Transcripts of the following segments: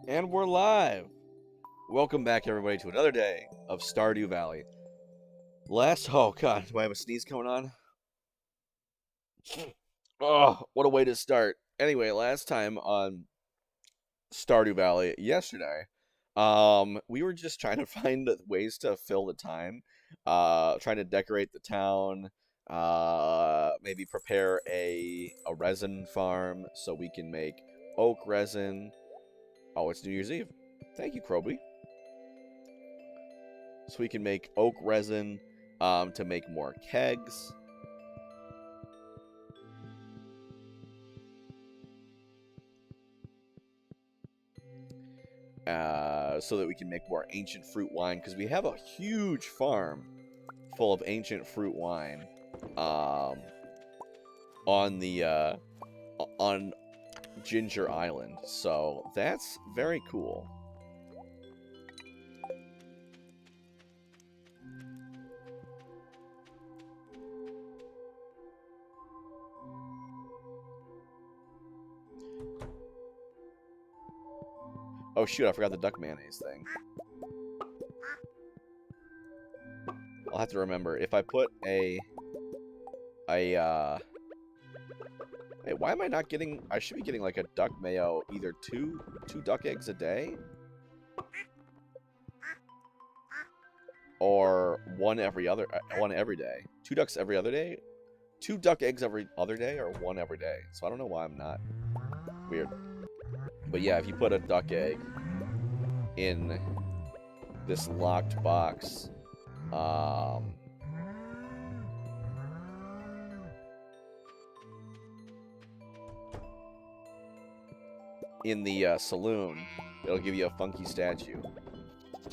And we're live! Welcome back, everybody, to another day of Stardew Valley. Oh god, do I have a sneeze coming on? Oh, what a way to start. Anyway, last time on Stardew Valley, yesterday, we were just trying to find ways to fill the time. Trying to decorate the town, maybe prepare a resin farm so we can make oak resin. Oh, it's New Year's Eve. Thank you, Kroby. So we can make oak resin to make more kegs. So that we can make more ancient fruit wine, because we have a huge farm full of ancient fruit wine on Ginger Island. So that's very cool. Oh shoot, I forgot the duck mayonnaise thing. I'll have to remember. If I put Wait, why am I not getting... I should be getting like a duck mayo, either two duck eggs a day? Or one every day. 2 ducks every other day? 2 duck eggs every other day, or 1 every day? So I don't know why I'm not. Weird. But yeah, if you put a duck egg in this locked box, in the saloon, it'll give you a funky statue,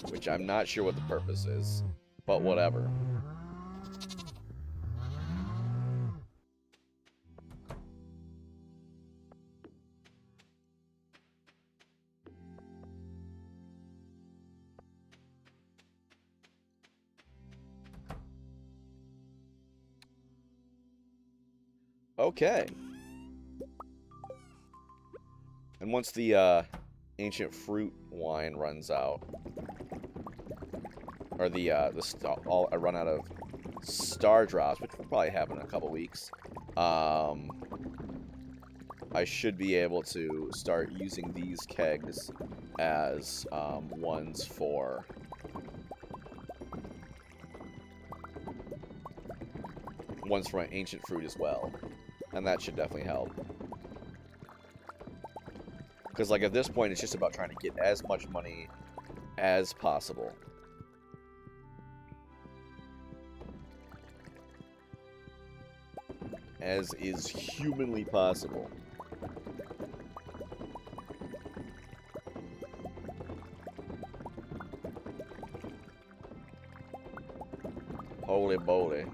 which I'm not sure what the purpose is, but whatever. Okay. And once the ancient fruit wine runs out, or I run out of star drops, which will probably happen in a couple weeks, I should be able to start using these kegs as ones for my ancient fruit as well, and that should definitely help. Because, like, at this point, it's just about trying to get as much money as possible. As is humanly possible. Holy moly.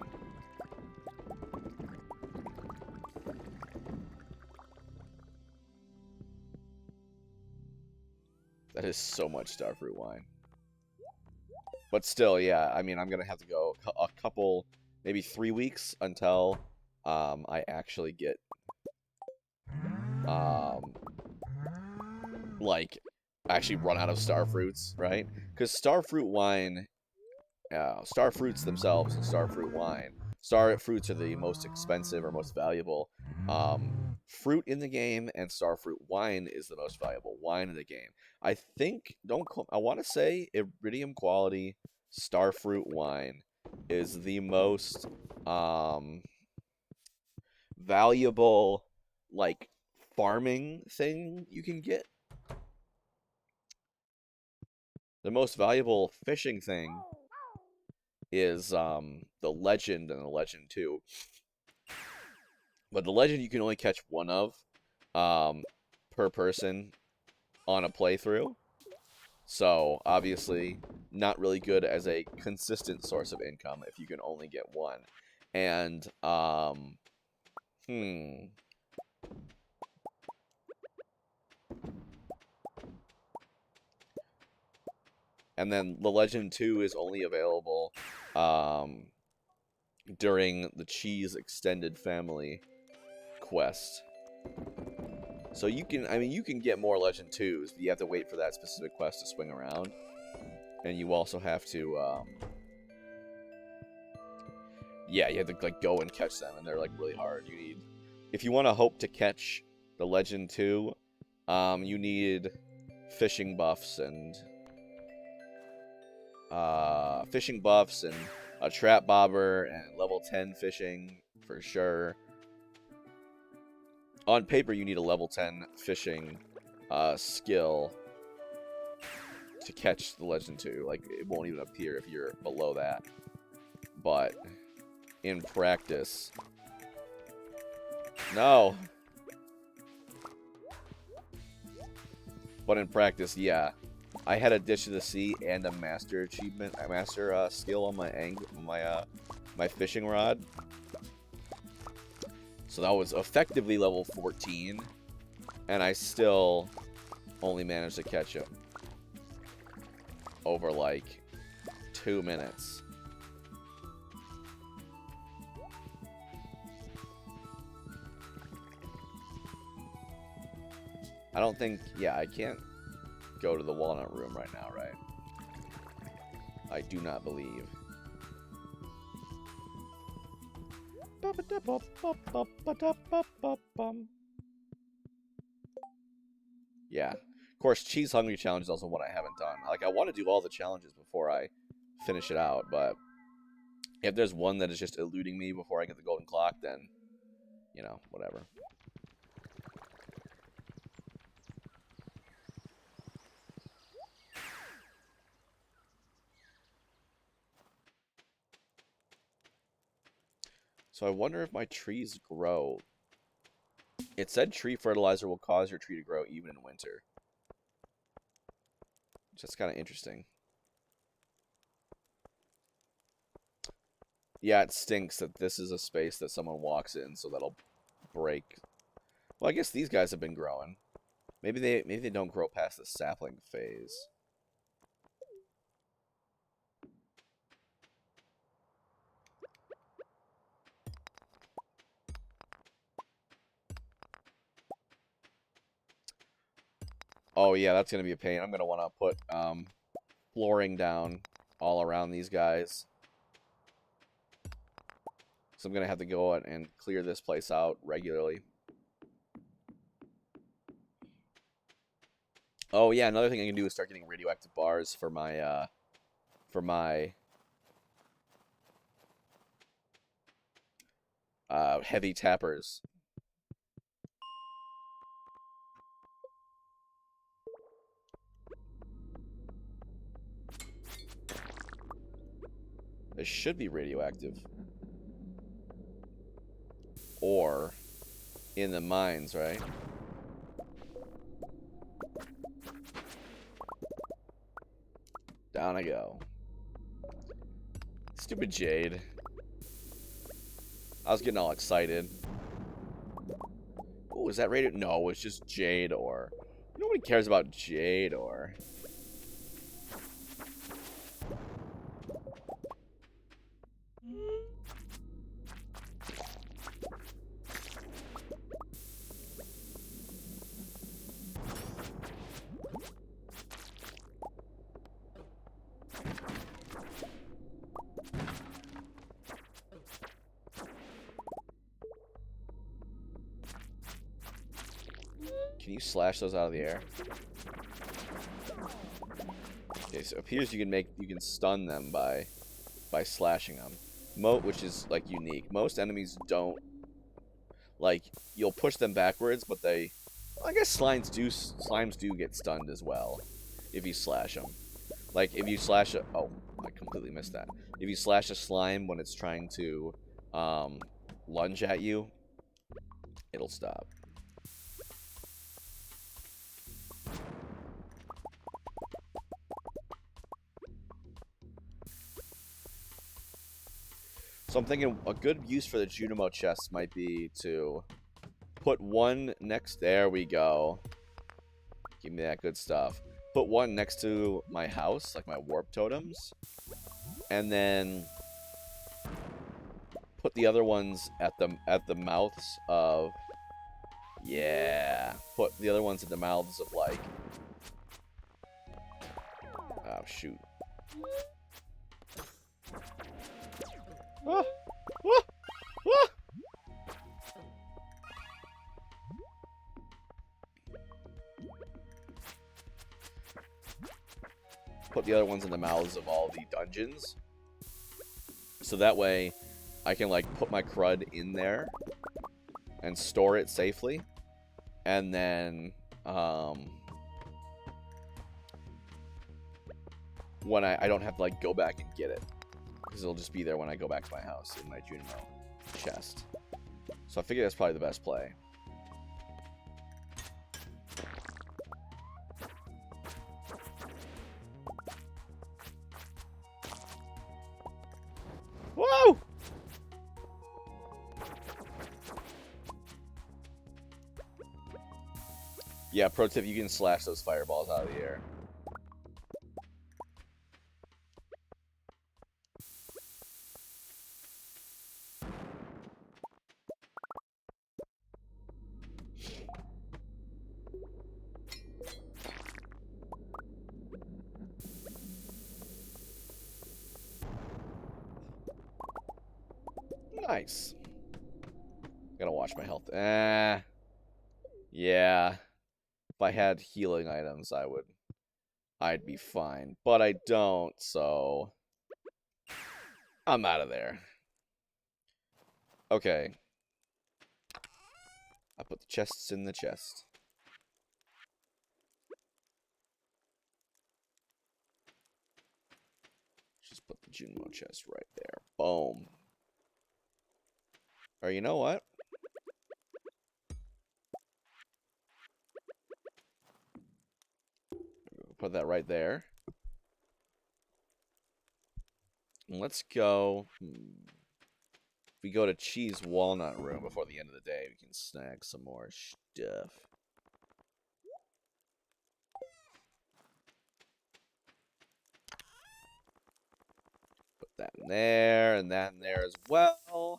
That is so much starfruit wine. But still, yeah, I mean, I'm going to have to go a couple, maybe 3 weeks until I actually get, like, actually run out of starfruits, right? Because starfruit wine, starfruits themselves and starfruit wine, starfruits are the most expensive or most valuable fruit in the game, and starfruit wine is the most valuable wine in the game. I think, I want to say iridium quality starfruit wine is the most valuable, like, farming thing you can get. The most valuable fishing thing is the legend and the legend 2. But the legend you can only catch one of per person on a playthrough. So, obviously, not really good as a consistent source of income if you can only get one. And, And then the Legend 2 is only available during the Cheese Extended Family quest. So you can, I mean, you can get more Legend 2s, but you have to wait for that specific quest to swing around. And you also have to, yeah, you have to, like, go and catch them, and they're, like, really hard. You need, if you want to hope to catch the Legend 2, you need fishing buffs and a trap bobber and level 10 fishing for sure. On paper, you need a level 10 fishing skill to catch the Legend 2. Like, it won't even appear if you're below that. But in practice, no. But in practice, yeah. I had a Dish of the Sea and a master achievement, a master skill on my fishing rod. So that was effectively level 14, and I still only managed to catch him over like 2 minutes. I don't think, yeah, I can't go to the walnut room right now, right? I do not believe. Yeah. Of course, Cheese Hungry Challenge is also what I haven't done. Like, I want to do all the challenges before I finish it out, but if there's one that is just eluding me before I get the golden clock, then, you know, whatever. So I wonder if my trees grow. It said tree fertilizer will cause your tree to grow even in winter. That's kind of interesting. Yeah, it stinks that this is a space that someone walks in, so that'll break. Well, I guess these guys have been growing. Maybe they don't grow past the sapling phase. Oh yeah, that's gonna be a pain. I'm gonna want to put flooring down all around these guys. So I'm gonna have to go out and clear this place out regularly. Oh yeah, another thing I can do is start getting radioactive bars for my heavy tappers. This should be radioactive. Or in the mines, right? Down I go. Stupid Jade. I was getting all excited. Oh, is that radio? No, it's just Jade ore. Nobody cares about Jade ore. Can you slash those out of the air? Okay, so it appears you can stun them by slashing them. Which is like unique. Most enemies don't, like, you'll push them backwards, but well, I guess slimes do get stunned as well if you slash them. Like if you slash oh, I completely missed that. If you slash a slime when it's trying to lunge at you, it'll stop. So I'm thinking a good use for the Junimo chest might be to put one next. There we go. Give me that good stuff. Put one next to my house, like my warp totems, and then put the other ones at the mouths of Yeah. Put the other ones in the mouths of, like... Oh, shoot. Ah! Ah! Ah! Put the other ones in the mouths of all the dungeons. So that way, I can, like, put my crud in there and store it safely. And then, when I don't have to, like, go back and get it. Because it'll just be there when I go back to my house in my Junimo chest. So I figure that's probably the best play. Whoa! Yeah, pro tip, you can slash those fireballs out of the air. Nice. Gotta watch my health. Yeah. If I had healing items, I'd be fine. But I don't, so I'm out of there. Okay. I put the chests in the chest. Just put the Junimo chest right there. Boom. Or you know what? Put that right there. And let's go. We go to Cheese Walnut Room before the end of the day. We can snag some more stuff. Put that in there, and that in there as well.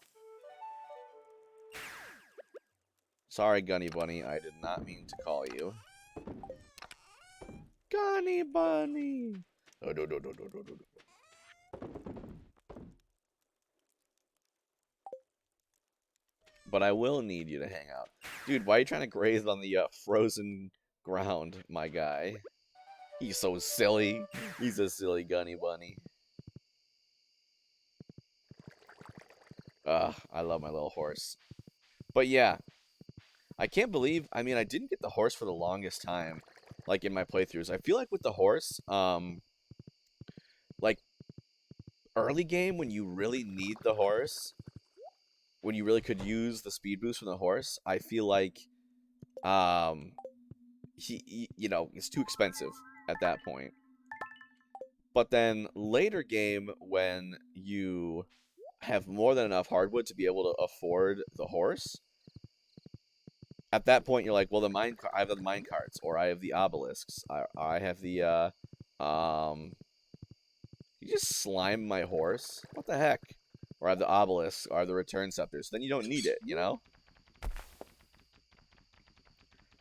Sorry, Gunny Bunny. I did not mean to call you. Gunny Bunny. No. But I will need you to hang out. Dude, why are you trying to graze on the frozen ground, my guy? He's so silly. He's a silly Gunny Bunny. I love my little horse. But yeah, I can't believe, I mean, I didn't get the horse for the longest time, like, in my playthroughs. I feel like with the horse, like, early game, when you really need the horse, when you really could use the speed boost from the horse, I feel like, he you know, it's too expensive at that point. But then, later game, when you have more than enough hardwood to be able to afford the horse, at that point you're like, well, I have the mine carts, or I have the obelisks, I have the you just slime my horse, what the heck? Or I have the obelisks, or I have the return scepters. Then you don't need it, you know.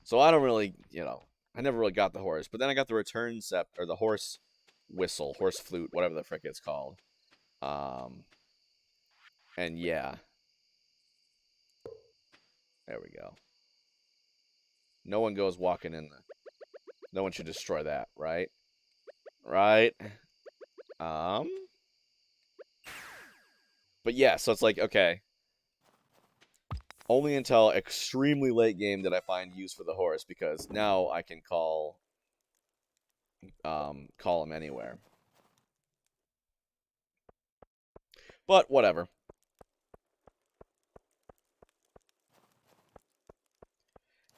So I don't really, you know, I never really got the horse, but then I got the return scepter, or the horse whistle, horse flute, whatever the frick it's called. And yeah. There we go. No one goes walking in the... No one should destroy that, right? Right? But yeah, so it's like, okay. Only until extremely late game did I find use for the horse, because now I can call him anywhere. But whatever.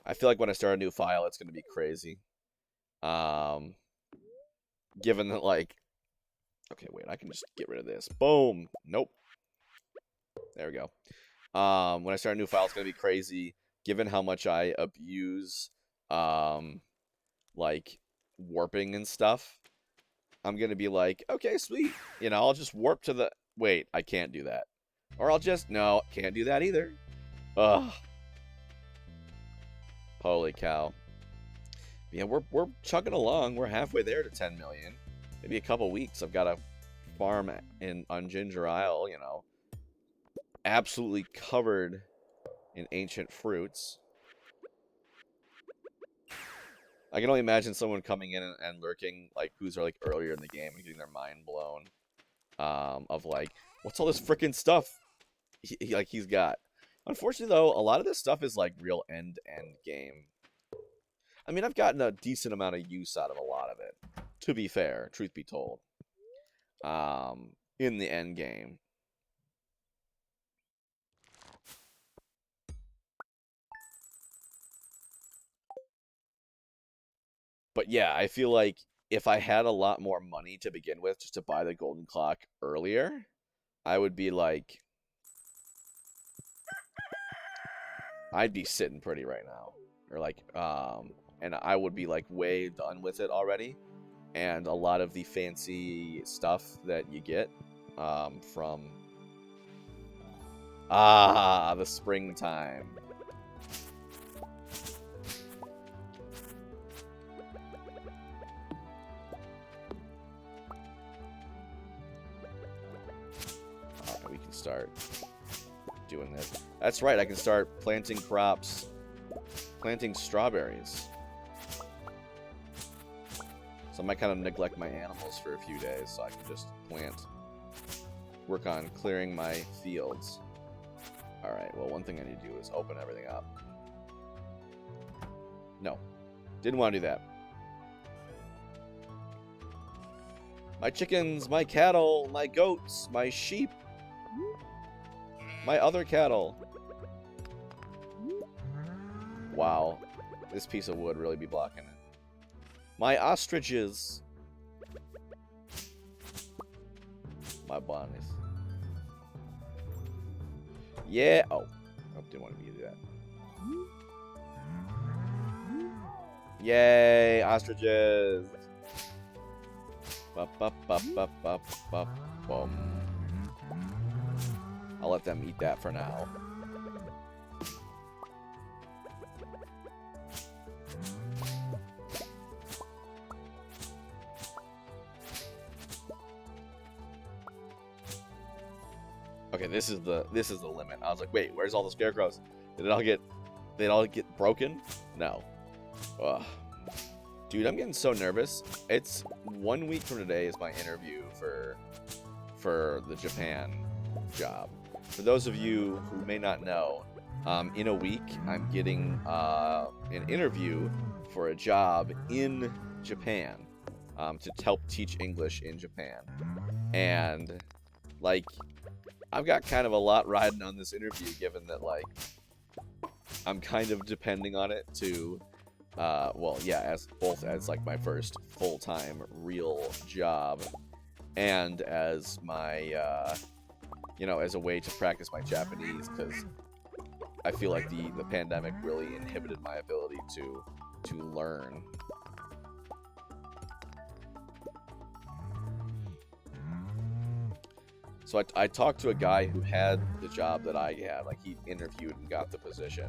I feel like when I start a new file, it's going to be crazy. Given that, like... Okay, wait, I can just get rid of this. Boom! Nope. There we go. When I start a new file, it's going to be crazy. Given how much I abuse, like, warping and stuff, I'm going to be like, okay, sweet. You know, I'll just warp to the... Wait, I can't do that. Or I'll just... No, can't do that either. Ugh. Holy cow. Yeah, we're chugging along. We're halfway there to 10 million. Maybe a couple weeks. I've got a farm on Ginger Isle, you know, absolutely covered in ancient fruits. I can only imagine someone coming in and lurking, like, who's like earlier in the game and getting their mind blown. Of like, what's all this freaking stuff he's got. Unfortunately, though, a lot of this stuff is like real end game. I mean, I've gotten a decent amount of use out of a lot of it, to be fair, truth be told. In the end game. But yeah, I feel like if I had a lot more money to begin with, just to buy the golden clock earlier, I would be like, I'd be sitting pretty right now. Or like, and I would be like way done with it already. And a lot of the fancy stuff that you get from the springtime. We can start doing this. That's right, I can start planting crops, planting strawberries. So I might kind of neglect my animals for a few days so I can just work on clearing my fields. Alright, well, one thing I need to do is open everything up. No, didn't want to do that. My chickens, my cattle, my goats, my sheep, my other cattle. Wow, this piece of wood really be blocking it. My ostriches. My bunnies. Yeah. Oh, didn't want me to do that. Yay, ostriches. I'll let them eat that for now. Okay, this is the limit. I was like, wait, where's all the scarecrows? Did they all get broken? No. Ugh. Dude, I'm getting so nervous. It's 1 week from today is my interview for the Japan job. For those of you who may not know, in a week I'm getting an interview for a job in Japan to help teach English in Japan. And like, I've got kind of a lot riding on this interview, given that like I'm kind of depending on it to well, yeah, as like my first full-time real job, and as my you know, as a way to practice my Japanese, because I feel like the pandemic really inhibited my ability to learn. So I talked to a guy who had the job that I had, like he interviewed and got the position.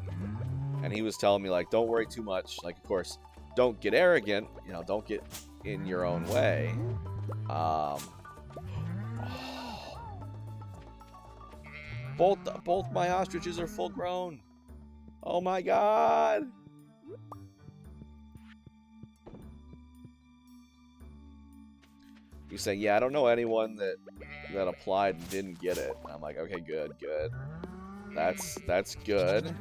And he was telling me, like, don't worry too much. Like, of course, don't get arrogant. You know, don't get in your own way. Both my ostriches are full grown. Oh my god. You say, yeah, I don't know anyone that applied and didn't get it. And I'm like, okay, good. That's good.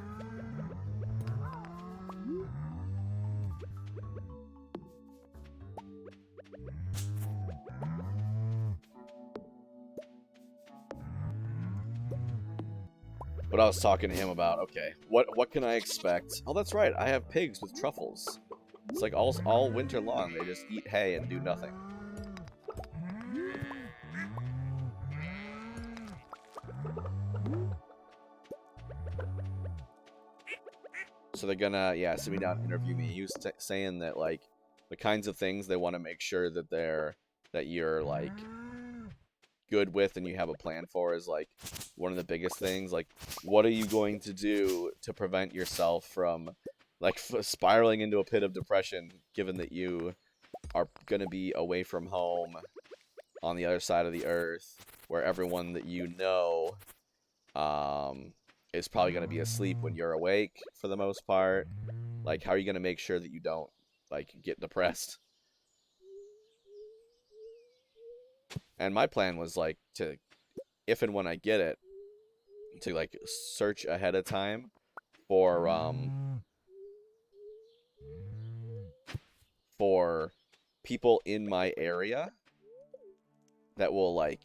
But I was talking to him about, okay, what can I expect? Oh, that's right, I have pigs with truffles. It's like all winter long, they just eat hay and do nothing. So they're gonna, yeah, sit me down and interview me. He was saying that, like, the kinds of things they want to make sure that you're, like, good with and you have a plan for is, like, one of the biggest things. Like, what are you going to do to prevent yourself from, like spiraling into a pit of depression, given that you are gonna be away from home on the other side of the earth, where everyone that you know is probably gonna be asleep when you're awake for the most part. Like, how are you gonna make sure that you don't like get depressed? And my plan was like to, if and when I get it, to like search ahead of time for people in my area that will like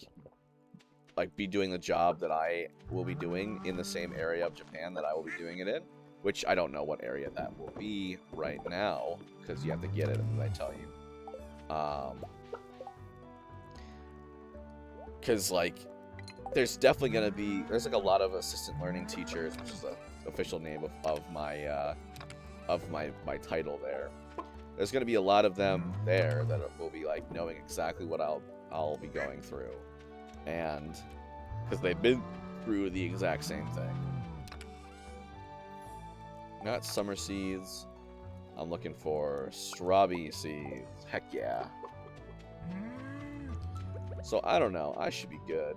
be doing the job that I will be doing in the same area of Japan that I will be doing it in, which I don't know what area that will be right now because you have to get it as I tell you. Because like there's definitely gonna be like a lot of assistant learning teachers, which is the official name of my title there. There's gonna be a lot of them there that will be like knowing exactly what I'll be going through, and because they've been through the exact same thing. Not summer seeds. I'm looking for strawberry seeds. Heck yeah. So I don't know. I should be good.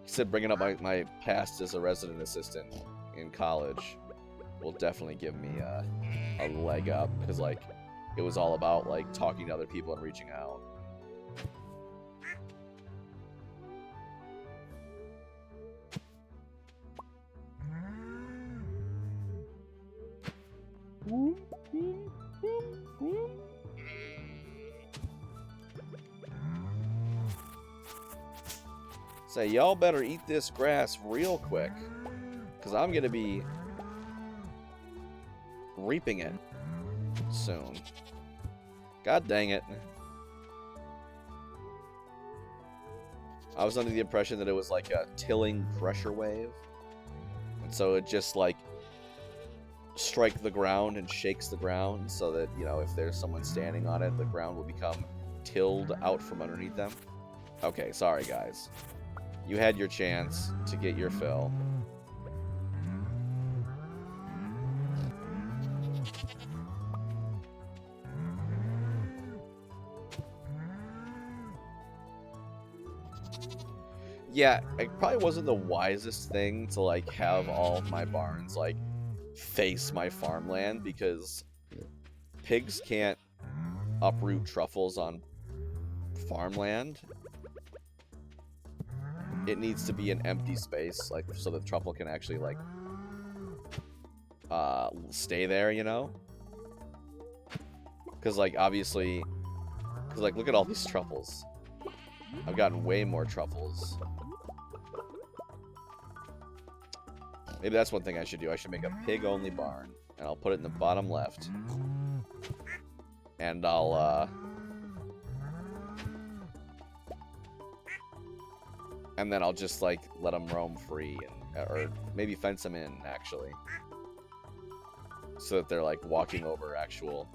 He said bringing up my past as a resident assistant in college will definitely give me a leg up, because like it was all about like talking to other people and reaching out. Say, y'all better eat this grass real quick, because I'm going to be reaping it soon. God dang it. I was under the impression that it was like a tilling pressure wave. And so it just like strikes the ground and shakes the ground so that, you know, if there's someone standing on it, the ground will become tilled out from underneath them. Okay, sorry guys. You had your chance to get your fill. Yeah, it probably wasn't the wisest thing to like have all of my barns like face my farmland, because pigs can't uproot truffles on farmland. It needs to be an empty space, like so the truffle can actually like stay there, you know? Because like obviously, because like look at all these truffles. I've gotten way more truffles. Maybe that's one thing I should do. I should make a pig-only barn, and I'll put it in the bottom left. And I'll and then I'll just like let them roam free, and, or maybe fence them in actually, so that they're like walking over actual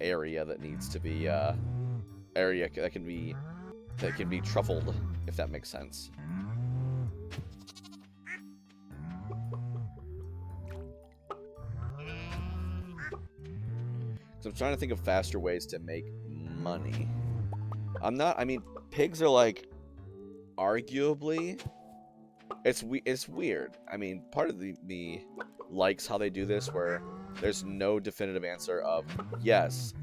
area that needs to be area that can be truffled, if that makes sense. So I'm trying to think of faster ways to make money. I mean, pigs are like, arguably, it's weird. I mean, part of me likes how they do this, where there's no definitive answer of, yes,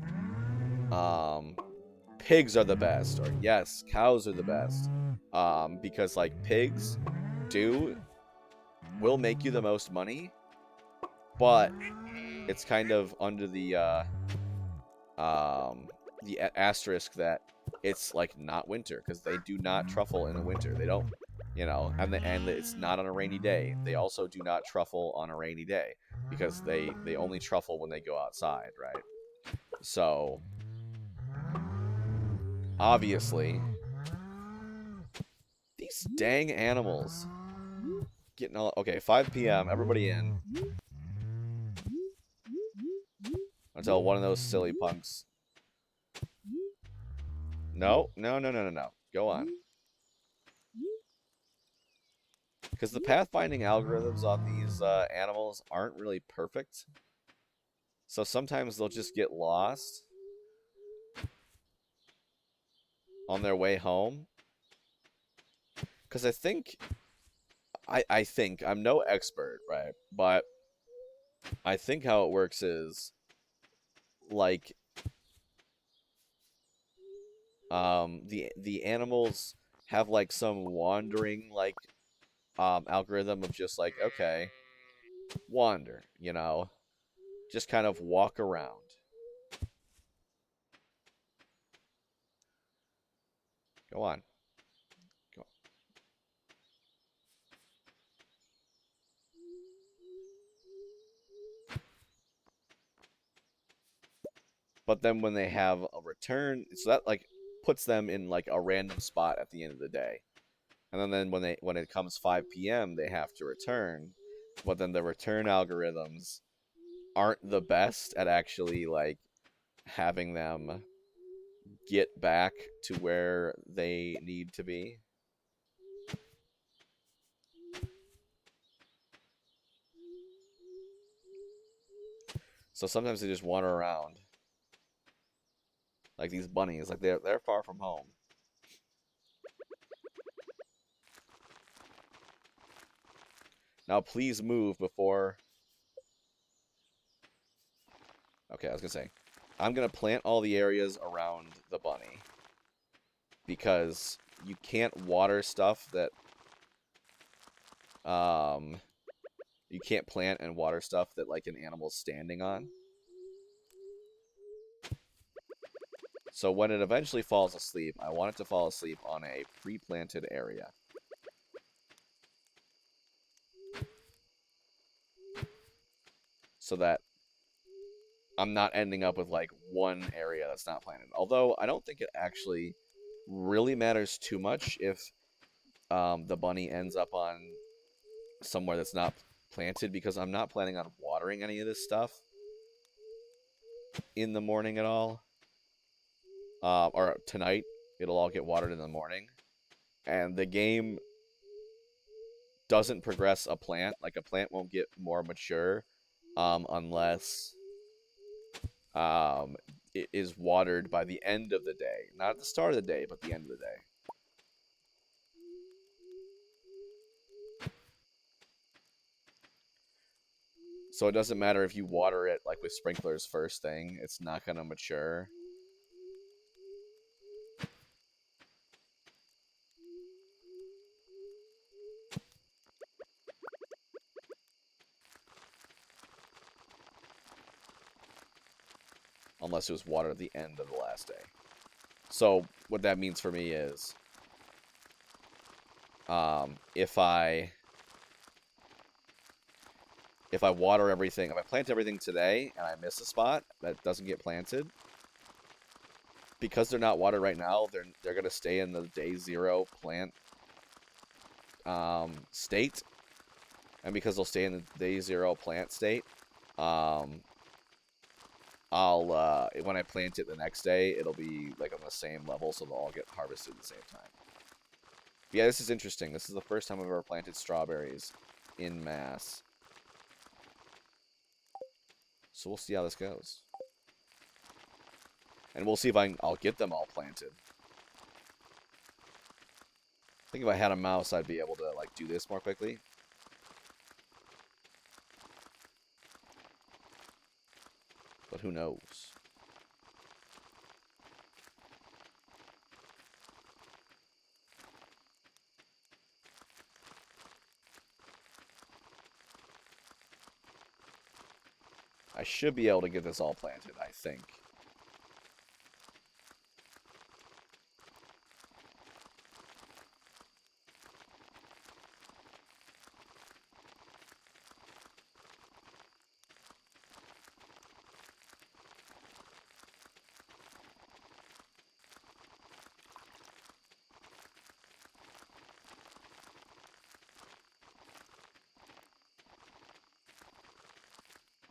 pigs are the best, or yes, cows are the best. Because like pigs will make you the most money, but it's kind of under the asterisk that it's like not winter, because they do not truffle in the winter. They don't, you know, and it's not on a rainy day. They also do not truffle on a rainy day, because they only truffle when they go outside, right? So obviously these dang animals getting all okay. 5 p.m. Everybody in. Until one of those silly punks. No. Go on. Because the pathfinding algorithms on these animals aren't really perfect. So sometimes they'll just get lost on their way home. Because I think, I'm no expert, right? But I think how it works is, like, the animals have, like, some wandering, like, algorithm of just, like, okay, wander, you know? Just kind of walk around. Go on. Go. But then when they have a return, so that, like, puts them in, like, a random spot at the end of the day. And then when it comes 5 p.m., they have to return. But then the return algorithms aren't the best at actually, like, having them get back to where they need to be. So sometimes they just wander around. Like these bunnies, like they're far from home. Now please move before. Okay, I was gonna say, I'm gonna plant all the areas around the bunny because you can't water stuff that you can't plant and water stuff that, like, an animal's standing on. So when it eventually falls asleep, I want it to fall asleep on a pre-planted area. So that I'm not ending up with, like, one area that's not planted. Although I don't think it actually really matters too much if the bunny ends up on somewhere that's not planted, because I'm not planning on watering any of this stuff in the morning at all. Or tonight. It'll all get watered in the morning. And the game doesn't progress a plant. Like, a plant won't get more mature unless it is watered by the end of the day. Not at the start of the day, but the end of the day. So it doesn't matter if you water it, like, with sprinklers first thing. It's not going to mature. Unless it was watered at the end of the last day. So what that means for me is, if I water everything, if I plant everything today and I miss a spot that doesn't get planted, because they're not watered right now, they're gonna stay in the day 0 plant state, and because they'll stay in the day 0 plant state, I'll when I plant it the next day, it'll be, like, on the same level, so they'll all get harvested at the same time. But yeah, this is interesting. This is the first time I've ever planted strawberries in mass. So we'll see how this goes. And we'll see if I'll get them all planted. I think if I had a mouse, I'd be able to, like, do this more quickly. But who knows? I should be able to get this all planted, I think.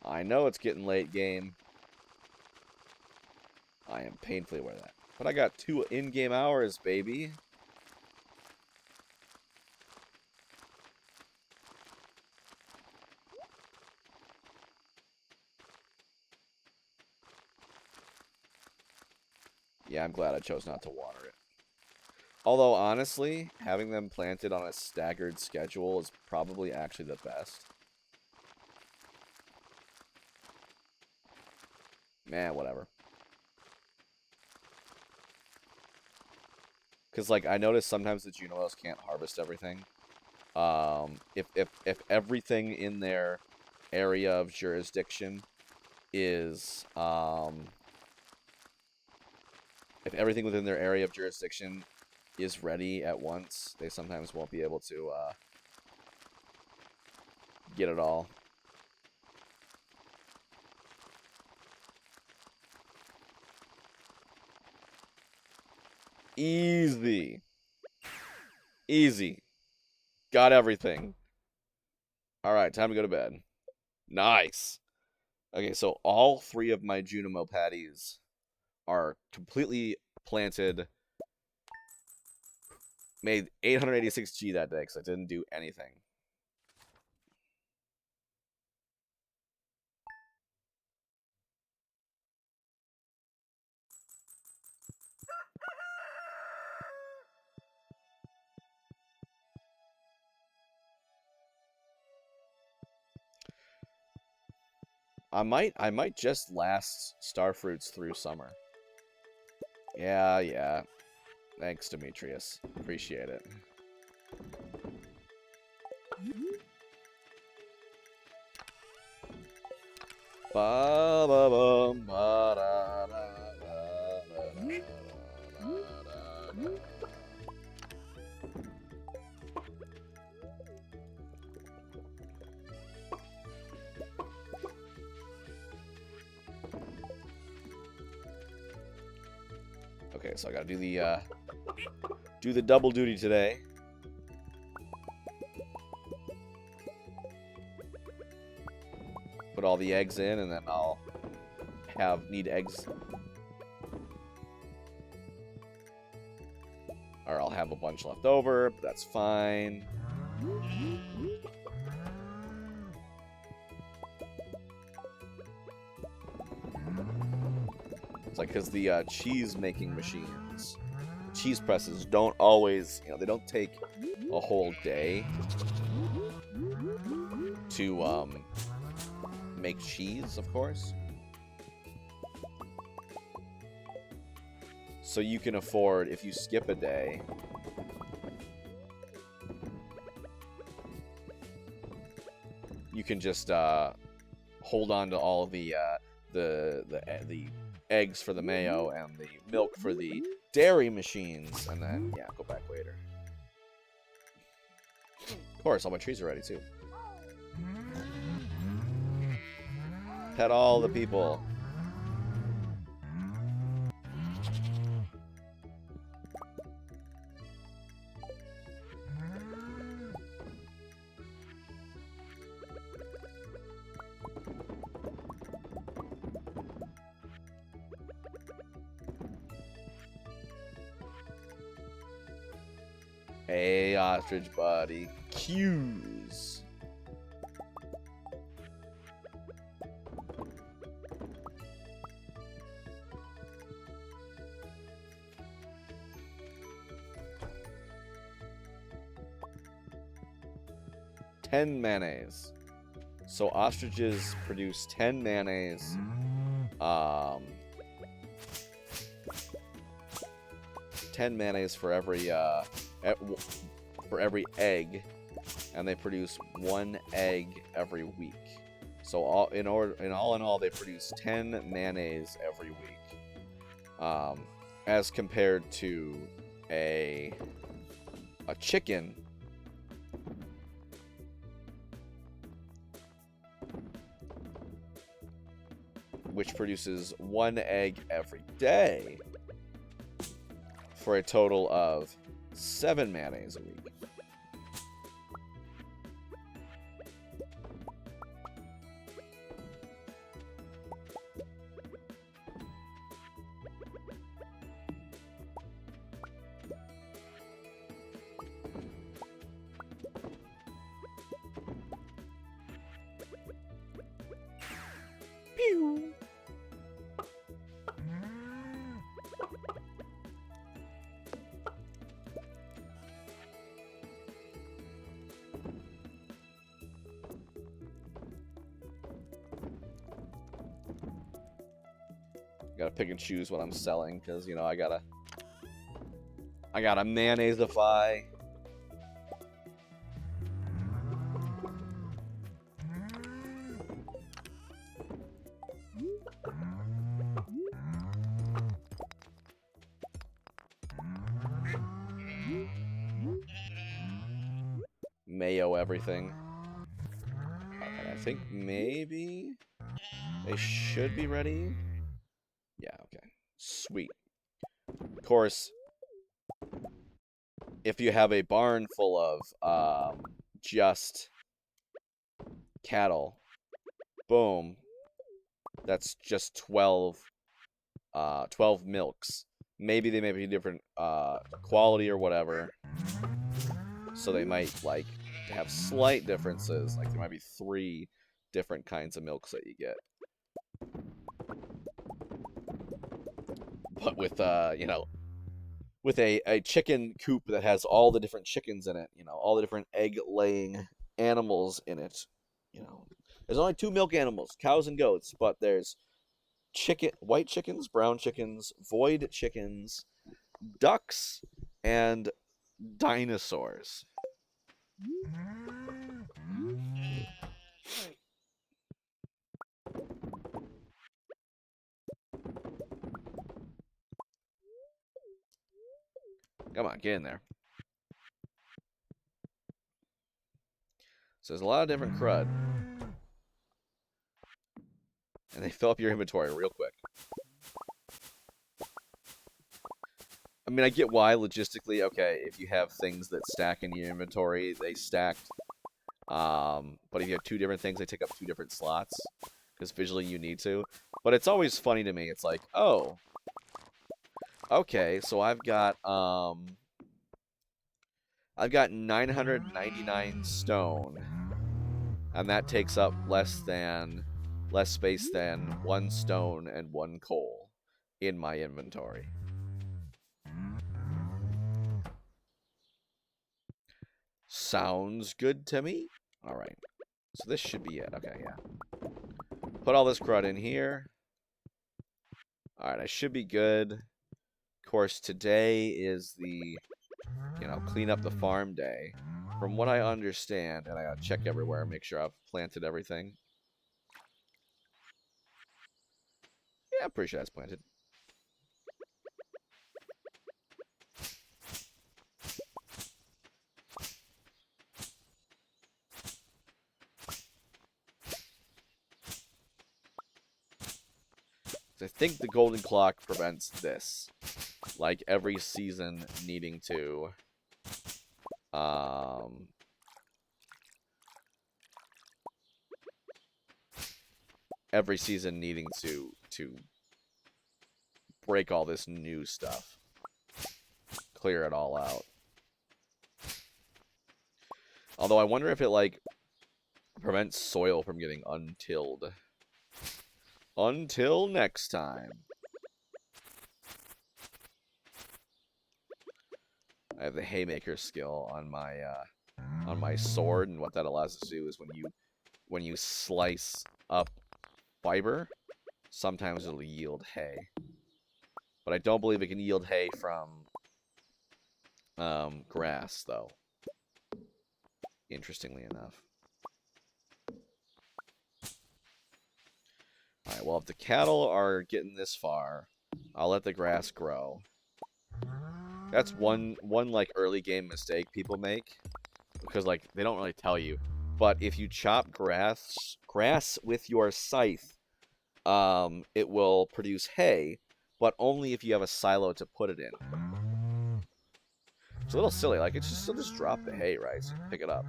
I know it's getting late, game. I am painfully aware of that. But I got 2 in-game hours, baby. Yeah, I'm glad I chose not to water it. Although, honestly, having them planted on a staggered schedule is probably actually the best. Man, whatever. Because, like, I notice sometimes the Junos can't harvest everything. If everything in their area of jurisdiction is, if everything within their area of jurisdiction is ready at once, they sometimes won't be able to, get it all. Easy. Easy. Got everything. Alright, time to go to bed. Nice. Okay, so all 3 of my Junimo patties are completely planted. Made 886G that day because I didn't do anything. I might just last Starfruits through summer. Yeah. Thanks, Demetrius. Appreciate it. Ba ba bum ba da da da da da. Okay, so I gotta do the double duty today. Put all the eggs in, and then I'll need eggs, or I'll have a bunch left over, but that's fine. It's like, because the cheese making machines, cheese presses, don't always, they don't take a whole day to make cheese, of course. So you can afford, if you skip a day, you can just hold on to all the eggs for the mayo and the milk for the dairy machines, and then go back later. Of course, all my trees are ready too. Pet all the people. Hey, ostrich buddy. Cues. $10 mayonnaise. So ostriches produce 10 mayonnaise. 10 mayonnaise for every egg, and they produce 1 egg every week. So in all, they produce 10 mayonnaise every week. As compared to a chicken, which produces 1 egg every day, for a total of 7 mayonnaise a week. Pew! Gotta pick and choose what I'm selling, because, you know, I gotta mayonnaise-ify. Mayo everything. Alright, I think maybe they should be ready. Yeah, okay. Sweet. Of course, if you have a barn full of just cattle, boom, that's just 12 milks. Maybe they may be different quality or whatever, so they might like have slight differences. Like there might be 3 different kinds of milks that you get. But with you know, with a chicken coop that has all the different chickens in it, you know, all the different egg-laying animals in it, you know, there's only 2 milk animals, cows and goats, but there's white chickens, brown chickens, void chickens, ducks, and dinosaurs. Come on, get in there. So there's a lot of different crud. And they fill up your inventory real quick. I mean, I get why, logistically, okay, if you have things that stack in your inventory, they stacked. But if you have 2 different things, they take up 2 different slots. Because visually you need to. But it's always funny to me. It's like, oh, okay, so I've got 999 stone. And that takes up less space than 1 stone and 1 coal in my inventory. Sounds good to me. All right. So this should be it. Okay, yeah. Put all this crud in here. All right, I should be good. Of course, today is the, you know, clean up the farm day. From what I understand, and I gotta check everywhere, make sure I've planted everything. Yeah, I'm pretty sure that's planted. I think the golden clock prevents this. Like every season needing to every season needing to break all this new stuff. Clear it all out. Although I wonder if it like prevents soil from getting untilled. Until next time. I have the haymaker skill on my sword, and what that allows us to do is when you slice up fiber, sometimes it'll yield hay. But I don't believe it can yield hay from grass, though. Interestingly enough. Alright, well, if the cattle are getting this far, I'll let the grass grow. That's one like early game mistake people make, because like they don't really tell you. But if you chop grass with your scythe, it will produce hay, but only if you have a silo to put it in. It's a little silly. Like still just drop the hay, right? So you can pick it up.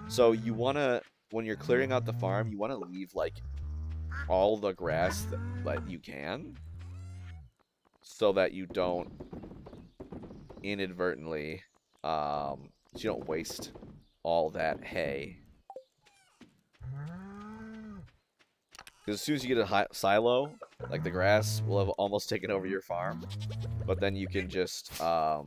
So you wanna, when you're clearing out the farm, you wanna leave like all the grass that you can, so that you don't inadvertently, you don't waste all that hay. Because as soon as you get a silo, like the grass will have almost taken over your farm, but then you can just, but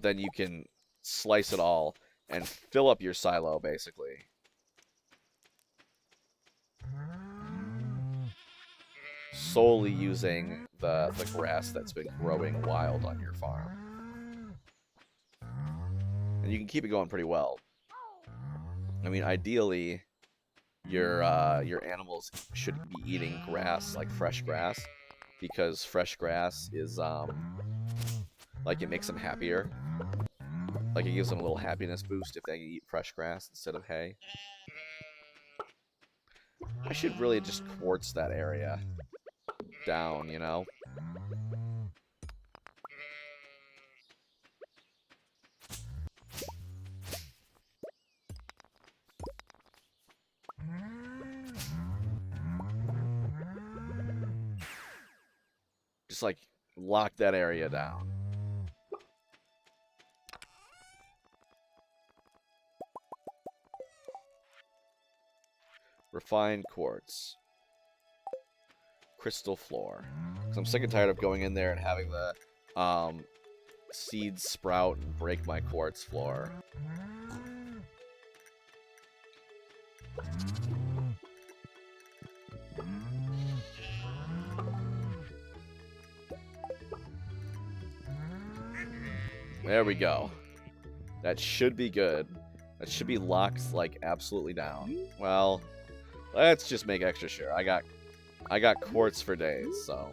then you can slice it all and fill up your silo, basically. solely using the grass that's been growing wild on your farm. And you can keep it going pretty well. I mean, ideally, your animals should be eating grass, like fresh grass, because fresh grass is like it makes them happier. Like it gives them a little happiness boost if they eat fresh grass instead of hay. I should really just quartz that area down, you know? Just like lock that area down. Refined quartz. Crystal floor. Because I'm sick and tired of going in there and having the seeds sprout and break my quartz floor. There we go. That should be good. That should be locked, like, absolutely down. Well, let's just make extra sure. I got quartz for days, so.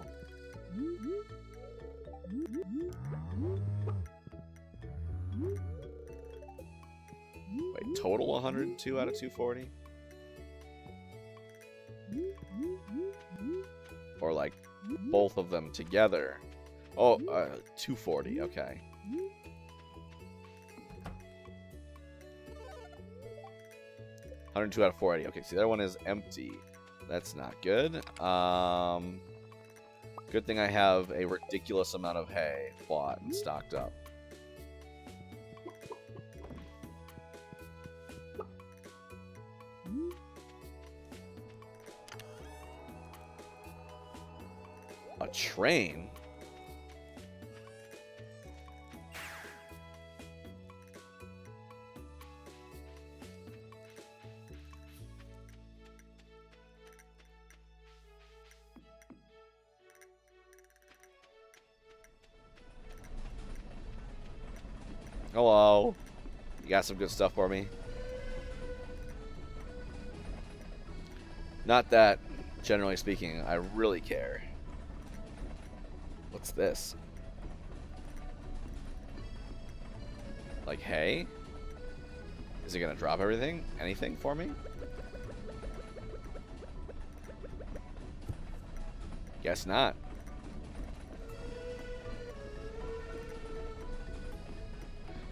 Wait, total 102 out of 240? Or, like, both of them together. Oh, 240, okay. $102 out of 480. Okay, see, that one is empty. That's not good. Good thing I have a ridiculous amount of hay bought and stocked up. A train? Hello. You got some good stuff for me? Not that, generally speaking, I really care. What's this? Like hay? Is it gonna drop everything? Anything for me? Guess not.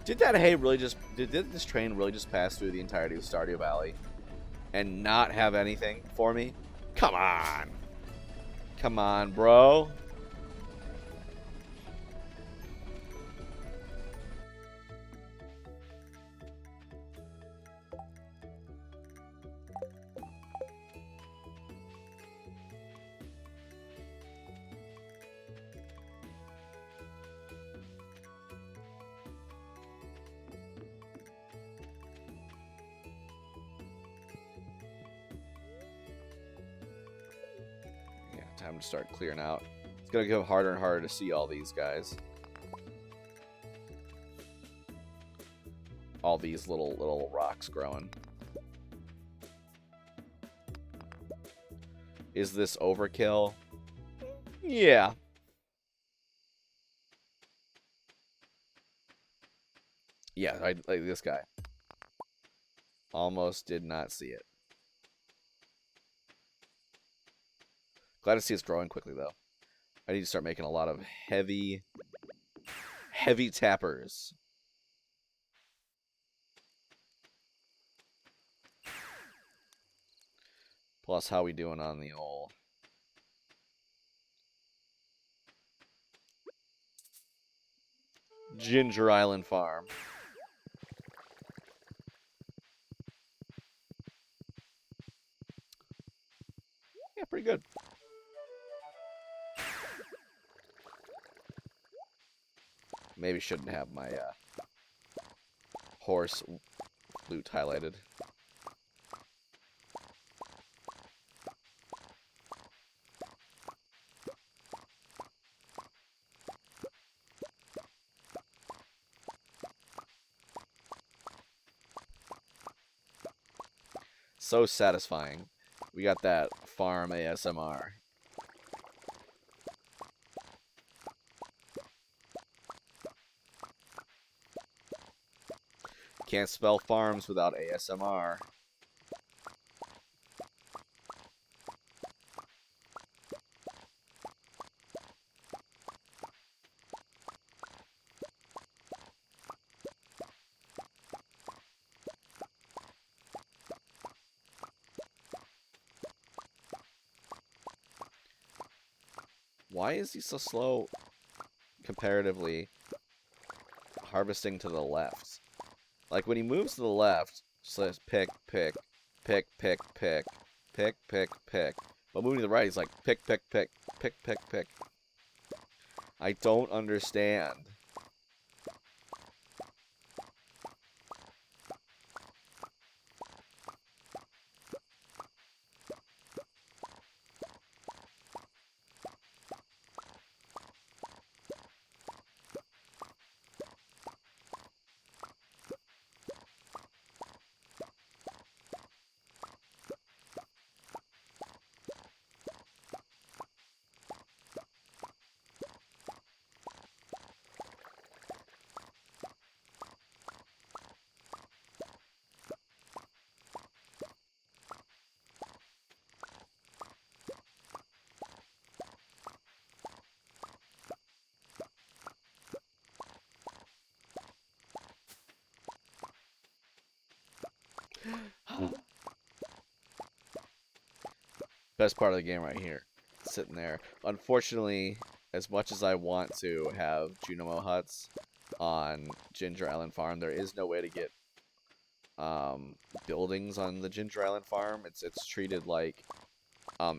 Did that hay really just... Did this train really just pass through the entirety of Stardew Valley and not have anything for me? Come on. Come on, bro. Time to start clearing out. It's gonna get harder and harder to see all these guys. All these little rocks growing. Is this overkill? Yeah. Yeah, like this guy. Almost did not see it. Glad to see it's growing quickly, though. I need to start making a lot of heavy tappers. Plus, how we doing on the old Ginger Island farm? Yeah, pretty good. Maybe shouldn't have my horse loot highlighted. So satisfying. We got that farm ASMR. Can't spell farms without ASMR. Why is he so slow comparatively harvesting to the left? Like when he moves to the left, says pick, pick, pick, pick, pick, pick, pick, pick. But moving to the right, he's like pick, pick, pick, pick, pick, pick. I don't understand. Best part of the game right here. Sitting there. Unfortunately, as much as I want to have Junimo huts on Ginger Island Farm, there is no way to get buildings on the Ginger Island Farm. It's treated like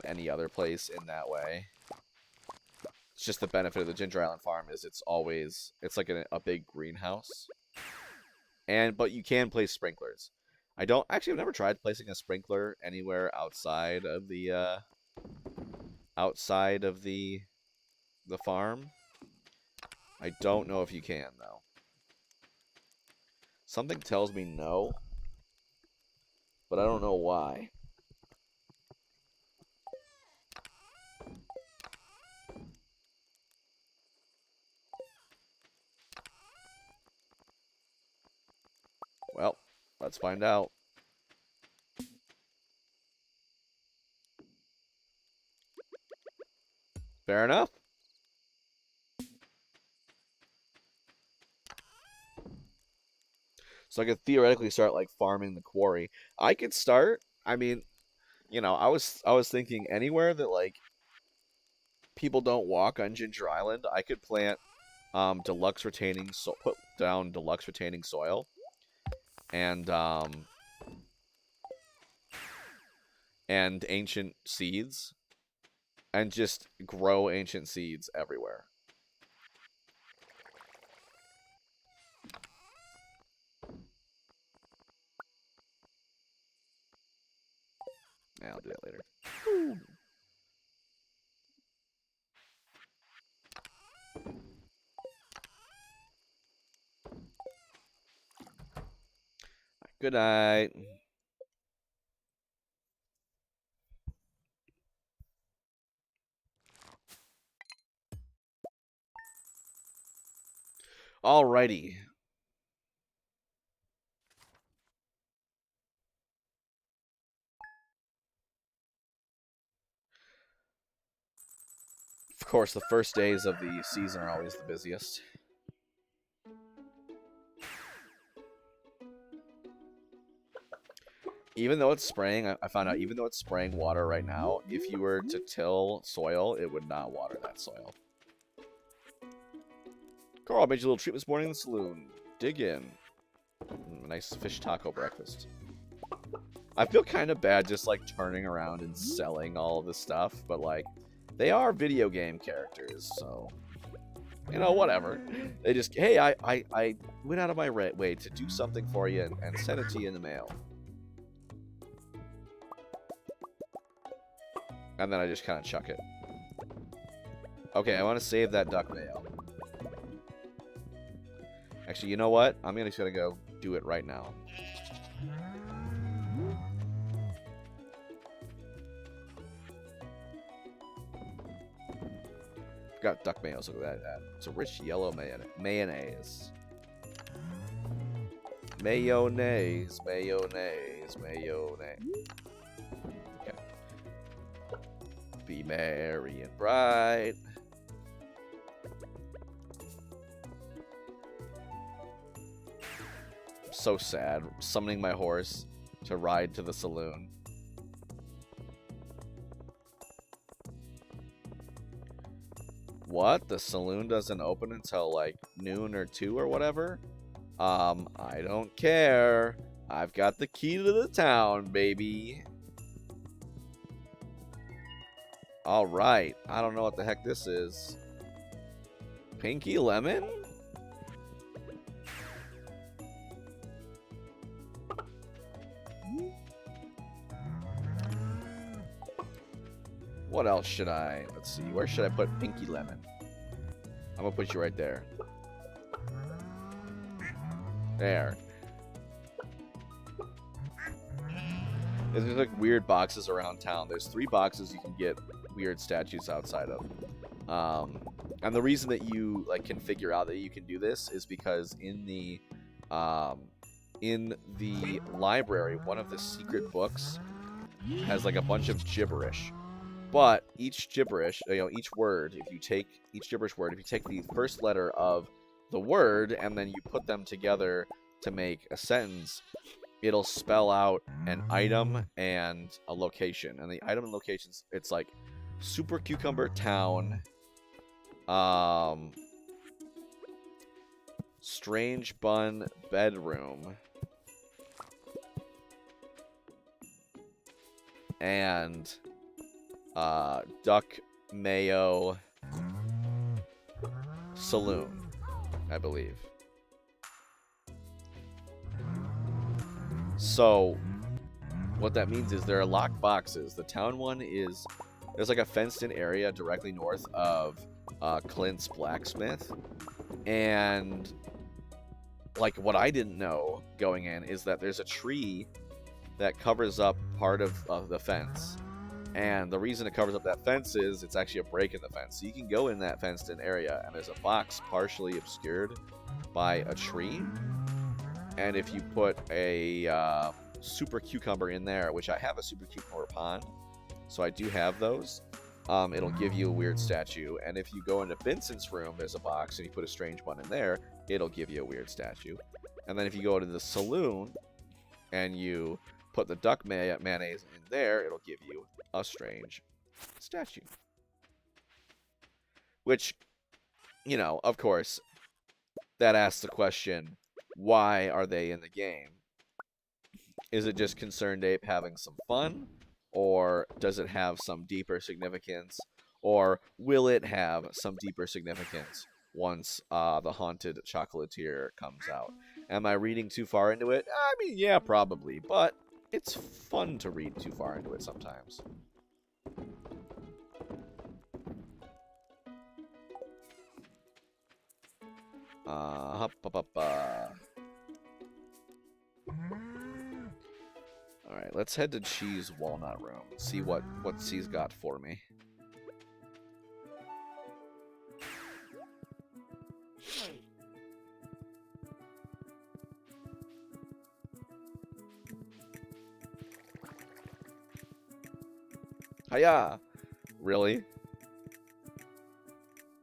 any other place in that way. It's just the benefit of the Ginger Island Farm is it's like a big greenhouse. But you can place sprinklers. I've never tried placing a sprinkler anywhere outside of the farm. I don't know if you can though. Something tells me no, but I don't know why. Well, let's find out. Fair enough. So I could theoretically start like farming the quarry. I could start. I mean, I was thinking anywhere that like people don't walk on Ginger Island, I could plant put down deluxe retaining soil and ancient seeds and just grow ancient seeds everywhere. Yeah, I'll do that later. Good night. Alrighty. Of course, the first days of the season are always the busiest. Even though it's spraying, I found out even though it's spraying water right now, if you were to till soil, it would not water that soil. Carl, I made you a little treat this morning in the saloon. Dig in. Nice fish taco breakfast. I feel kind of bad just like turning around and selling all of this stuff, but like they are video game characters, so whatever. They just, hey, I went out of my way to do something for you and send it to you in the mail. And then I just kind of chuck it. Okay, I want to save that duck mayo. Actually, you know what? I'm just gonna go do it right now. forgot duck mayo, so look at that. It's a rich yellow mayonnaise. Mayonnaise, mayonnaise, mayonnaise. Okay. Be merry and bright. I'm so sad. Summoning my horse to ride to the saloon. What? The saloon doesn't open until like noon or 2 or whatever? I don't care. I've got the key to the town, baby. Alright. I don't know what the heck this is. Pinky Lemon? What else should I... Let's see. Where should I put Pinky Lemon? I'm gonna put you right there. There. There's like weird boxes around town. There's 3 boxes you can get weird statues outside of. And the reason that you like can figure out that you can do this is because in the library, one of the secret books has like a bunch of gibberish. But each gibberish, each word, if you take each gibberish word, if you take the first letter of the word and then you put them together to make a sentence, it'll spell out an item and a location. And the item and locations, it's like Super Cucumber Town, Strange Bun Bedroom, and Duck Mayo Saloon, I believe. So what that means is there are locked boxes. The town one is, there's like a fenced-in area directly north of Clint's blacksmith. And like what I didn't know going in is that there's a tree that covers up part of the fence. And the reason it covers up that fence is it's actually a break in the fence. So you can go in that fenced-in area, and there's a box partially obscured by a tree. And if you put a super cucumber in there, which I have a super cucumber pond, so I do have those, it'll give you a weird statue. And if you go into Vincent's room, there's a box, and you put a strange one in there, it'll give you a weird statue. And then if you go to the saloon, and you put the duck mayonnaise in there, it'll give you a strange statue. Which, of course, that asks the question, why are they in the game? Is it just Concerned Ape having some fun? Or does it have some deeper significance? Or will it have some deeper significance once the Haunted Chocolatier comes out? Am I reading too far into it? I mean, yeah, probably. But it's fun to read too far into it sometimes. Alright, let's head to Cheese Walnut Room. See what C's got for me. Hiya! Really?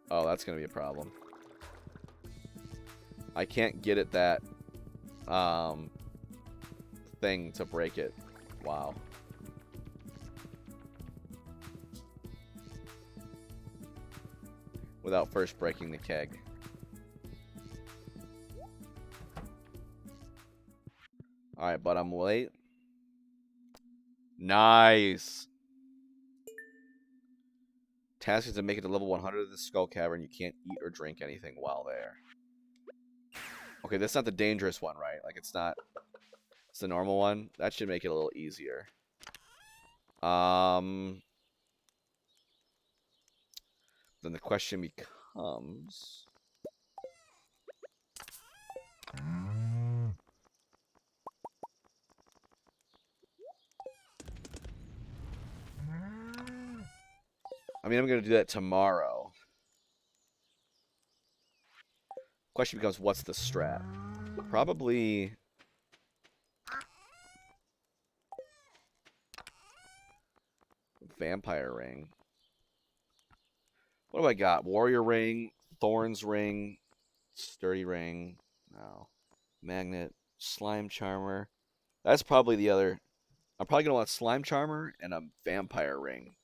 Oh, that's gonna be a problem. I can't get at that thing to break it. Wow. Without first breaking the keg. Alright, but I'm late. Nice! Task is to make it to level 100 of the Skull Cavern. You can't eat or drink anything while there. Okay, that's not the dangerous one, right? Like, it's not... It's the normal one. That should make it a little easier. Then the question becomes... I mean, I'm going to do that tomorrow. Question becomes, what's the strat? Probably Vampire Ring. What do I got? Warrior Ring, Thorns Ring, Sturdy Ring. No. Magnet, Slime Charmer. That's probably the other. I'm probably going to want Slime Charmer and a Vampire Ring.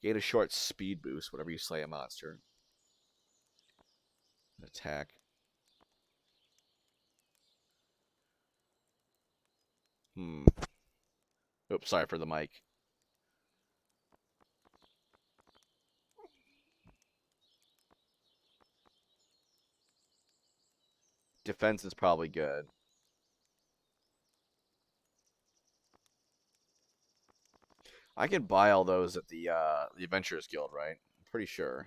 Gain a short speed boost whenever you slay a monster. Attack. Oops, sorry for the mic. Defense is probably good. I can buy all those at the Adventurers Guild, right? I'm pretty sure.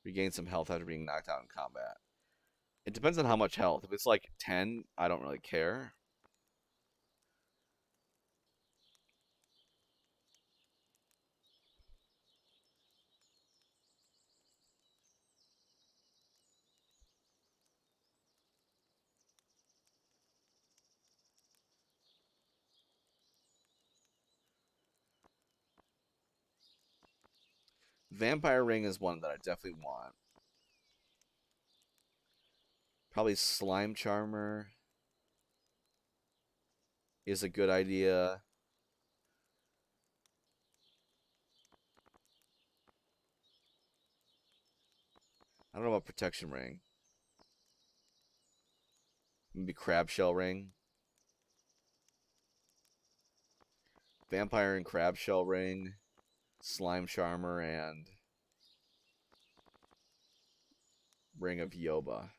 Regain some health after being knocked out in combat. It depends on how much health. If it's like 10, I don't really care. Vampire Ring is one that I definitely want. Probably Slime Charmer is a good idea. I don't know about Protection Ring. Maybe Crab Shell Ring. Vampire and Crab Shell Ring. Slime Charmer and Ring of Yoba.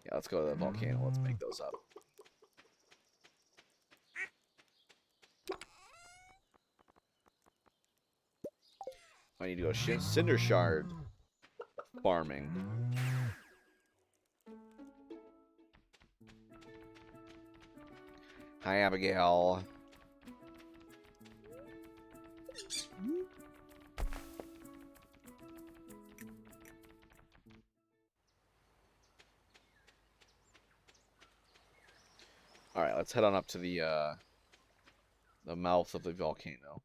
Yeah, let's go to the volcano. Let's make those up. I need to go Cinder Shard farming. Hi, Abigail. All right, let's head on up to the mouth of the volcano,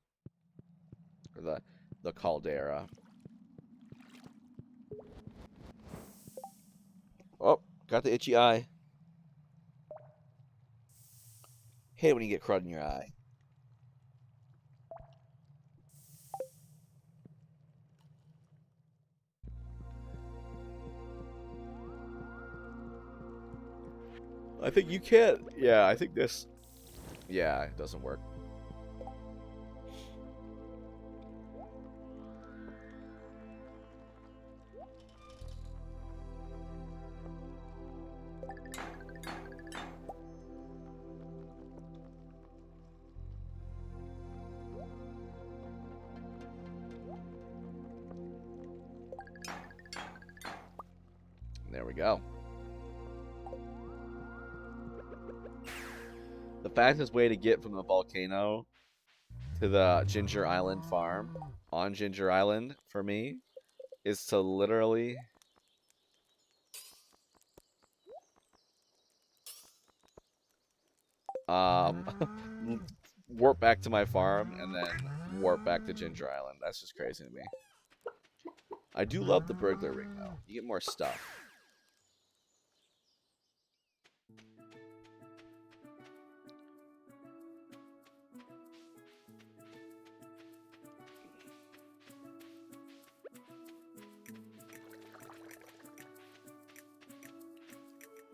or the caldera. Oh, got the itchy eye. Hate when you get crud in your eye. I think you can't. Yeah, I think this. Yeah, it doesn't work. There we go. The fastest way to get from the volcano to the Ginger Island farm on Ginger Island for me is to literally warp back to my farm and then warp back to Ginger Island. That's just crazy to me. I do love the burglar ring though. You get more stuff.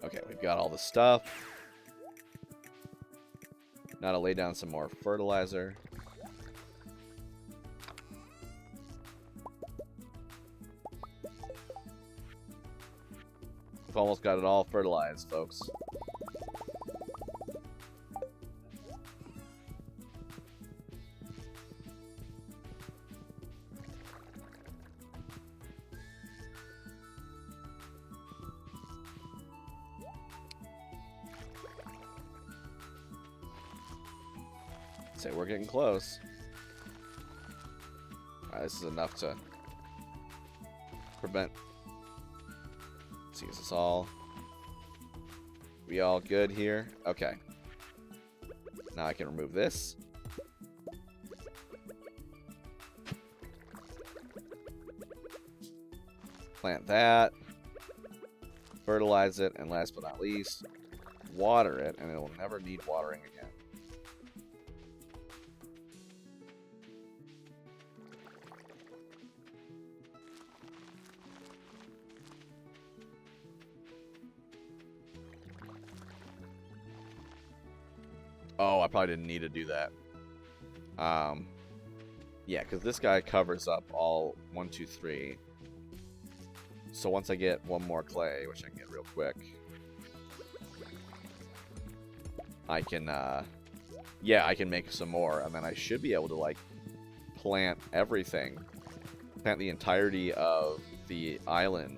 Okay, we've got all the stuff. Now to lay down some more fertilizer. We've almost got it all fertilized, folks. Say we're getting close. Alright, this is enough to prevent. Let's see, is this all? We all good here? Okay. Now I can remove this. Plant that. Fertilize it, and last but not least, water it, and it will never need watering again. Oh, I probably didn't need to do that. Yeah, because this guy covers up all 1, 2, 3. So once I get one more clay, which I can get real quick, I can, yeah, I can make some more, and then I should be able to, like, plant everything. Plant the entirety of the island,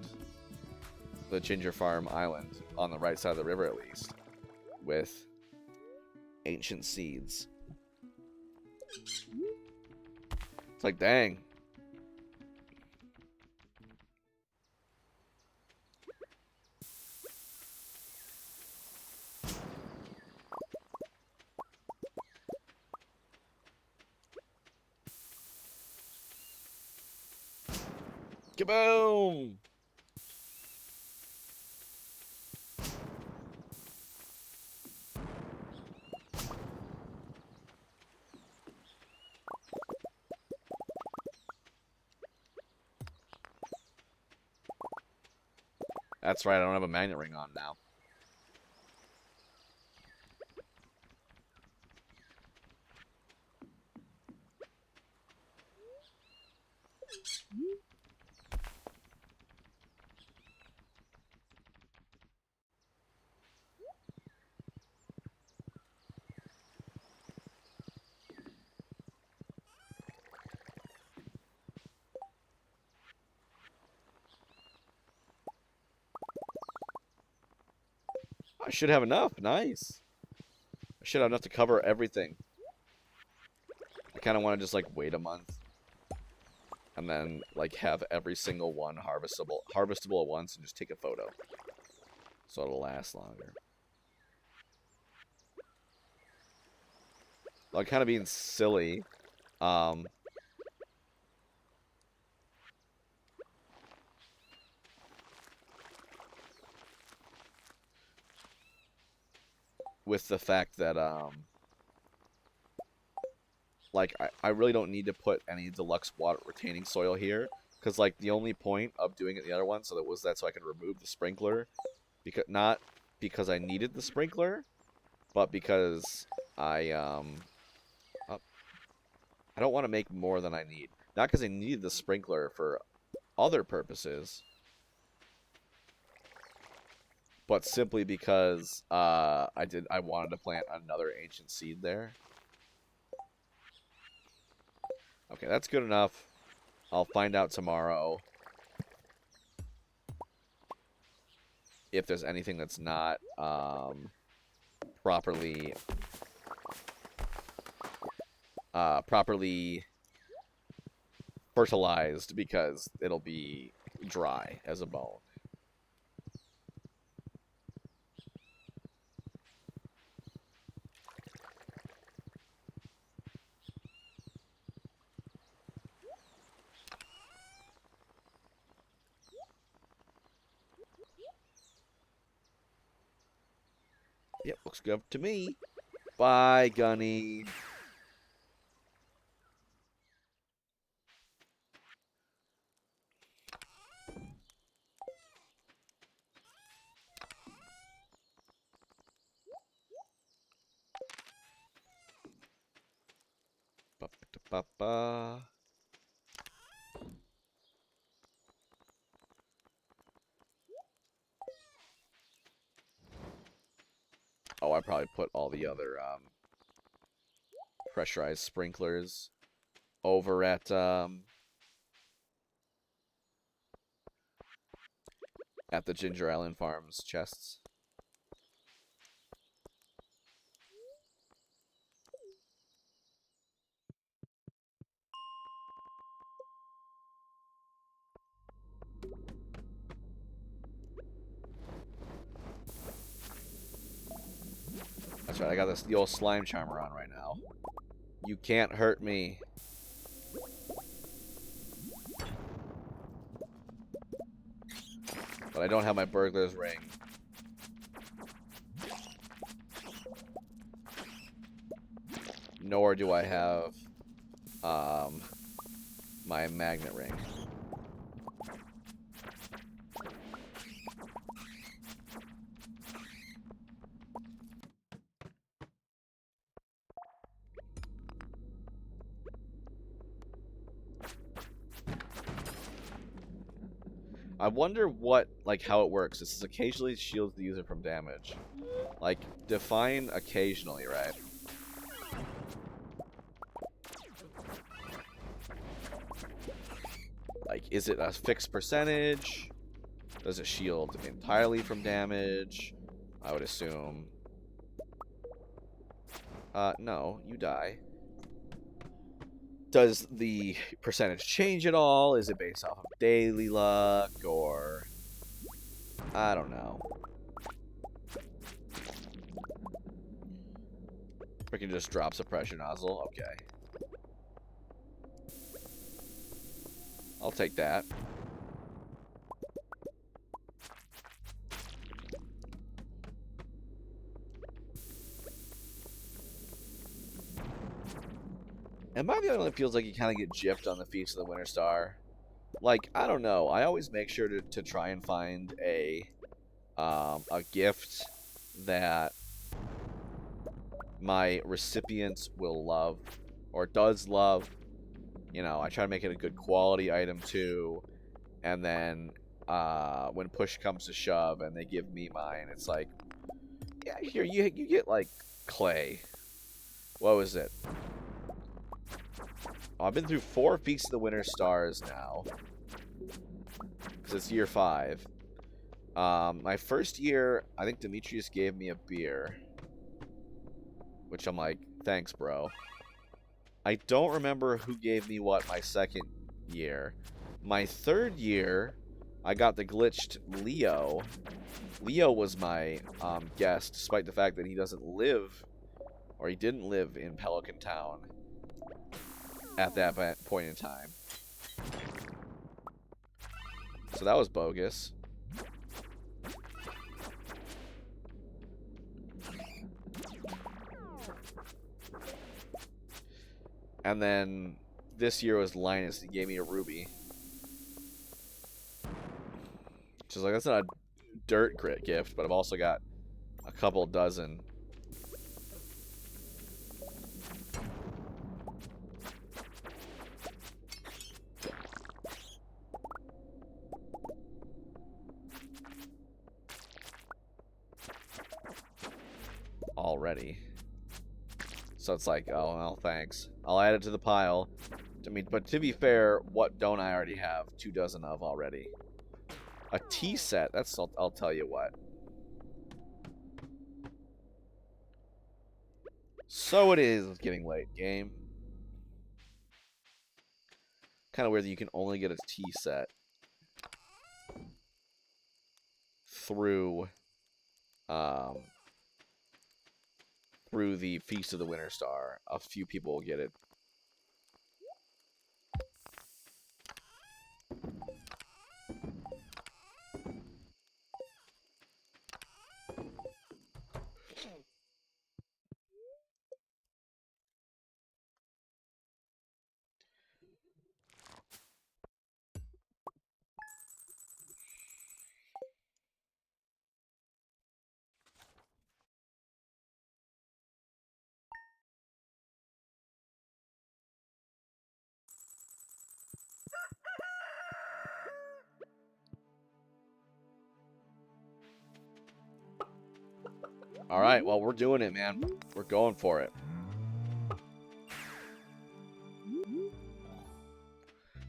the Ginger Farm Island, on the right side of the river at least, with ancient seeds. It's like, dang. Kaboom! That's right, I don't have a magnet ring on now. I should have enough. Nice. I should have enough to cover everything. I kind of want to just, like, wait a month. And then, like, have every single one harvestable at once and just take a photo. So it'll last longer. Like, kind of being silly. With the fact that, like, I really don't need to put any deluxe water retaining soil here. Because, like, the only point of doing it in the other one, so I could remove the sprinkler. Not because I needed the sprinkler, but because I don't want to make more than I need. Not because I needed the sprinkler for other purposes, but simply because I wanted to plant another ancient seed there. Okay, that's good enough. I'll find out tomorrow if there's anything that's not properly fertilized, because it'll be dry as a bone. Yep, looks good to me. Bye, Gunny. Ba-ba-da-ba-ba. Oh, I probably put all the other pressurized sprinklers over at the Ginger Island Farms chests. right. I got the old slime charmer on right now. You can't hurt me. But I don't have my burglar's ring. Nor do I have my magnet ring. I wonder what, like, how it works. This is occasionally shields the user from damage. Like, define occasionally, right? Like, is it a fixed percentage? Does it shield entirely from damage? I would assume. No, you die. Does the percentage change at all? Is it based off of daily luck, or... I don't know. Freaking just drops a pressure nozzle. Okay. I'll take that. Am I the only one that feels like you kind of get gypped on the Feast of the Winter Star? Like, I don't know. I always make sure to try and find a gift that my recipients will love, or does love. You know, I try to make it a good quality item too. And then when push comes to shove and they give me mine, it's like, yeah, here, you get, like, clay. What was it? Oh, I've been through 4 Feasts of the Winter Stars now. Because it's year 5. My first year, I think Demetrius gave me a beer. Which I'm like, thanks, bro. I don't remember who gave me what my second year. My third year, I got the glitched Leo. Leo was my guest, despite the fact that he doesn't live, or he didn't live in Pelican Town at that point in time. So that was bogus. And then this year was Linus. He gave me a ruby. Which is like, that's not a dirt grit gift, but I've also got a couple dozen. Already. So it's like, oh, well, thanks. I'll add it to the pile. I mean, but to be fair, what don't I already have 2 dozen of already? A tea set. That's, I'll tell you what. So it is getting late, game. Kind of weird that you can only get a tea set through through the Feast of the Winter Star. A few people will get it. Alright, well, we're doing it, man. We're going for it.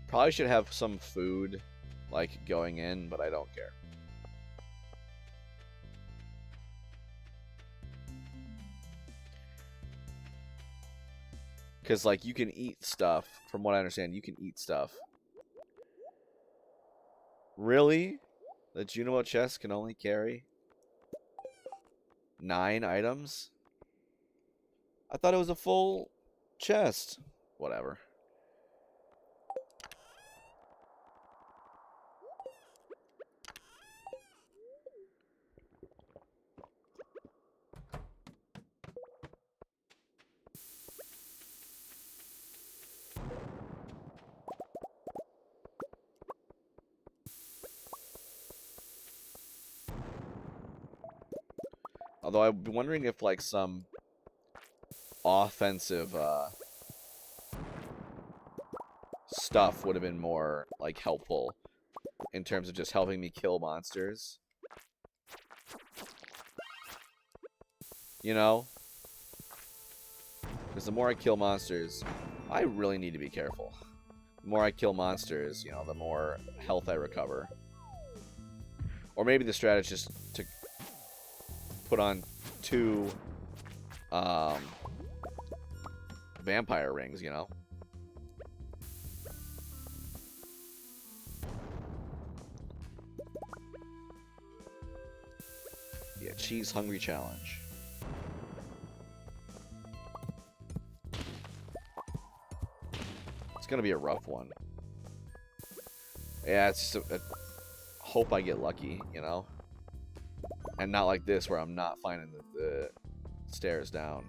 Probably should have some food, like, going in, but I don't care. Because, like, you can eat stuff. From what I understand, you can eat stuff. Really? The Junimo chest can only carry 9 items? I thought it was a full chest. Whatever. Although I've been wondering if like some offensive stuff would have been more like helpful in terms of just helping me kill monsters. You know? Because the more I kill monsters, I really need to be careful. The more I kill monsters, you know, the more health I recover. Or maybe the strategy is just to put on 2 vampire rings, you know? Yeah, cheese hungry challenge. It's gonna be a rough one. Yeah, it's just a hope I get lucky, you know? And not like this where I'm not finding the stairs down.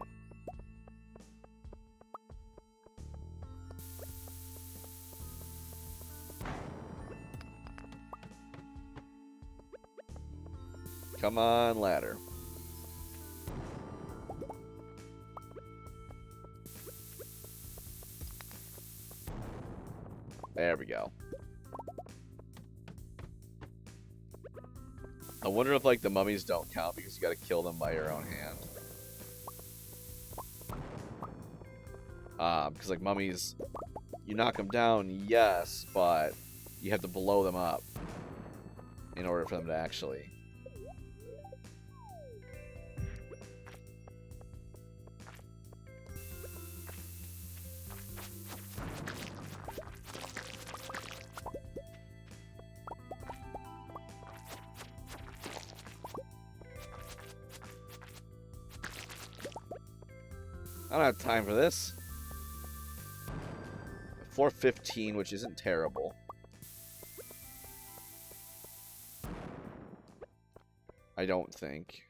Come on, ladder. There we go. I wonder if, like, the mummies don't count because you gotta kill them by your own hand. Because, like, mummies, you knock them down, yes, but you have to blow them up in order for them to actually... I don't have time for this. 4:15, which isn't terrible. I don't think.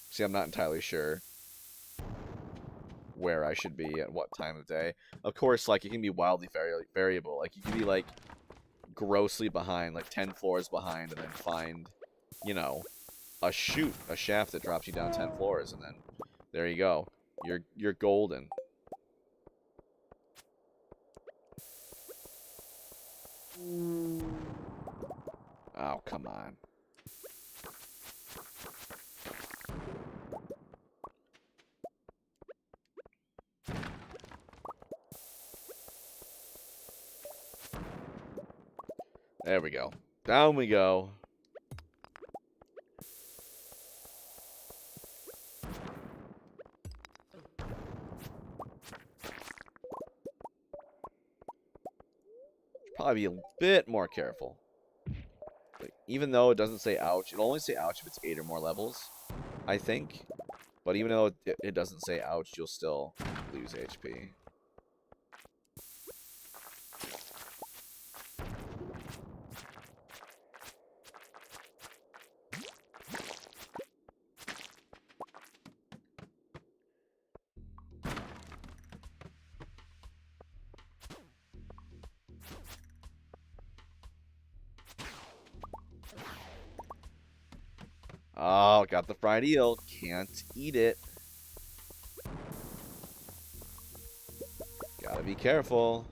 See, I'm not entirely sure where I should be at what time of day. Of course, like, it can be wildly variable. Like, you can be, like, grossly behind, like 10 floors behind, and then find, you know, a shaft that drops you down 10 floors, and then there you go. You're golden. Oh, come on. There we go. Down we go. Probably be a bit more careful. Like, even though it doesn't say ouch, it'll only say ouch if it's 8 or more levels, I think. But even though it doesn't say ouch, you'll still lose HP. Oh, got the fried eel. Can't eat it. Gotta be careful.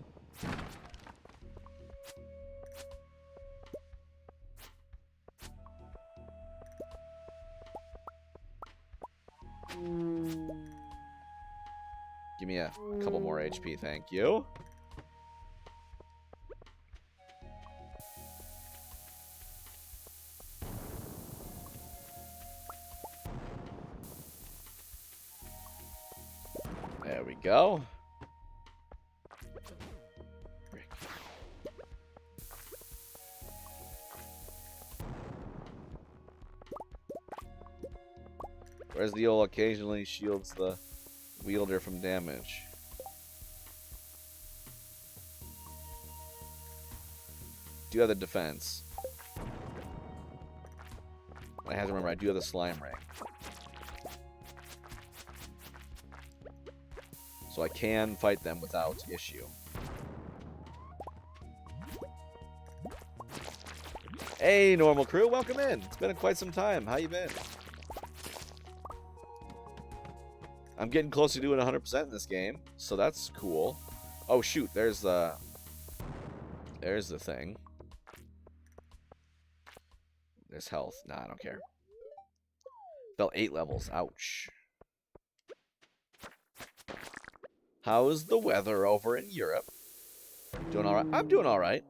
Give me a couple more HP, thank you. There we go. Whereas the eel occasionally shields the wielder from damage. Do you have the defense? I have to remember, I do have the slime ring. So I can fight them without issue. Hey, normal crew, welcome in. It's been quite some time. How you been? I'm getting close to doing 100% in this game, so that's cool. Oh shoot, there's the thing. There's health. Nah, I don't care. Fell 8 levels. Ouch. How's the weather over in Europe? Doing alright? I'm doing alright.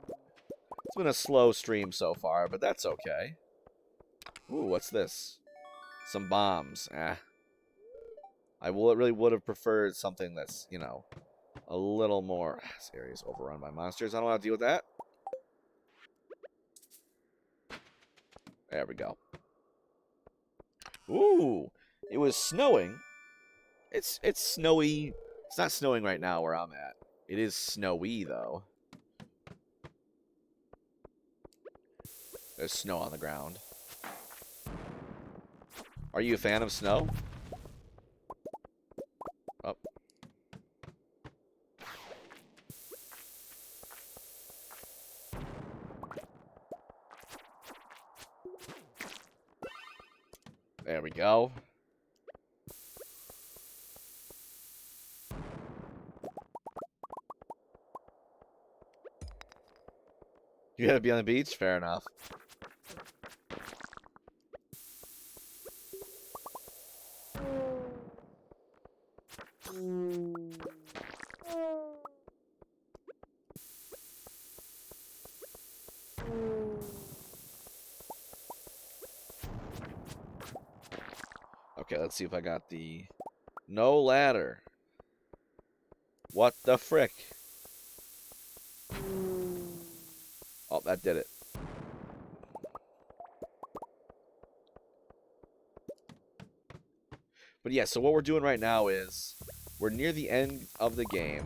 It's been a slow stream so far, but that's okay. Ooh, what's this? Some bombs. I really would have preferred something that's, you know, a little more... This area's overrun by monsters. I don't want to deal with that. There we go. Ooh, it was snowing. It's snowy. It's not snowing right now where I'm at. It is snowy, though. There's snow on the ground. Are you a fan of snow? Oh. There we go. You gotta be on the beach? Fair enough. Okay, let's see if I got the... No ladder. What the frick? Oh, that did it. But yeah, so what we're doing right now is we're near the end of the game,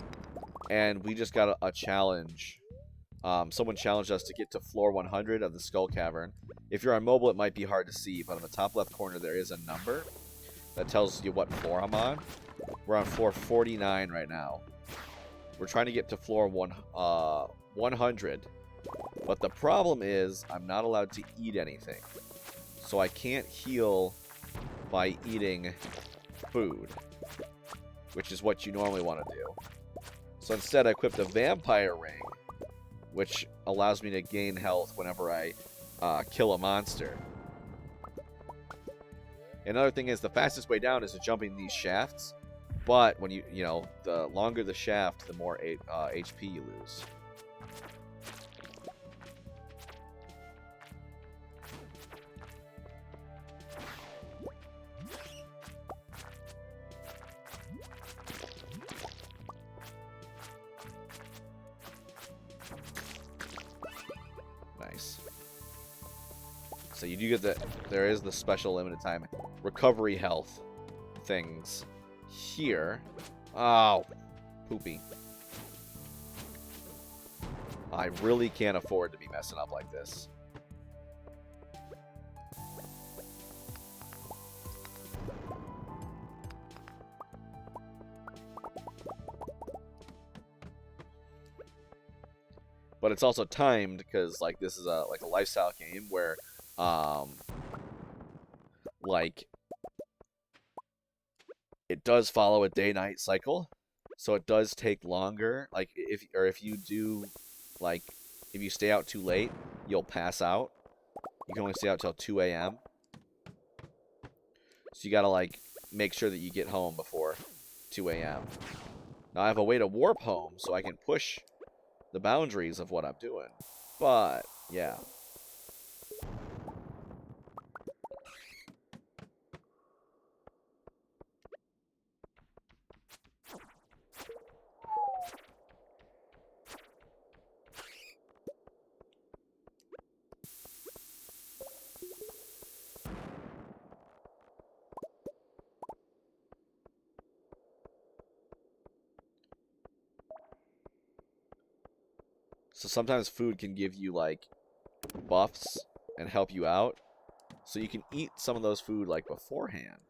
and we just got a challenge. Someone challenged us to get to floor 100 of the Skull Cavern. If you're on mobile, it might be hard to see, but on the top left corner there is a number that tells you what floor I'm on. We're on floor 49 right now. We're trying to get to floor 100. But the problem is I'm not allowed to eat anything. So I can't heal by eating food, which is what you normally want to do. So instead I equipped a vampire ring, which allows me to gain health whenever I kill a monster. Another thing is the fastest way down is jumping these shafts, but when you know, the longer the shaft, the more HP you lose. Nice. So you do get the, there is the special limited time recovery health things here. Oh, poopy. I really can't afford to be messing up like this. But it's also timed because, like, this is a lifestyle game where, like, it does follow a day-night cycle, so it does take longer. Like, if you do, like, if you stay out too late, you'll pass out. You can only stay out till 2 a.m. So you gotta, like, make sure that you get home before 2 a.m. Now I have a way to warp home, so I can push the boundaries of what I'm doing. But, yeah. So sometimes food can give you, like, buffs and help you out. So you can eat some of those food, like, beforehand.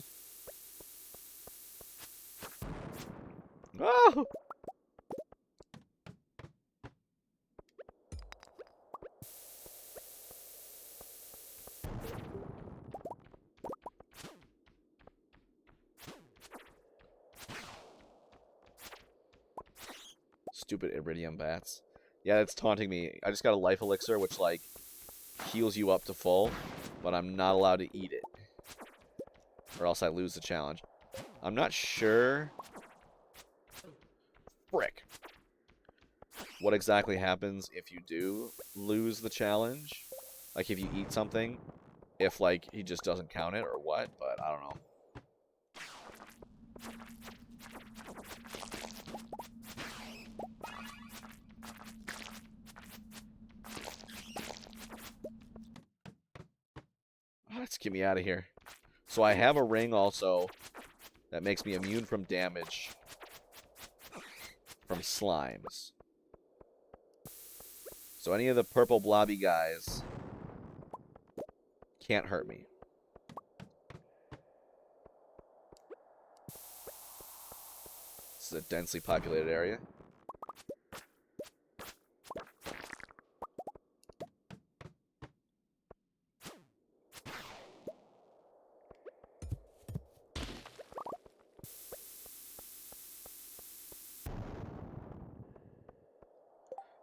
Oh! Stupid iridium bats. Yeah, it's taunting me. I just got a life elixir, which, like, heals you up to full, but I'm not allowed to eat it, or else I lose the challenge. I'm not sure, frick, what exactly happens if you do lose the challenge. Like, if you eat something, if, like, he just doesn't count it or what, but I don't know. Let's get me out of here. So I have a ring also that makes me immune from damage from slimes. So any of the purple blobby guys can't hurt me. This is a densely populated area.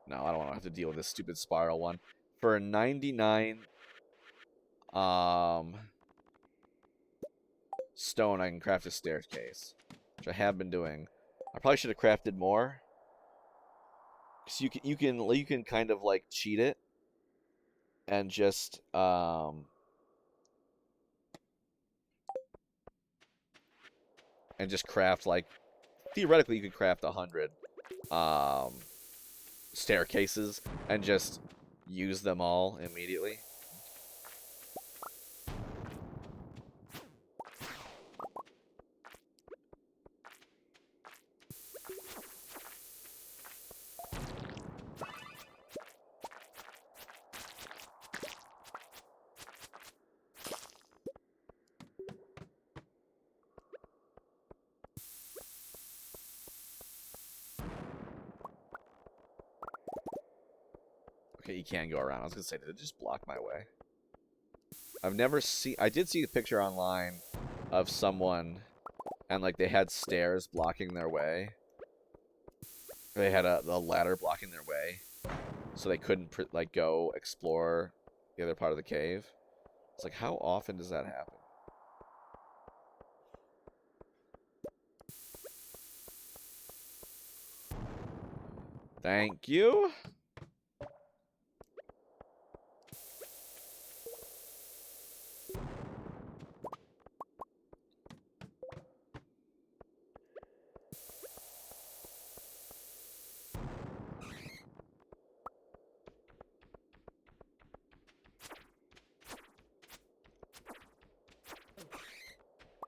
No, I don't want to have to deal with this stupid spiral one. For a 99 stone, I can craft a staircase, which I have been doing. I probably should have crafted more. Cause you can kind of like cheat it and just craft, like, theoretically you could craft 100 staircases and just use them all immediately. Okay, you can go around. I was gonna say, did it just block my way? I've never seen... I did see a picture online of someone, and, like, they had stairs blocking their way. They had a ladder blocking their way, so they couldn't, like, go explore the other part of the cave. It's like, how often does that happen? Thank you.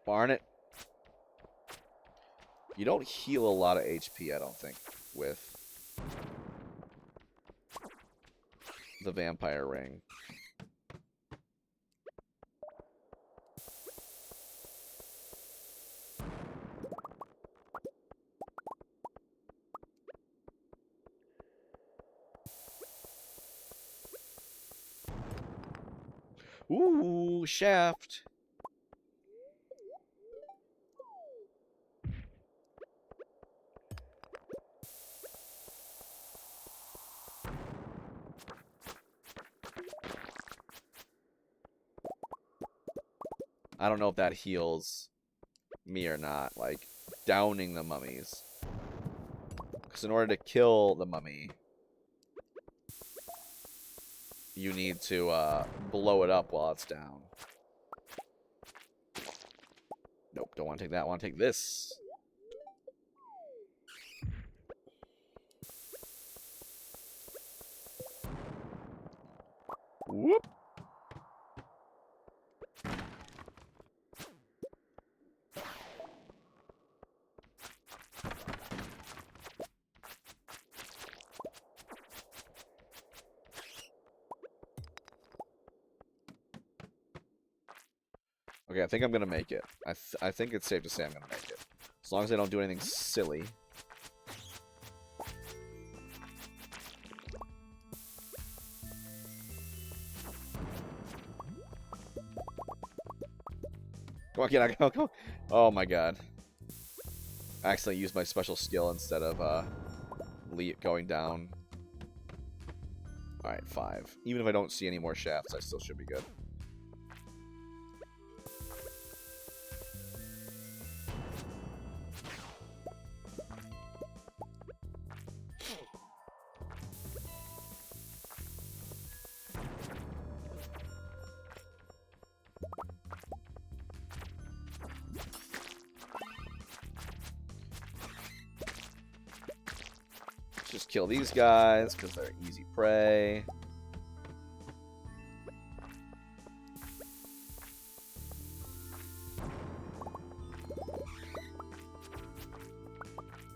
Barnet. You don't heal a lot of HP, I don't think, with the vampire ring. Ooh, shaft. I don't know if that heals me or not, like, downing the mummies. Because in order to kill the mummy, you need to blow it up while it's down. Nope, don't want to take that. I want to take this. Whoop. Okay, I think I'm gonna make it. I think it's safe to say I'm gonna make it. As long as I don't do anything silly. Come on, kid, go. Oh my god. I accidentally used my special skill instead of going down. Alright, 5. Even if I don't see any more shafts, I still should be good. Just kill these guys, because they're easy prey.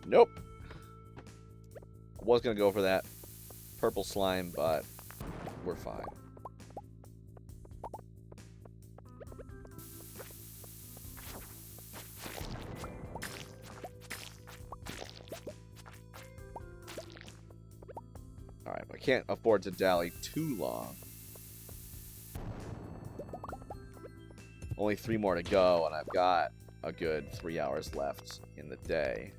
Nope. I was going to go for that purple slime, but we're fine. Alright, I can't afford to dally too long. Only 3 more to go, and I've got a good 3 hours left in the day.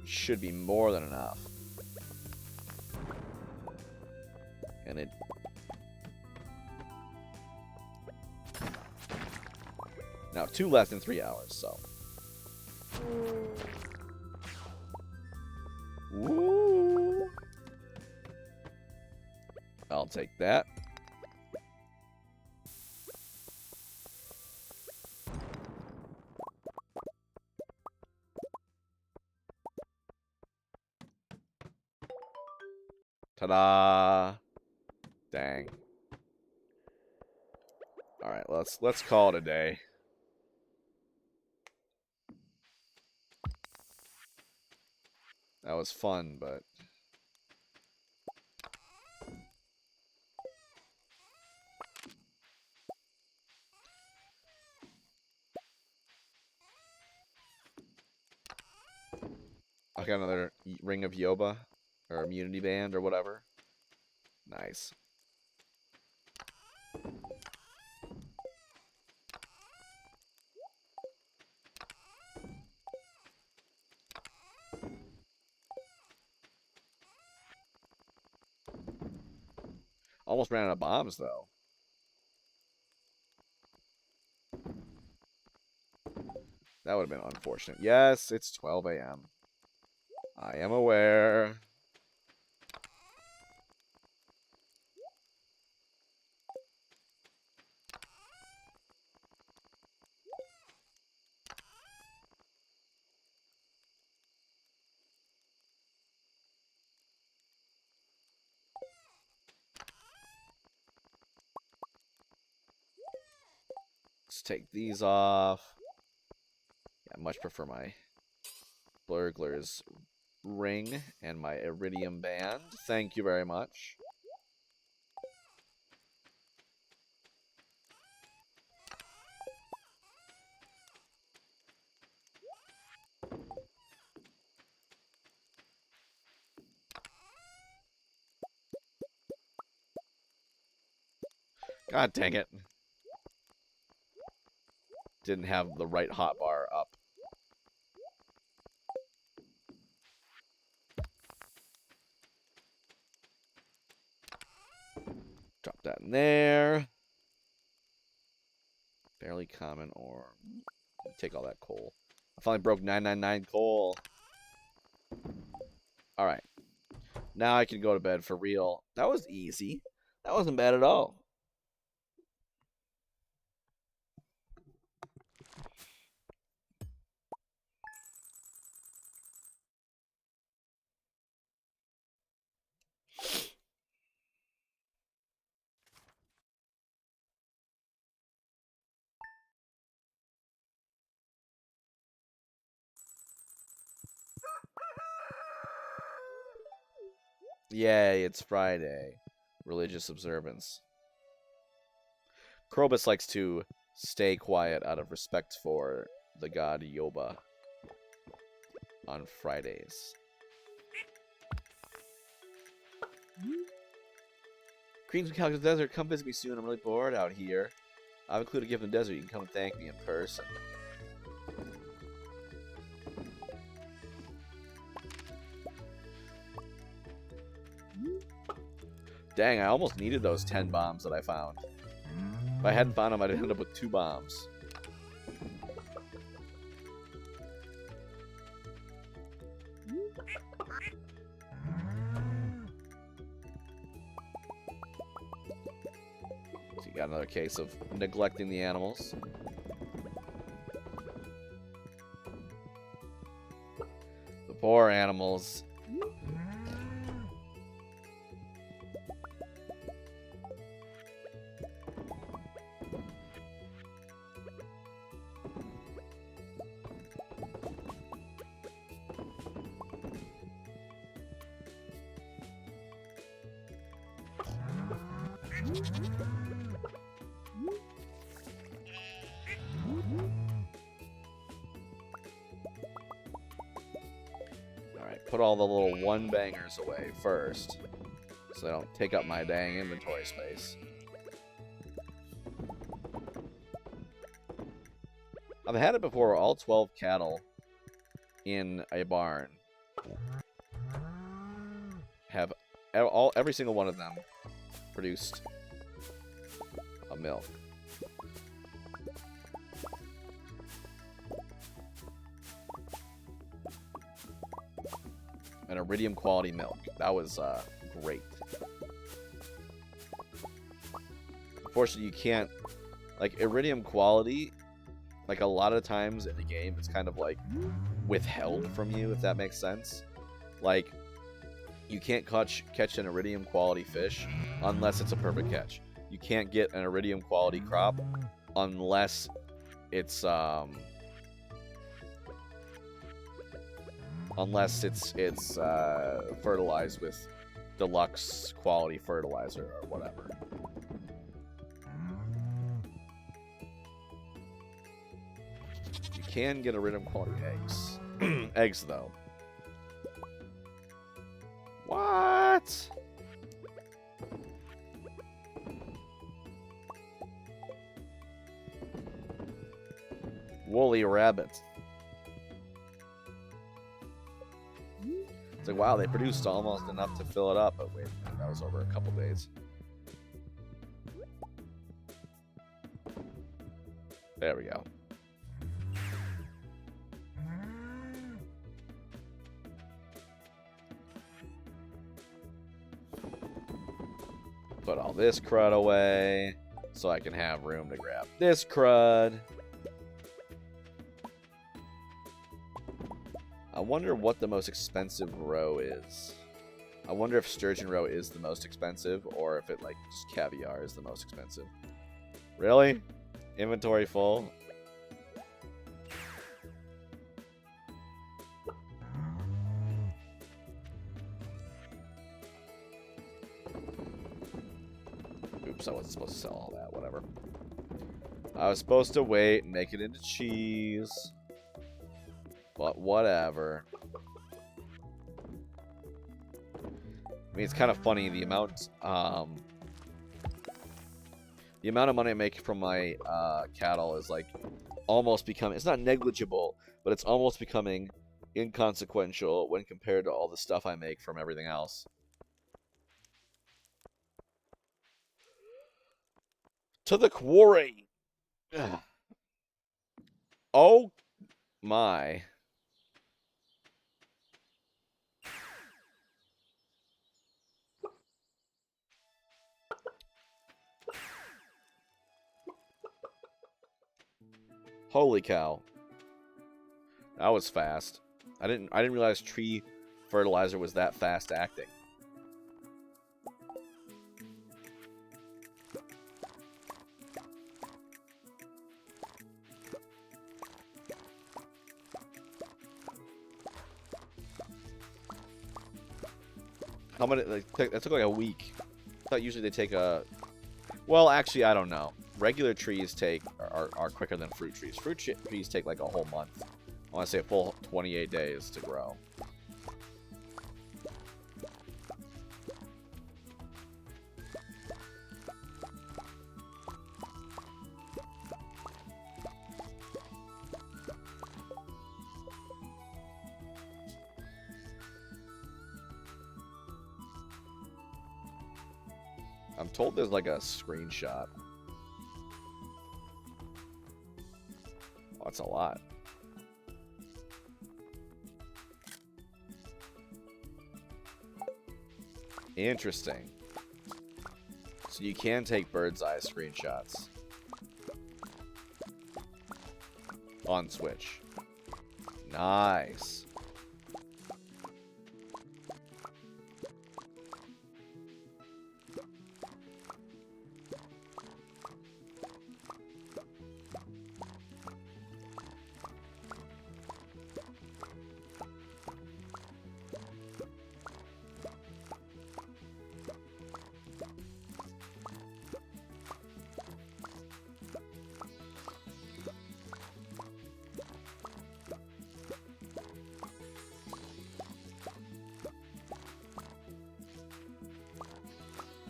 Should be more than enough. And it... Now, 2 left in 3 hours, so... Woo! I'll take that. Ta-da! Dang. All right, let's call it a day. That was fun, but I got another Ring of Yoba or Immunity Band or whatever. Nice. Almost ran out of bombs, though. That would have been unfortunate. Yes, it's 12 a.m. I am aware. Let's take these off. Yeah, I much prefer my burglar's ring and my iridium band. Thank you very much. God dang it. Didn't have the right hotbar up. Drop that in there. Barely common ore. Take all that coal. I finally broke 999 coal. Alright. Now I can go to bed for real. That was easy. That wasn't bad at all. Yay, it's Friday. Religious observance. Krobus likes to stay quiet out of respect for the god Yoba on Fridays. Queens of Calico Desert, come visit me soon. I'm really bored out here. I've included a gift in the desert. You can come and thank me in person. Dang, I almost needed those 10 bombs that I found. If I hadn't found them, I'd end up with 2 bombs. So you got another case of neglecting the animals. The poor animals. Alright, put all the little one-bangers away first, so they don't take up my dang inventory space. I've had it before, all 12 cattle in a barn have every single one of them produced a milk. An iridium quality milk. That was great. Unfortunately, you can't, like, iridium quality, like, a lot of times in the game, it's kind of like withheld from you, if that makes sense. Like, you can't catch an iridium quality fish unless it's a perfect catch. You can't get an iridium quality crop unless it's fertilized with deluxe quality fertilizer or whatever. You can get iridium quality eggs. Eggs, though. What? Woolly rabbit. It's like, wow, they produced almost enough to fill it up. But wait, that was over a couple days. There we go. Put all this crud away so I can have room to grab this crud. I wonder what the most expensive row is. I wonder if sturgeon row is the most expensive or if it, like, just caviar is the most expensive. Really? Inventory full? Oops, I wasn't supposed to sell all that. Whatever. I was supposed to wait and make it into cheese. But whatever. I mean, it's kind of funny, the amount of money I make from my cattle is, like, almost becoming, it's not negligible, but it's almost becoming inconsequential when compared to all the stuff I make from everything else. To the quarry! Ugh. Oh my. Holy cow. That was fast. I didn't realize tree fertilizer was that fast acting. How many, like, that took like a week. I thought usually they take a, well, actually, I don't know. Regular trees are quicker than fruit trees. Fruit trees take like a whole month. I want to say a full 28 days to grow. I'm told there's like a screenshot. Oh, that's a lot. Interesting. So you can take bird's eye screenshots on Switch. Nice.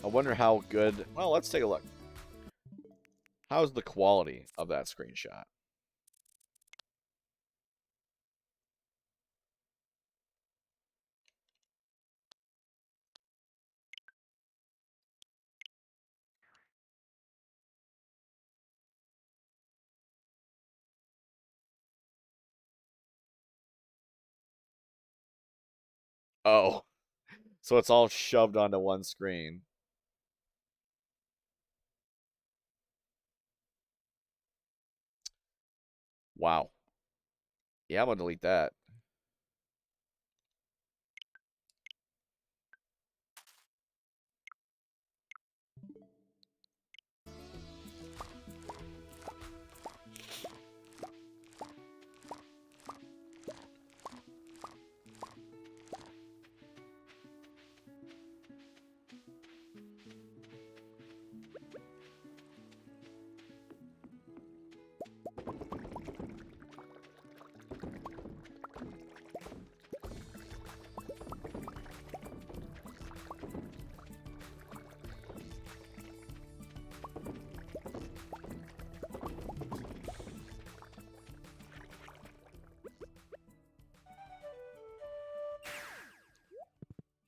I wonder how good... Well, let's take a look. How's the quality of that screenshot? Oh, so it's all shoved onto one screen. Wow. Yeah, I'm gonna delete that.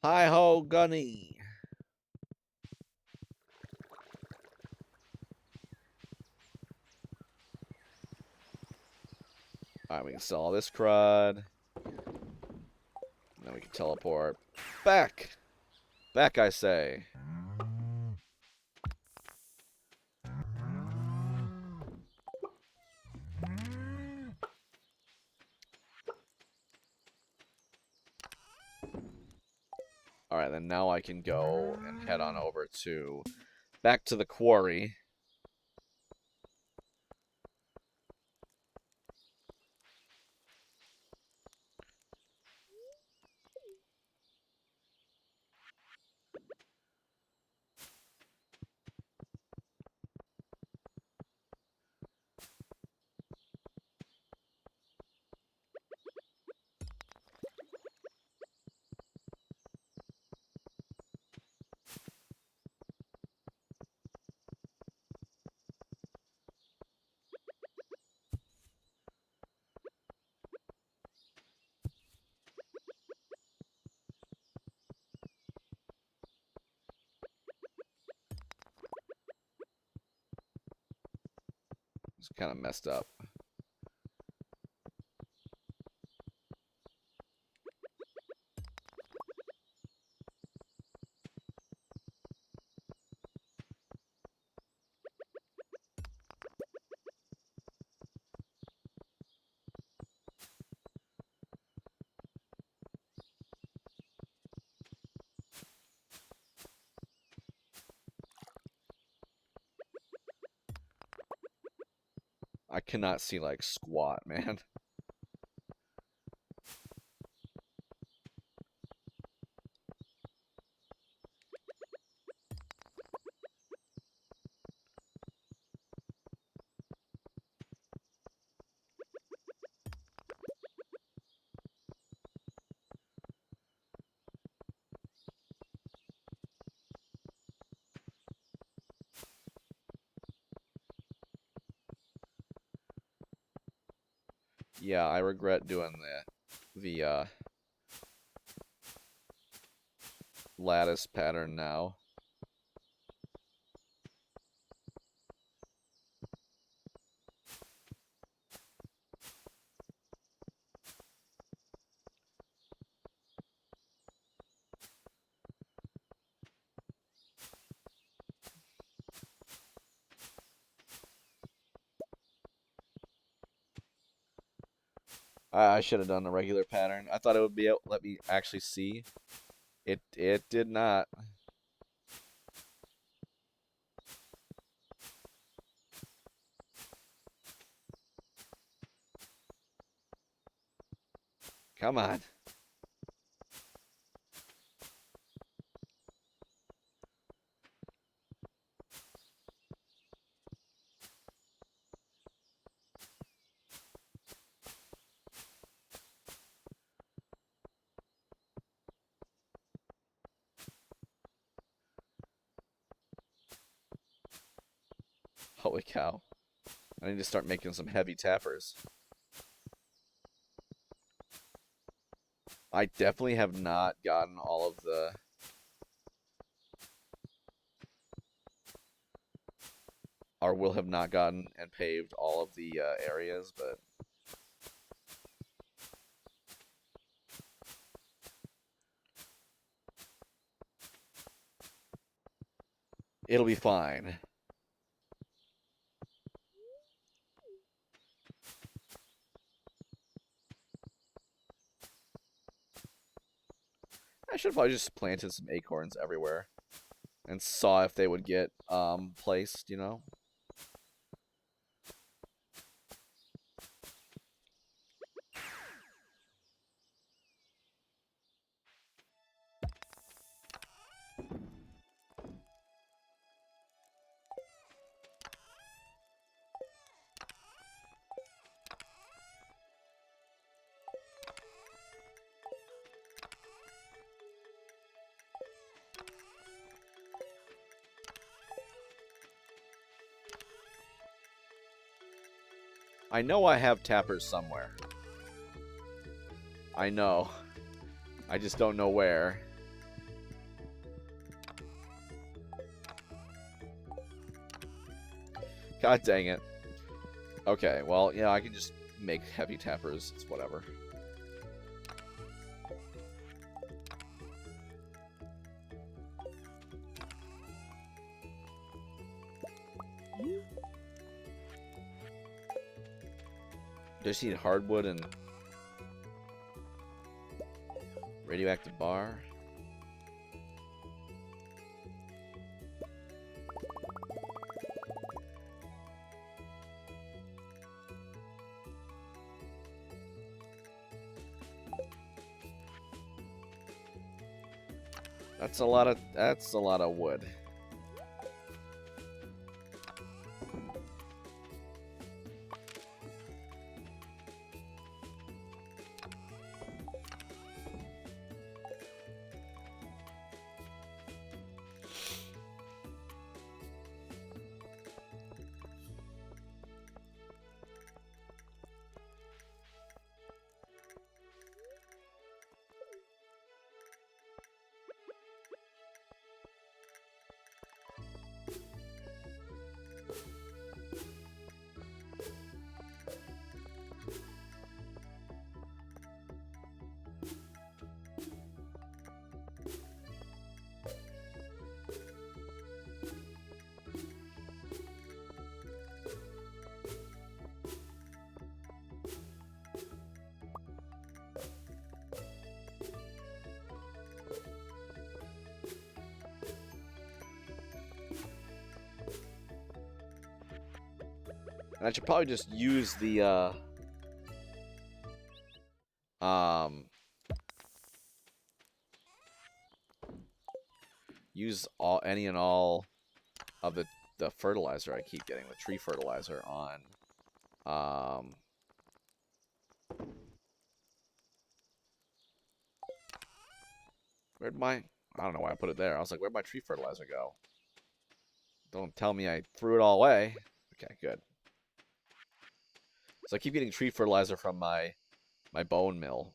Hi-ho, Gunny. Alright, we can sell all this crud. And then we can teleport back. Back, I say. Alright, then now I can go and head on over to... Back to the quarry. It's kind of messed up. I cannot see, like, squat, man. Yeah, I regret doing the lattice pattern now. I should have done the regular pattern. I thought it would be able let me actually see. It did not. Come on. Holy cow. I need to start making some heavy tappers. I definitely have not gotten all of the... or will have not gotten and paved all of the areas, but... it'll be fine. I should have probably just planted some acorns everywhere and saw if they would get placed, you know? I know I have tappers somewhere. I know. I just don't know where. God dang it. Okay, well, yeah, I can just make heavy tappers. It's whatever. Just need hardwood and radioactive bar. That's a lot of wood. And I should probably just use the use any and all of the fertilizer I keep getting, the tree fertilizer on where'd my... I don't know why I put it there. I was like, where'd my tree fertilizer go? Don't tell me I threw it all away. Okay, good. So I keep getting tree fertilizer from my bone mill.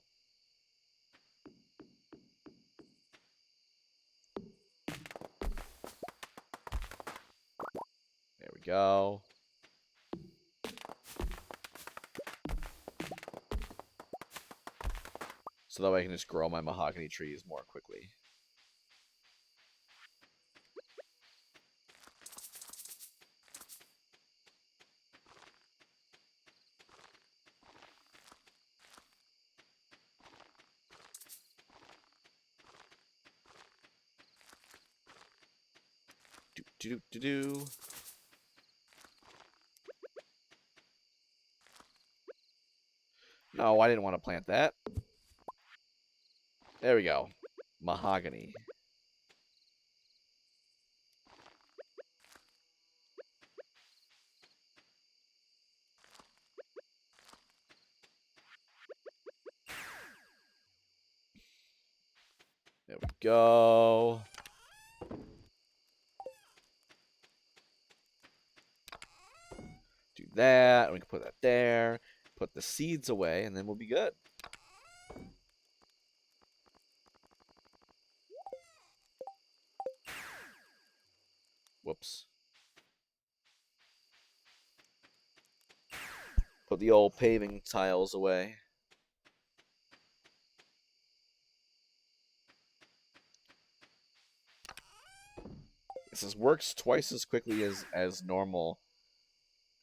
There we go. So that way I can just grow my mahogany trees more quickly. Do. No, I didn't want to plant that. There we go. Mahogany. There we go. Do that. We can put that there. Put the seeds away, and then we'll be good. Whoops. Put the old paving tiles away. This works twice as quickly as normal,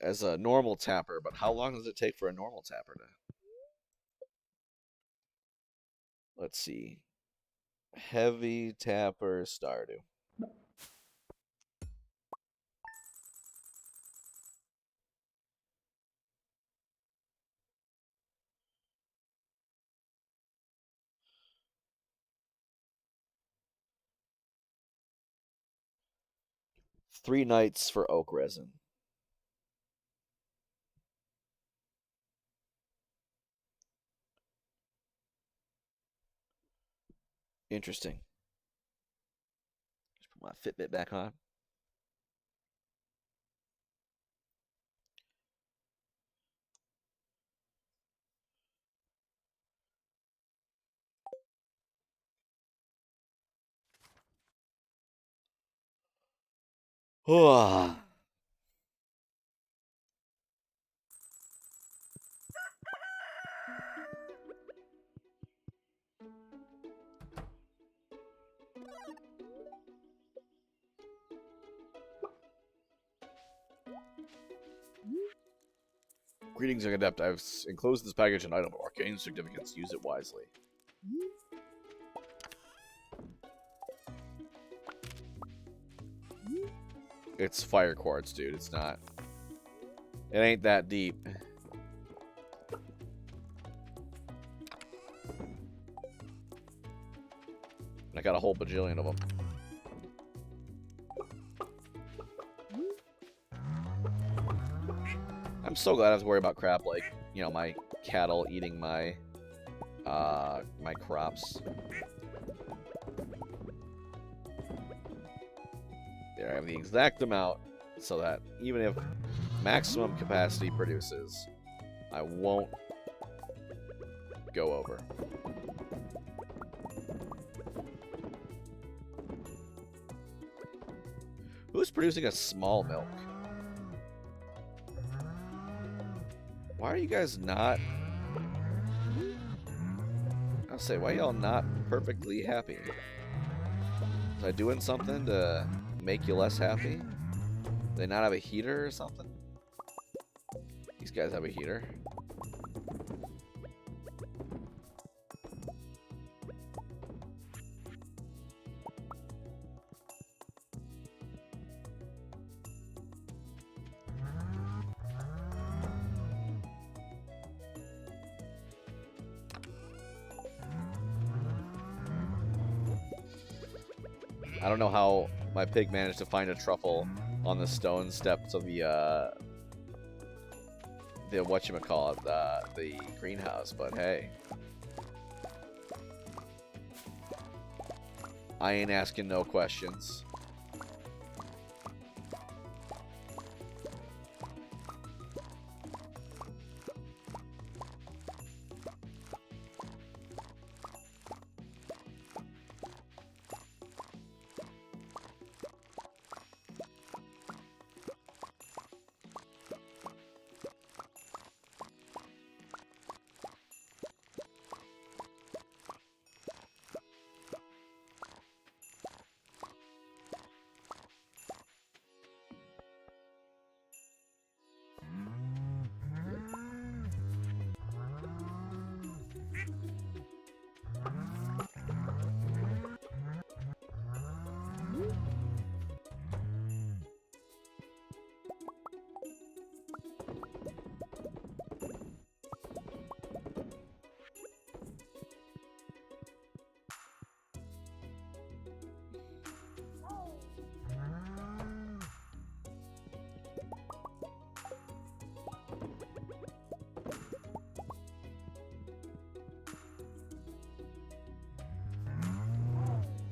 as a normal tapper, but how long does it take for a normal tapper to... Let's see. Heavy tapper Stardew. Three nights for oak resin. Interesting. Just put my Fitbit back on. Greetings, Young Adept. I've enclosed this package and item of arcane significance. Use it wisely. It's fire quartz, dude. It's not. It ain't that deep. I got a whole bajillion of them. I'm so glad I have to worry about crap like, you know, my cattle eating my my crops. There, I have the exact amount so that even if maximum capacity produces, I won't go over. Who's producing a small milk? Why are you guys not... I'll say, why y'all not perfectly happy? Was I doing something to make you less happy? Do they not have a heater or something? These guys have a heater. I don't know how my pig managed to find a truffle on the stone steps of the whatchamacallit, the greenhouse, but hey. I ain't asking no questions.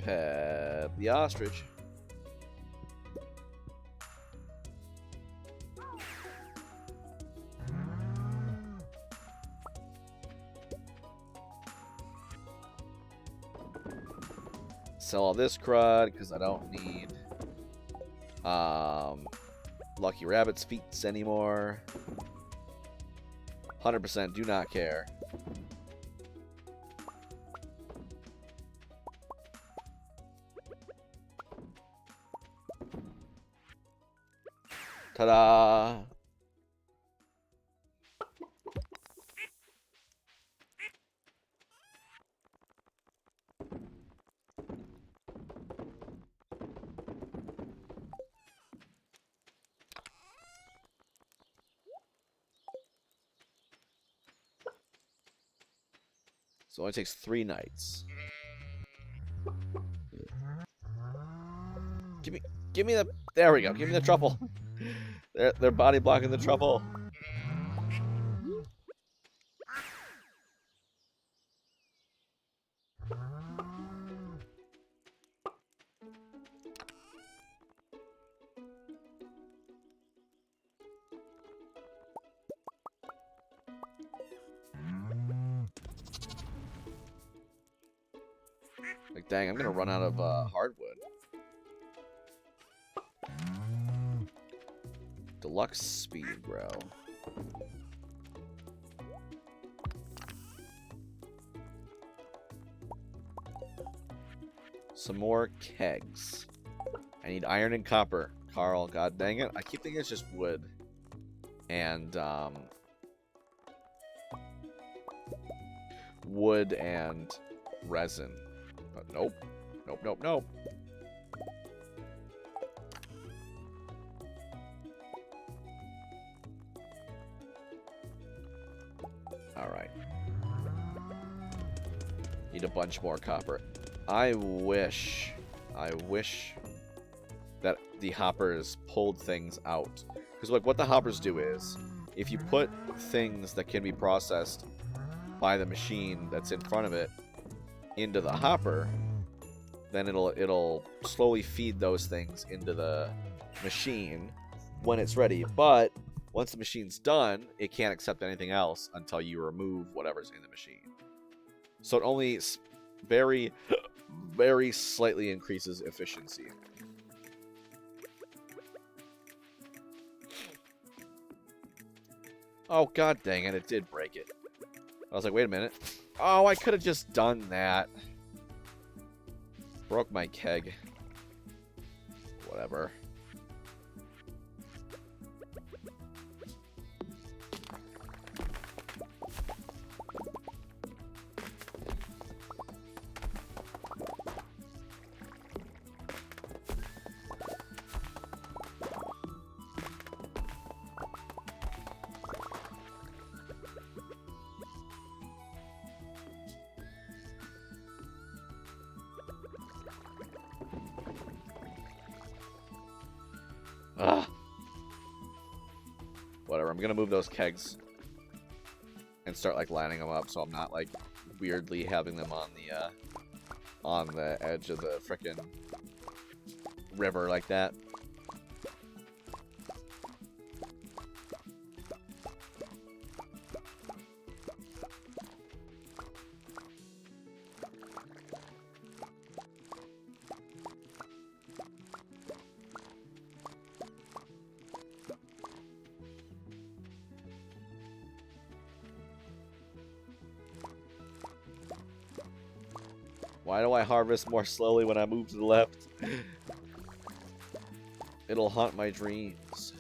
Pet the ostrich. Sell all this crud because I don't need Lucky Rabbit's feet anymore. 100% do not care. Ta-da! So it only takes 3 nights. Give me the. There we go. Give me the truffle. They're body blocking the truffle. Like, dang, I'm gonna run out of hardwood. Deluxe speed, bro. Some more kegs. I need iron and copper. Carl, god dang it. I keep thinking it's just wood. And, wood and resin. But nope. Nope, nope, nope. Alright. Need a bunch more copper. I wish that the hoppers pulled things out. Because, like, what the hoppers do is, if you put things that can be processed by the machine that's in front of it into the hopper, then it'll slowly feed those things into the machine when it's ready. But once the machine's done, it can't accept anything else until you remove whatever's in the machine. So it only very, very slightly increases efficiency. Oh, god dang it, it did break it. I was like, wait a minute. Oh, I could have just done that. Broke my keg. Whatever. Ugh. Whatever, I'm gonna move those kegs and start, like, lining them up so I'm not, like, weirdly having them on the edge of the frickin' river like that. Why do I harvest more slowly when I move to the left? It'll haunt my dreams.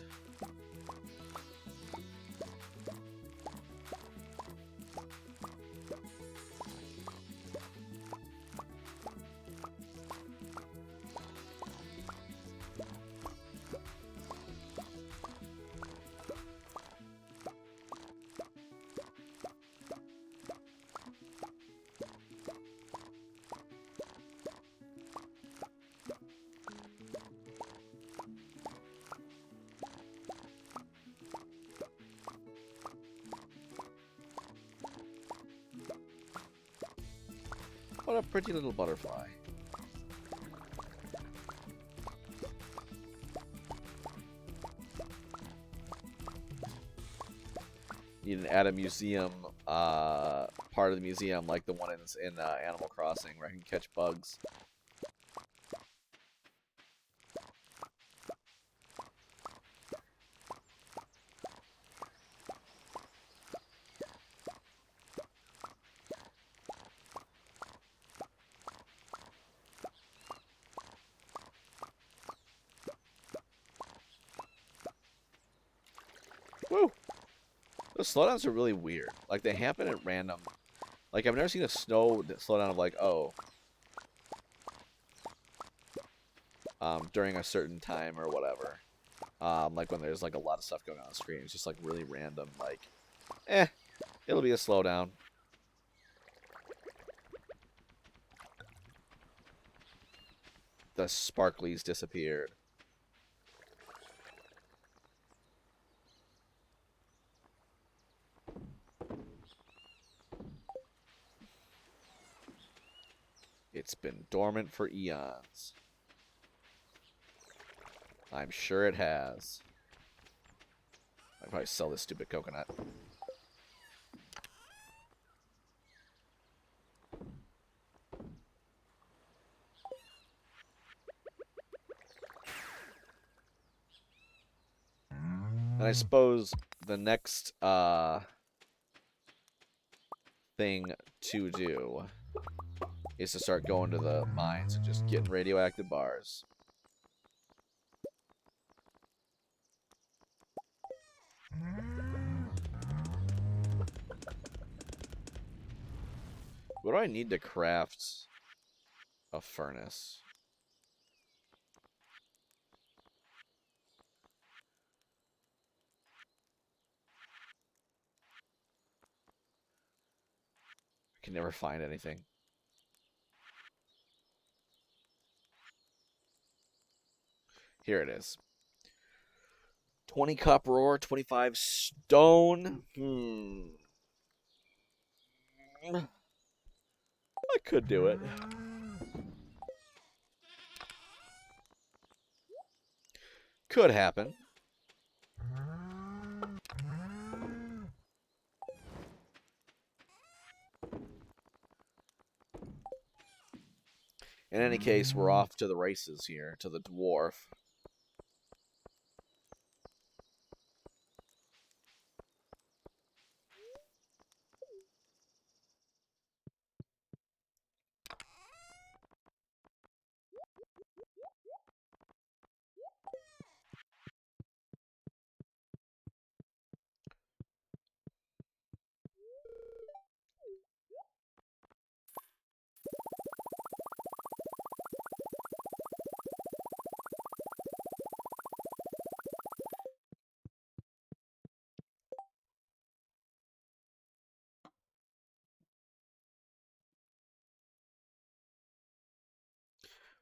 What a pretty little butterfly. need to add a museum, part of the museum, like the one in Animal Crossing, where I can catch bugs. Woo! Those slowdowns are really weird. Like, they happen at random. Like, I've never seen a slowdown of, like, oh, during a certain time or whatever. Like, when there's, like, a lot of stuff going on the screen. It's just, like, really random. Like, it'll be a slowdown. The sparklies disappeared. It's been dormant for eons. I'm sure it has. I'd probably sell this stupid coconut. And I suppose the next thing to do is to start going to the mines and just getting radioactive bars. What do I need to craft a furnace? I can never find anything. Here it is. 20 copper ore, 25 stone. I could do it. Could happen. In any case, we're off to the races here, to the dwarf.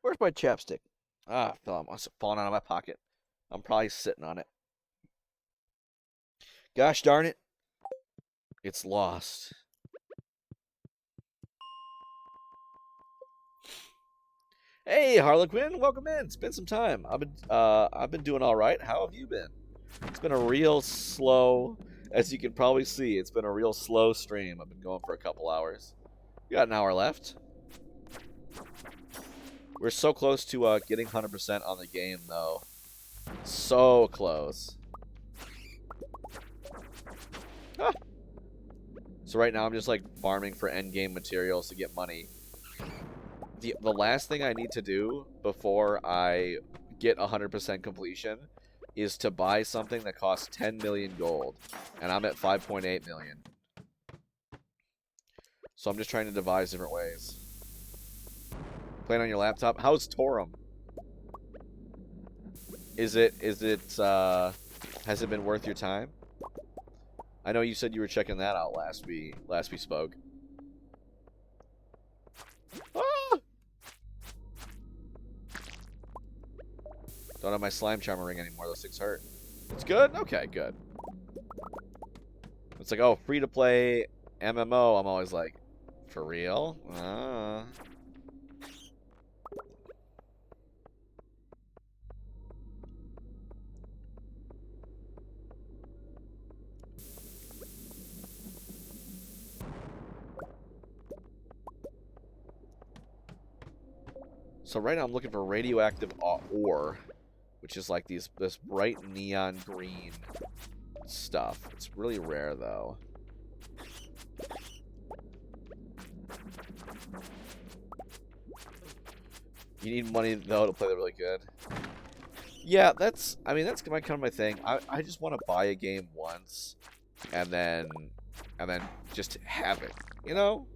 Where's my chapstick? Ah, must have fallen out of my pocket. I'm probably sitting on it. Gosh darn it. It's lost. Hey, Harlequin, welcome in. It's been some time. I've been doing all right. How have you been? It's been a real slow, as you can probably see, it's been a real slow stream. I've been going for a couple hours. We got an hour left. We're so close to getting 100% on the game, though. So close. Ah. So right now I'm just like farming for endgame materials to get money. The last thing I need to do before I get 100% completion is to buy something that costs 10 million gold. And I'm at 5.8 million. So I'm just trying to devise different ways. Playing on your laptop? How's Torum? Has it been worth your time? I know you said you were checking that out last we spoke. Ah! Don't have my slime charmer ring anymore. Those things hurt. It's good? Okay, good. It's like, oh, free to play MMO. I'm always like, for real? So right now I'm looking for radioactive ore, which is like this bright neon green stuff. It's really rare though. You need money though to play that really good. Yeah, that's that's kind of my thing. I just want to buy a game once and then just have it, you know?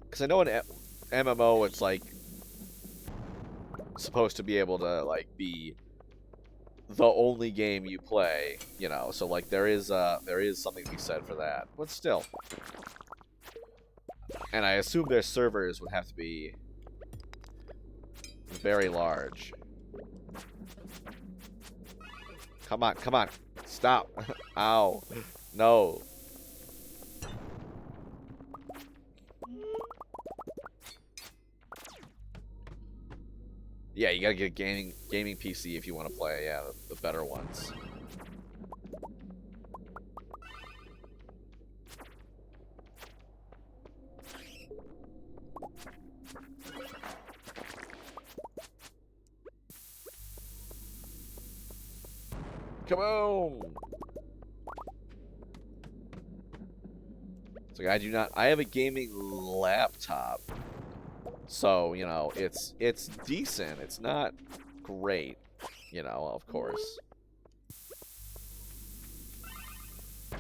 Because I know in MMO it's like supposed to be able to like be the only game you play, you know. So like there is something to be said for that. But still. And I assume their servers would have to be very large. Come on, come on. Stop. Ow. No. Yeah, you gotta get a gaming PC if you want to play, yeah, the better ones. Kaboom! It's like I have a gaming laptop. So, you know, it's decent. It's not great, you know, of course. Am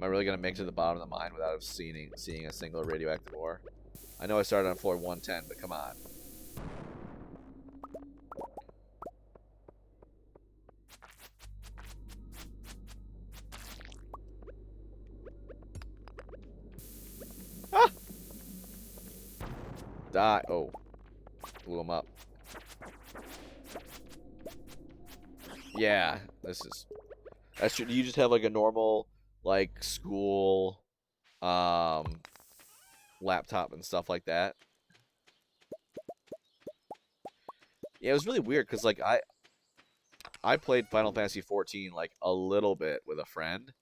I really gonna make it to the bottom of the mine without seeing a single radioactive ore? I know I started on floor 110, but come on. Ah! Die. Oh. Blew him up. Yeah, that's true. You just have like a normal like school laptop and stuff like that. Yeah, it was really weird because like I played Final Fantasy 14 like a little bit with a friend,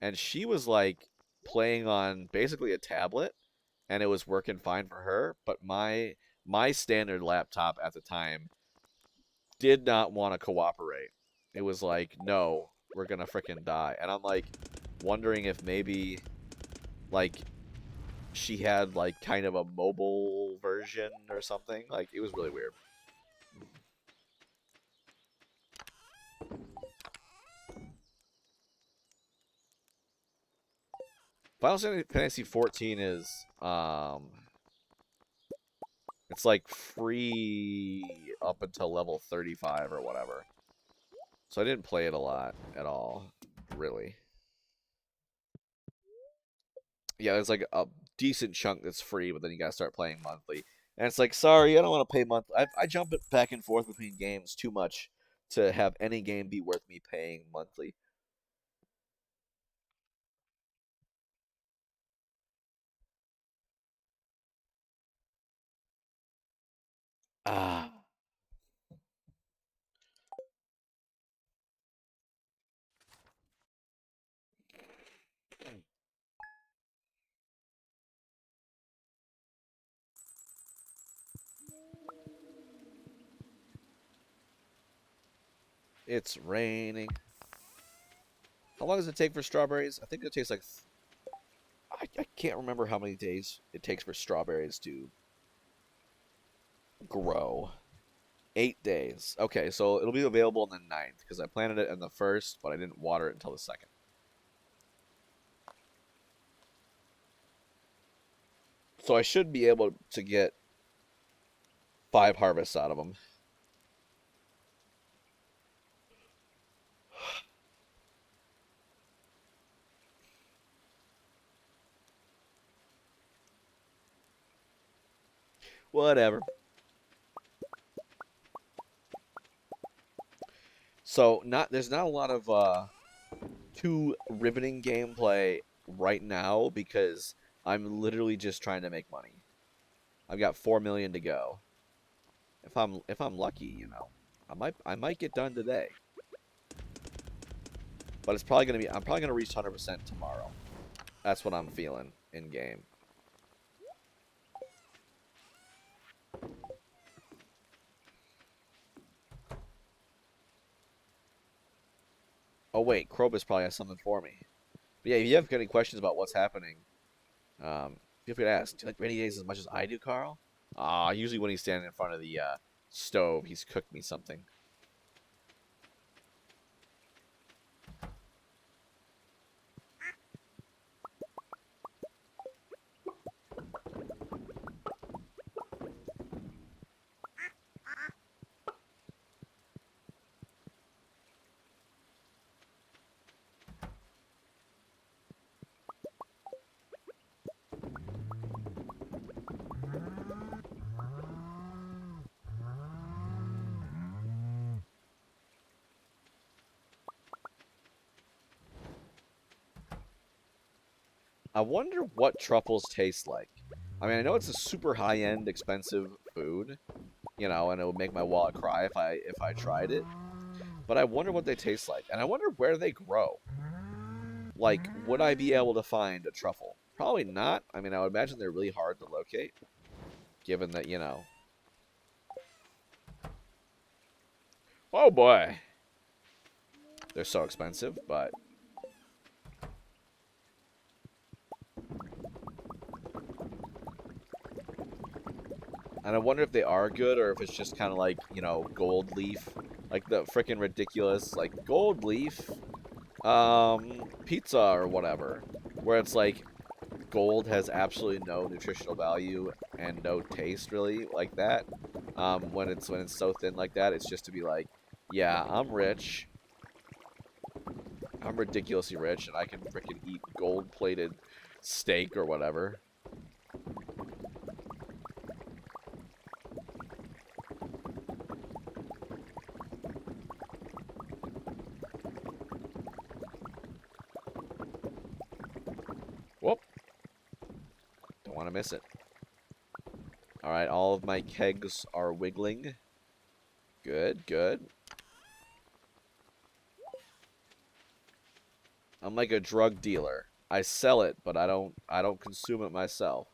and she was like playing on basically a tablet, and it was working fine for her. But my standard laptop at the time did not want to cooperate. It was like, no, we're gonna frickin' die. And I'm like wondering if maybe like she had like kind of a mobile version or something. Like it was really weird. Final Fantasy 14 is it's like free up until level 35 or whatever. So I didn't play it a lot at all, really. Yeah, there's like a decent chunk that's free, but then you gotta start playing monthly. And it's like, sorry, I don't want to pay monthly. I jump back and forth between games too much to have any game be worth me paying monthly. Ah. It's raining. How long does it take for strawberries? I think it takes like... I can't remember how many days it takes for strawberries to grow. 8 days. Okay, so it'll be available on the 9th, because I planted it in the 1st, but I didn't water it until the 2nd. So I should be able to get 5 harvests out of them. Whatever. So there's not a lot of too riveting gameplay right now because I'm literally just trying to make money. I've got 4 million to go. If I'm lucky, you know, I might get done today. But it's probably gonna be I'm probably gonna reach 100% tomorrow. That's what I'm feeling in game. Oh wait, Krobus probably has something for me. But yeah, if you have any questions about what's happening, feel free to ask. Do you like rainy days as much as I do, Carl? Usually when he's standing in front of the stove, he's cooked me something. I wonder what truffles taste like. I mean, I know it's a super high-end, expensive food, you know, and it would make my wallet cry if I tried it. But I wonder what they taste like, and I wonder where they grow. Like, would I be able to find a truffle? Probably not. I mean, I would imagine they're really hard to locate, given that, you know. Oh boy, they're so expensive, but and I wonder if they are good or if it's just kind of like, you know, gold leaf, like the freaking ridiculous like gold leaf pizza or whatever, where it's like gold has absolutely no nutritional value and no taste really like that. When it's so thin like that, it's just to be like, yeah, I'm rich. I'm ridiculously rich and I can freaking eat gold-plated steak or whatever. Whoop. Don't want to miss it. Alright, all of my kegs are wiggling. Good, good. I'm like a drug dealer. I sell it, but I don't consume it myself.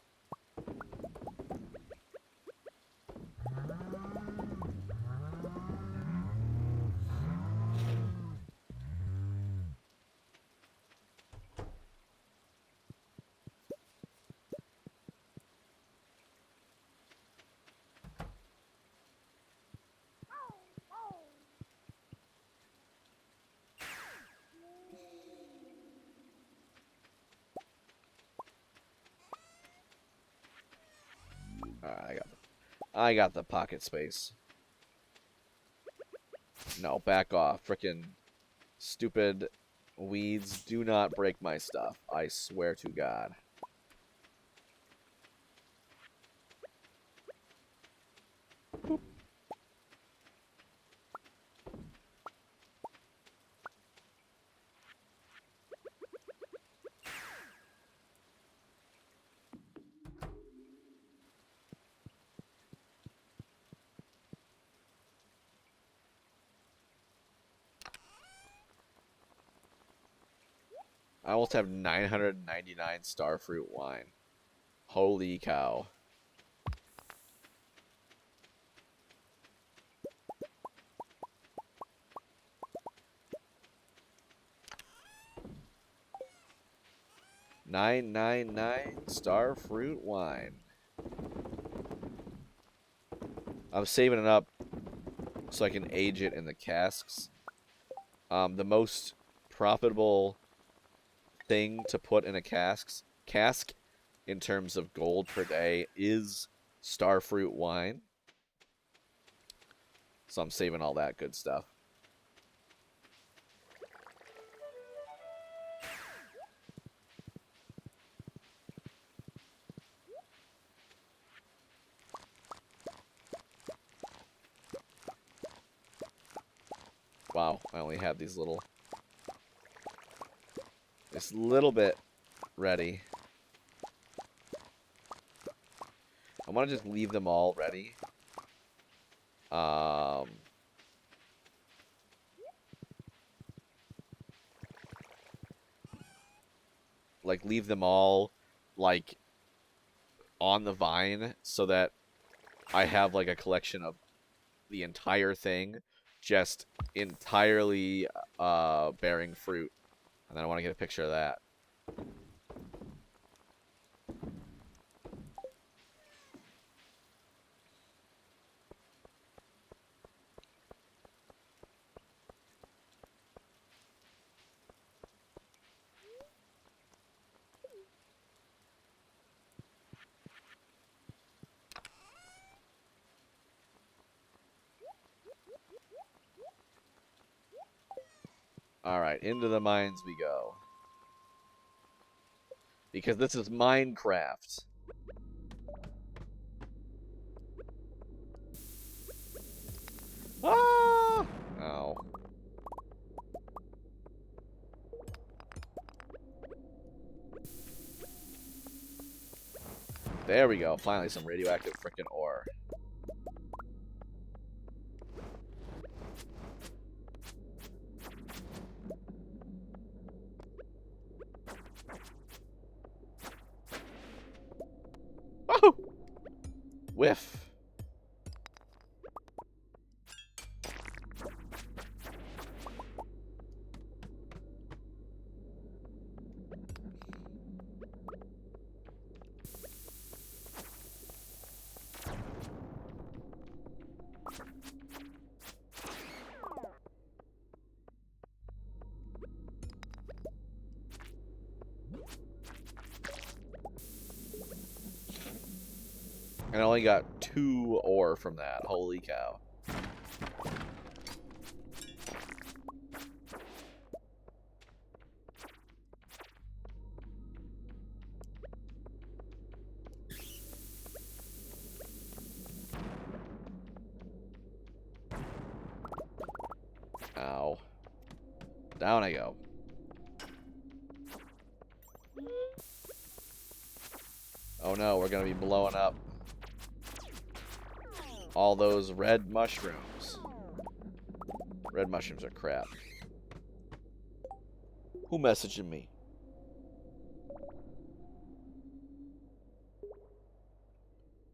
Alright, I got the pocket space. No, back off. Frickin' stupid weeds do not break my stuff. I swear to God. Boop. I almost have 999 starfruit wine. Holy cow. $999 starfruit wine. I'm saving it up so I can age it in the casks. The most profitable thing to put in a cask in terms of gold per day is starfruit wine. So I'm saving all that good stuff. Wow, I only had this little bit ready. I want to just leave them all ready. Like leave them all like on the vine so that I have like a collection of the entire thing, just entirely bearing fruit, and then I want to get a picture of that. Alright, into the mines we go. Because this is Minecraft. Ah! Oh. There we go. Finally, some radioactive frickin' ore. Woohoo! Whiff. And I only got 2 ore from that. Holy cow. Ow. Down I go. Oh no, we're gonna be blowing up all those red mushrooms. Red mushrooms are crap. Who messaging me?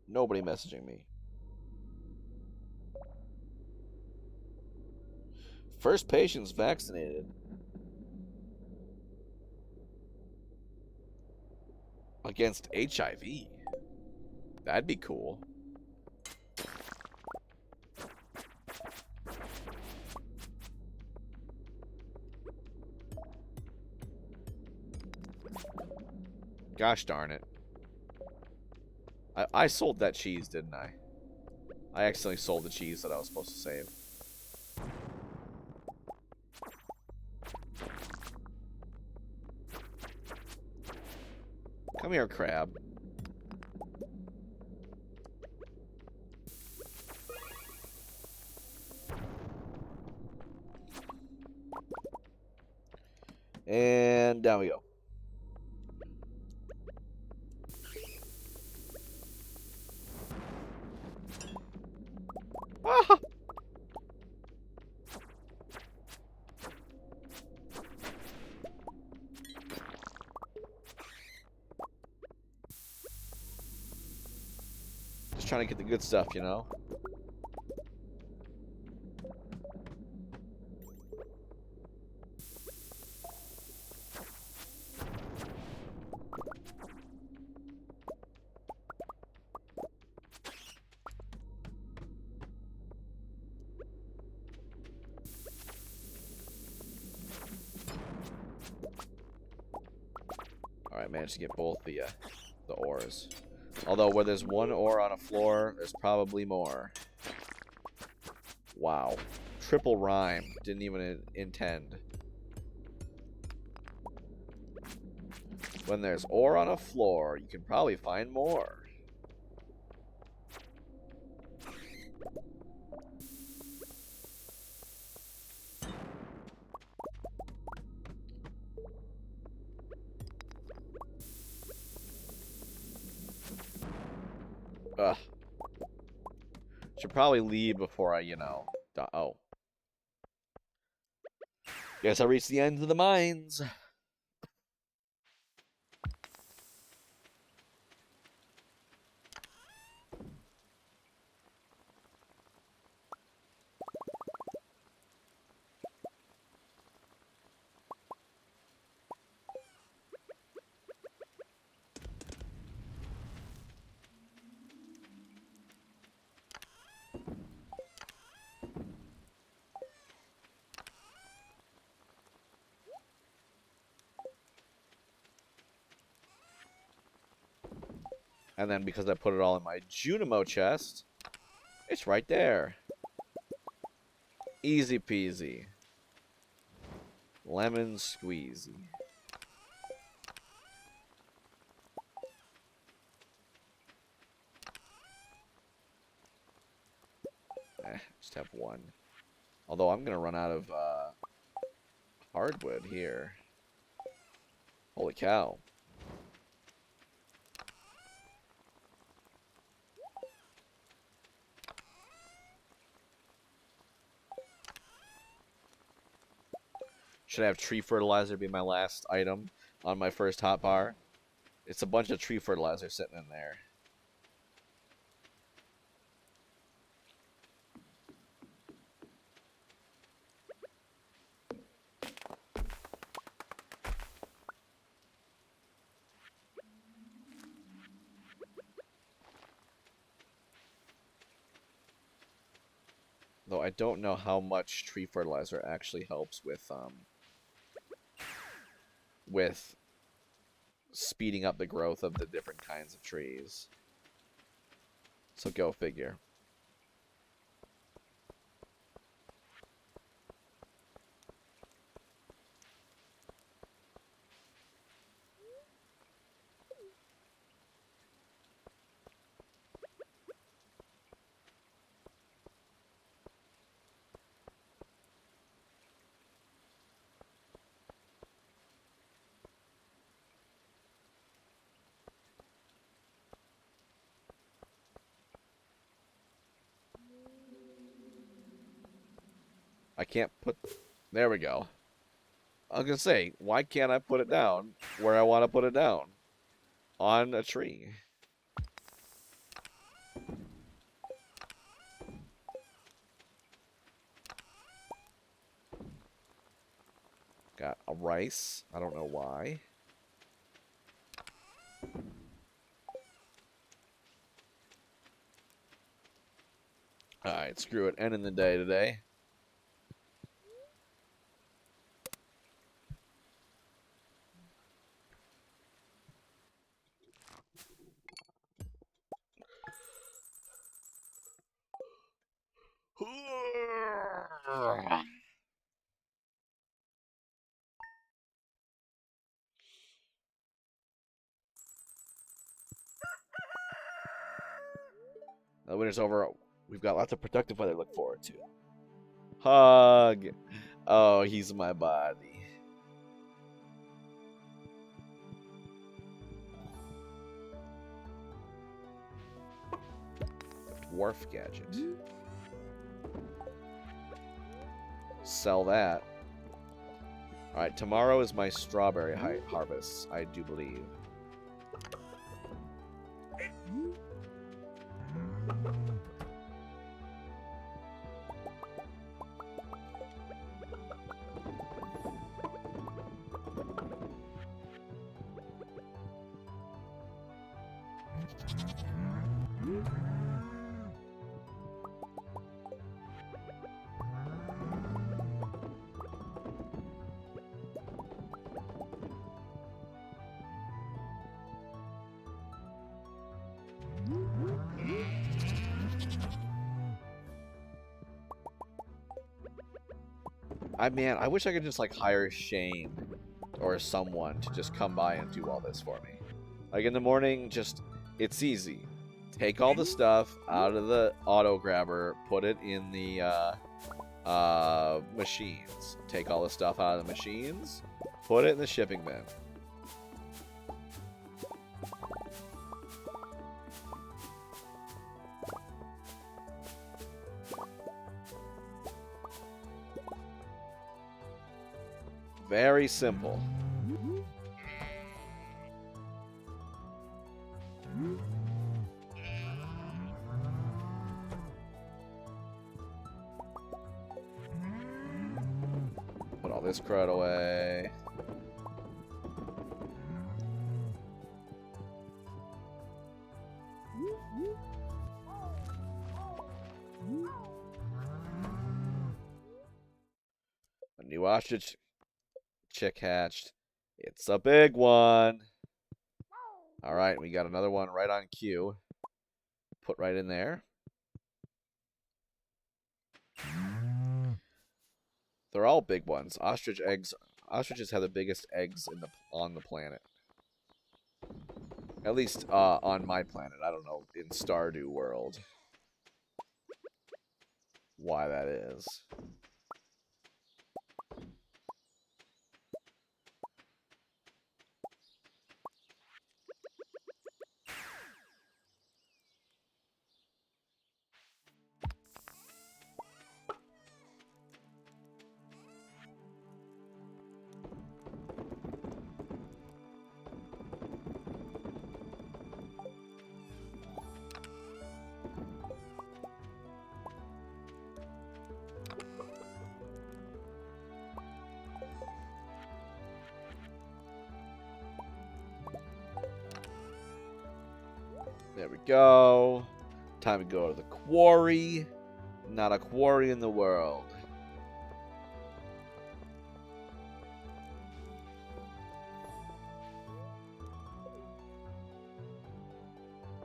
Nobody messaging me. First patient's vaccinated. Against HIV. That'd be cool. Gosh darn it. I sold that cheese, didn't I? I accidentally sold the cheese that I was supposed to save. Come here, crab. And down we go. Ah! Just trying to get the good stuff, you know? Alright, managed to get both the ores. Although, where there's 1 ore on a floor, there's probably more. Wow. Triple rhyme. Didn't even intend. When there's ore on a floor, you can probably find more. Ugh. Should probably leave before I, you know... Oh. Guess I reached the end of the mines. And then because I put it all in my Junimo chest, it's right there. Easy peasy. Lemon squeezy. Just have one. Although I'm gonna run out of hardwood here. Holy cow. Should I have tree fertilizer be my last item on my first hotbar? It's a bunch of tree fertilizer sitting in there. Though I don't know how much tree fertilizer actually helps with speeding up the growth of the different kinds of trees. So go figure. I can't put... There we go. I was going to say, why can't I put it down where I want to put it down? On a tree. Got a rice. I don't know why. Alright, screw it. Ending the day today. The winter's over. We've got lots of productive weather to look forward to. Hug. Oh, he's my body. Dwarf gadget. Sell that. Alright, tomorrow is my strawberry harvest, I do believe. I wish I could just, like, hire Shane or someone to just come by and do all this for me. Like, in the morning, it's easy. Take all the stuff out of the auto grabber, put it in the, machines. Take all the stuff out of the machines, put it in the shipping bin. Very simple. Put all this crud away. A new ostrich chick hatched. It's a big one. Alright, we got another one right on cue. Put right in there. They're all big ones. Ostrich eggs. Ostriches have the biggest eggs on the planet. At least on my planet. I don't know in Stardew world why that is. There we go. Time to go to the quarry. Not a quarry in the world.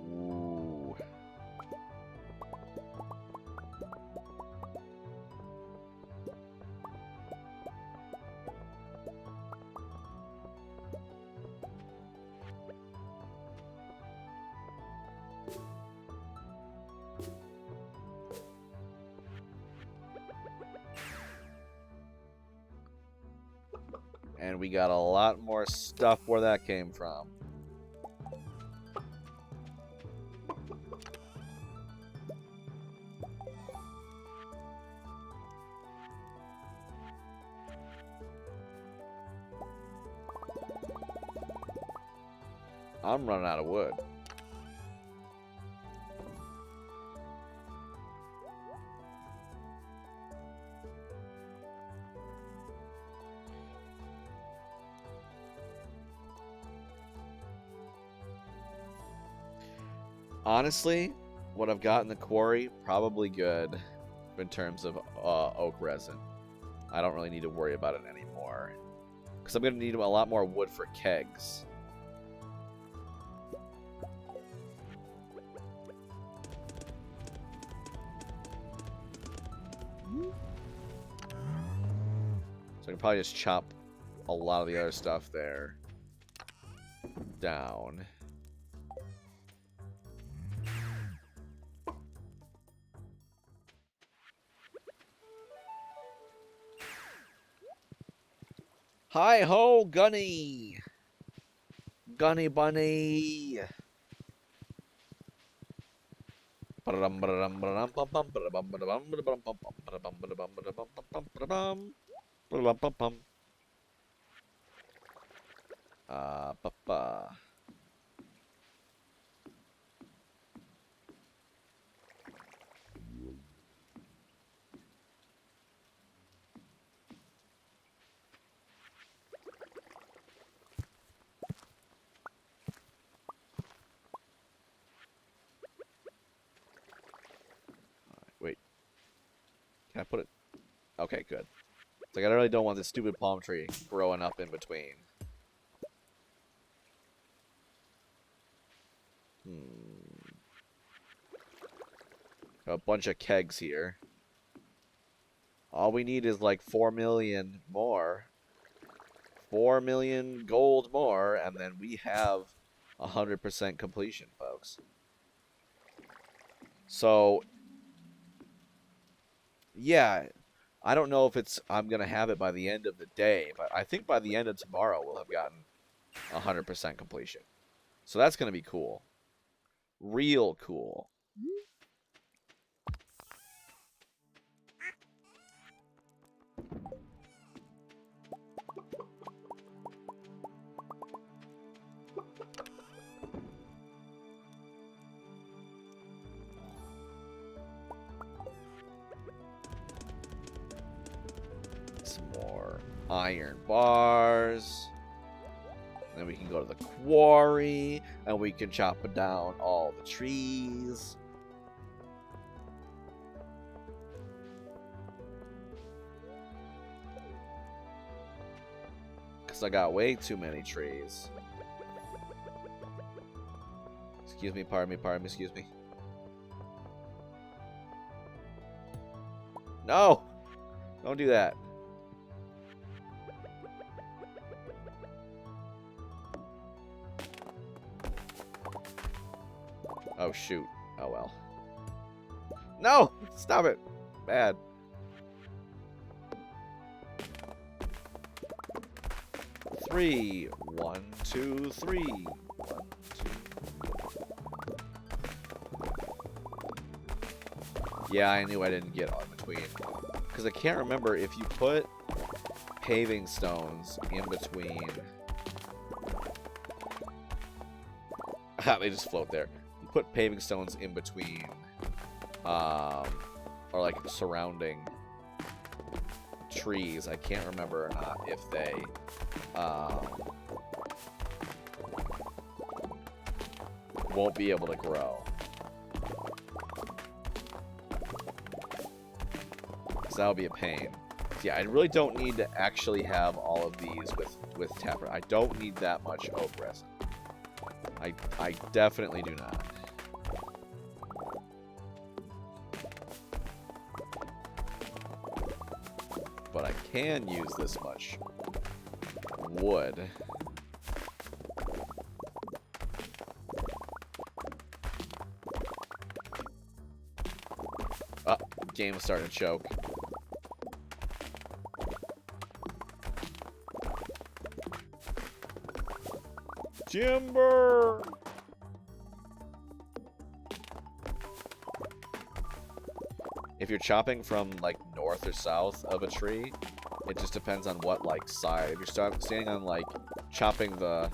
Ooh. And we got a lot more stuff where that came from. I'm running out of wood. Honestly, what I've got in the quarry, probably good in terms of oak resin. I don't really need to worry about it anymore. Because I'm going to need a lot more wood for kegs. So I can probably just chop a lot of the other stuff there down. Hi ho, Gunny! Gunny Bunny! Papa. Wait. Can I put it? Okay, good. It's like I really don't want this stupid palm tree growing up in between. A bunch of kegs here. All we need is like 4 million more. 4 million gold more, and then we have 100% completion, folks. So, yeah, I don't know if I'm going to have it by the end of the day, but I think by the end of tomorrow we'll have gotten 100% completion. So that's going to be cool. Real cool. Some more iron bars. Then we can go to the quarry, and we can chop down all the trees. Because I got way too many trees. Excuse me, pardon me, excuse me. No! Don't do that. Oh, shoot. Oh, well. No! Stop it! Bad. Three. 1, 2, 3. 1, 2. Yeah, I knew I didn't get on between. Because I can't remember if you put paving stones in between. They just float there. You put paving stones in between, or like surrounding trees. I can't remember or not if they, won't be able to grow. So that would be a pain. Yeah, I really don't need to actually have all of these with tapper. I don't need that much oak resin. I definitely do not. But I can use this much wood. Oh, game is starting to choke. Timber! If you're chopping from, like, north or south of a tree, it just depends on what, like, side. If you're standing on, like, chopping the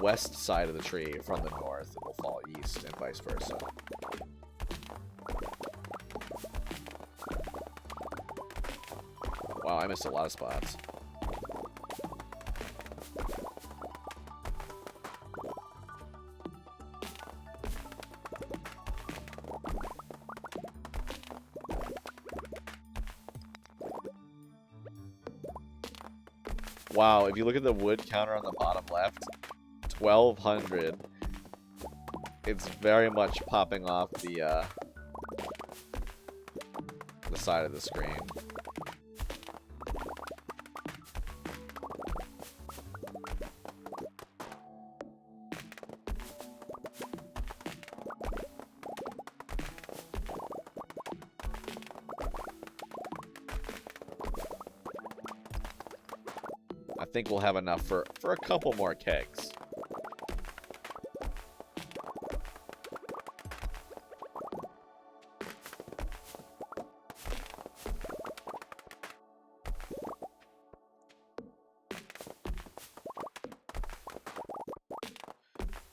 west side of the tree from the north, it will fall east, and vice versa. Wow, I missed a lot of spots. Wow, if you look at the wood counter on the bottom left, 1,200. It's very much popping off the side of the screen. I think we'll have enough for a couple more kegs.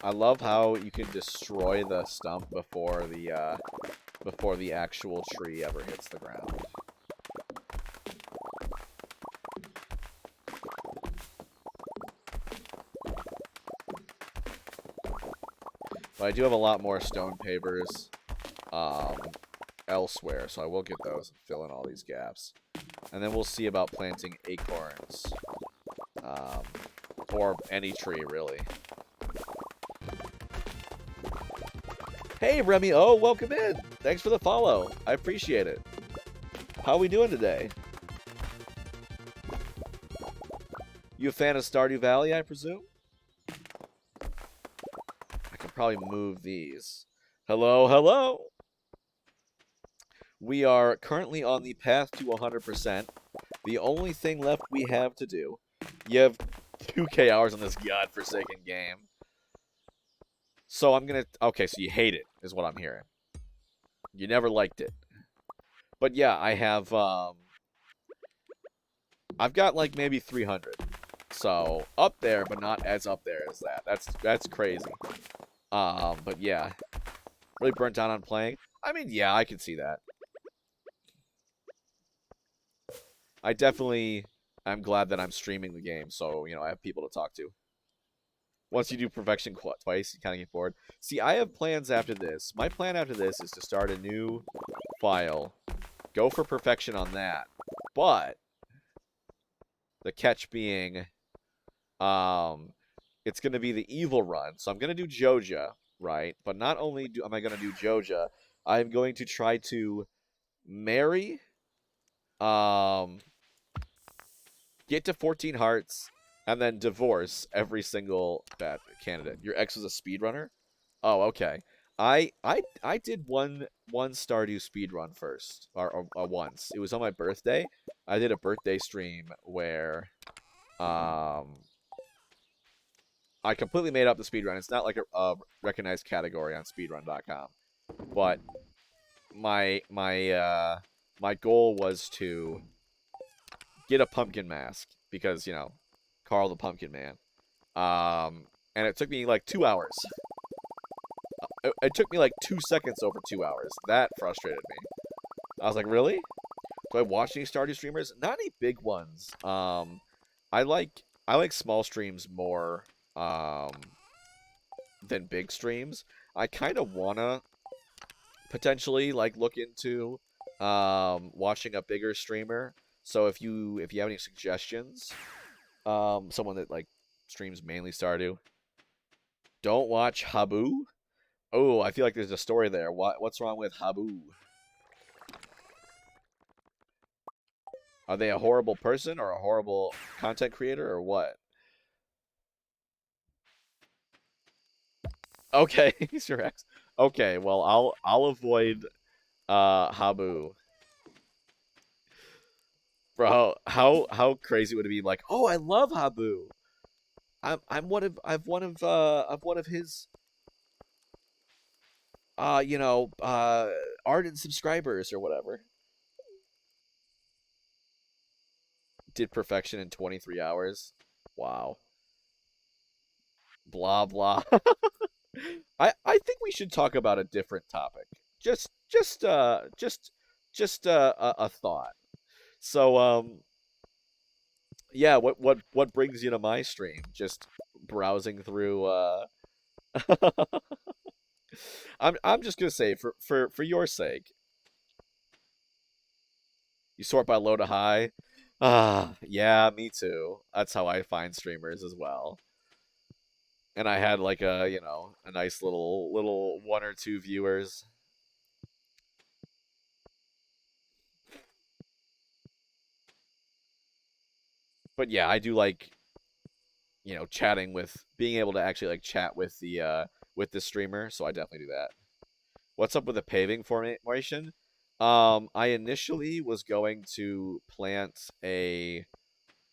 I love how you can destroy the stump before the actual tree ever hits the ground. But I do have a lot more stone pavers elsewhere, so I will get those and fill in all these gaps. And then we'll see about planting acorns. Or any tree, really. Hey, Remy O, welcome in! Thanks for the follow. I appreciate it. How are we doing today? You a fan of Stardew Valley, I presume? I could probably move these. Hello, hello! We are currently on the path to 100%. The only thing left we have to do... You have 2K hours on this godforsaken game. So I'm gonna... Okay, so you hate it, is what I'm hearing. You never liked it. But yeah, I have... I've got like maybe 300. So, up there, but not as up there as that. That's crazy. But yeah. Really burnt out on playing. I mean, yeah, I can see that. I definitely am glad that I'm streaming the game, so, you know, I have people to talk to. Once you do perfection twice, you kind of get bored. See, I have plans after this. My plan after this is to start a new file. Go for perfection on that. But the catch being, it's going to be the evil run. So I'm going to do Joja. right? But not only am I going to do Joja, I'm going to try to marry, um, get to 14 hearts, and then divorce every single bad candidate. Your ex was a speedrunner? Oh, okay. I did one Stardew speedrun first, or once. It was on my birthday. I did a birthday stream where um I completely made up the speedrun. It's not like a recognized category on speedrun.com. But my goal was to get a pumpkin mask because, Carl the Pumpkin Man. And it took me like 2 hours. It took me like 2 seconds over 2 hours. That frustrated me. I was like, really? Do I watch any Stardew streamers? Not any big ones. I like I like small streams more than big streams. I kind of wanna potentially like look into watching a bigger streamer. So if you have any suggestions, someone that like streams mainly Stardew, don't watch Habu. Oh, I feel like there's a story there. What's wrong with Habu? Are they a horrible person or a horrible content creator or what? Okay, he's your ex. Okay, well I'll avoid Habu. Bro, how crazy would it be like, "Oh, I love Habu. I'm one of his ardent subscribers or whatever." Did perfection in 23 hours. Wow. Blah blah. I think we should talk about a different topic. Just a thought. So yeah, what brings you to my stream? Just browsing through I'm just gonna say for your sake, you sort by low to high. Ah, yeah, me too. That's how I find streamers as well. And I had like a nice little one or two viewers. But yeah, I do like, chatting with being able to actually like chat with the streamer, so I definitely do that. What's up with the paving formation? I initially was going to plant a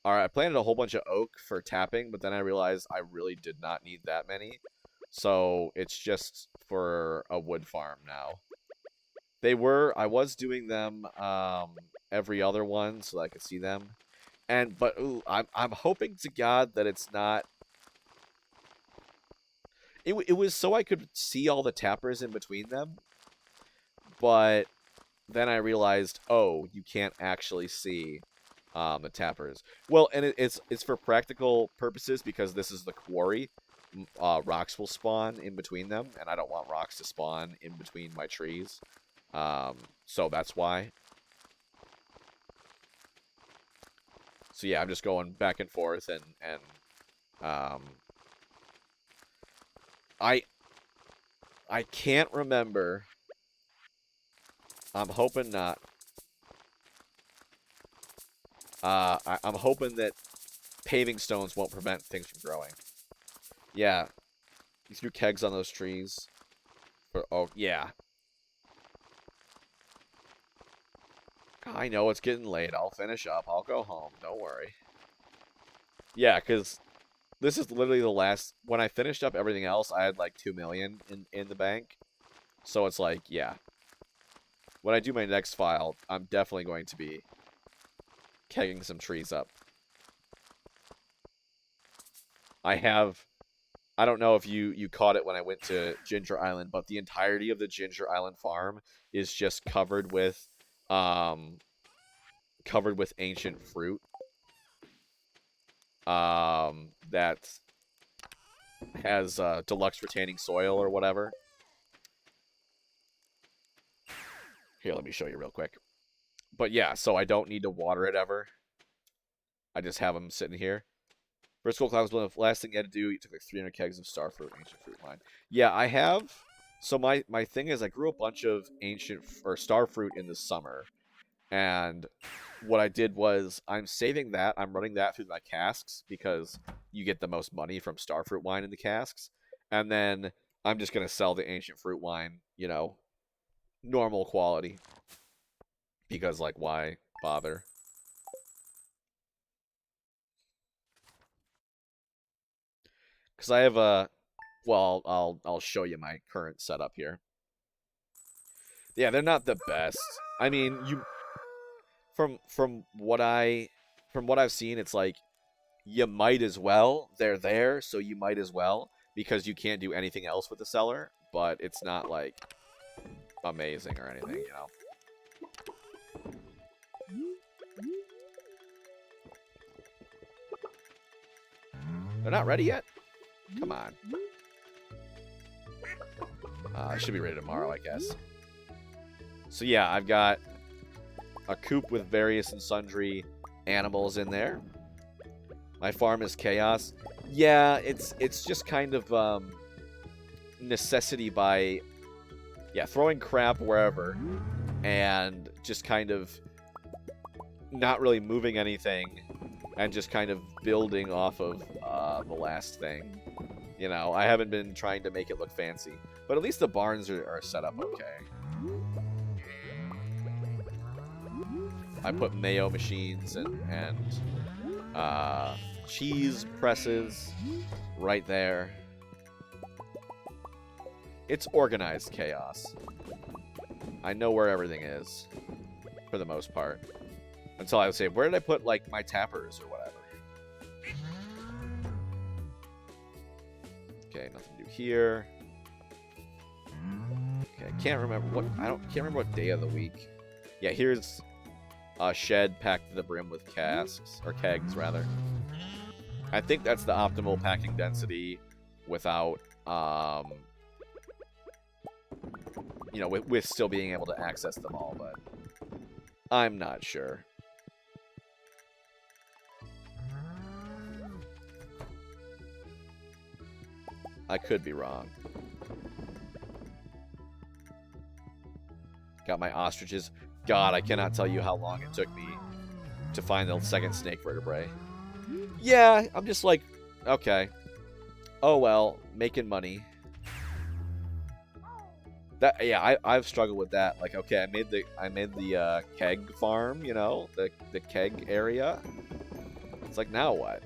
All right, I planted a whole bunch of oak for tapping, but then I realized I really did not need that many. So it's just for a wood farm now. I was doing them every other one so that I could see them. But ooh, I'm hoping to God that it's not. It was so I could see all the tappers in between them, but then I realized, oh, you can't actually see the tappers. Well, and it's for practical purposes because this is the quarry. Rocks will spawn in between them, and I don't want rocks to spawn in between my trees. So that's why. So yeah, I'm just going back and forth, and um, I I can't remember. I'm hoping not. I'm hoping that paving stones won't prevent things from growing. Yeah, you threw kegs on those trees. Oh yeah, I know it's getting late. I'll finish up. I'll go home. Don't worry. Yeah, because this is literally the last. When I finished up everything else, I had like 2 million in the bank. So it's like, yeah. When I do my next file, I'm definitely going to be kegging some trees up. I have. I don't know if you caught it when I went to Ginger Island, but the entirety of the Ginger Island farm is just um, covered with ancient fruit. That has deluxe retaining soil or whatever. Here, let me show you real quick. But yeah, so I don't need to water it ever. I just have them sitting here. First gold cloud was the last thing you had to do. You took like 300 kegs of starfruit, ancient fruit wine. Yeah, I have. So my thing is, I grew a bunch of ancient or starfruit in the summer, and what I did was I'm saving that. I'm running that through my casks because you get the most money from starfruit wine in the casks, and then I'm just gonna sell the ancient fruit wine, you know, normal quality, because like why bother? Because I have a, well, I'll show you my current setup here. Yeah, they're not the best. I mean, you from what I've seen, it's like you might as well. They're there, so you might as well, because you can't do anything else with the cellar. But it's not like amazing or anything, you know. They're not ready yet? Come on. Should be ready tomorrow, I guess. So yeah, I've got a coop with various and sundry animals in there. My farm is chaos. Yeah, it's just kind of necessity by, yeah, throwing crap wherever and just kind of not really moving anything and just kind of building off of the last thing. You know, I haven't been trying to make it look fancy, but at least the barns are set up okay. I put mayo machines and cheese presses right there. It's organized chaos. I know where everything is, for the most part. Until I would say, where did I put, like, my tappers or whatever? Okay, nothing to do here. Okay, I can't remember what day of the week. Yeah, here's a shed packed to the brim with casks, or kegs, rather. I think that's the optimal packing density without, you know, with still being able to access them all, but I'm not sure. I could be wrong. Got my ostriches. God, I cannot tell you how long it took me to find the second snake vertebrae. Yeah, I'm just like, okay. Oh well, making money. That, yeah, I've struggled with that. Like, okay, I made the keg farm, you know, the keg area. It's like, now what?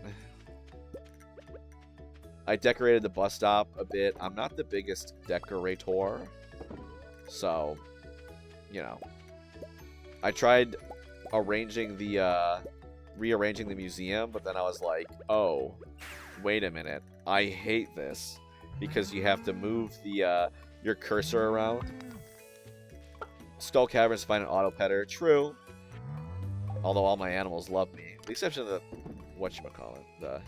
I decorated the bus stop a bit. I'm not the biggest decorator, so, you know. I tried rearranging the museum, but then I was like, oh, wait a minute. I hate this, because you have to move the your cursor around. Skull Caverns find an auto petter. True. Although all my animals love me. The exception of the, whatchamacallit, the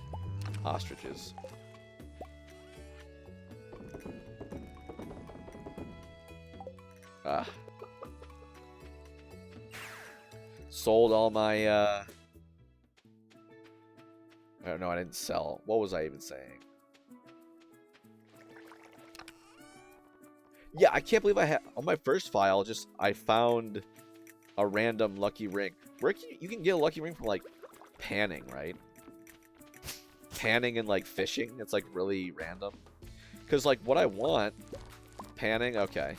ostriches. Sold all my, I don't know, I didn't sell. What was I even saying? Yeah, I can't believe I had, on my first file, I found a random lucky ring. Where you can get a lucky ring from, like, panning, right? Panning and, like, fishing. It's, like, really random. Because, like, what I want, panning, okay.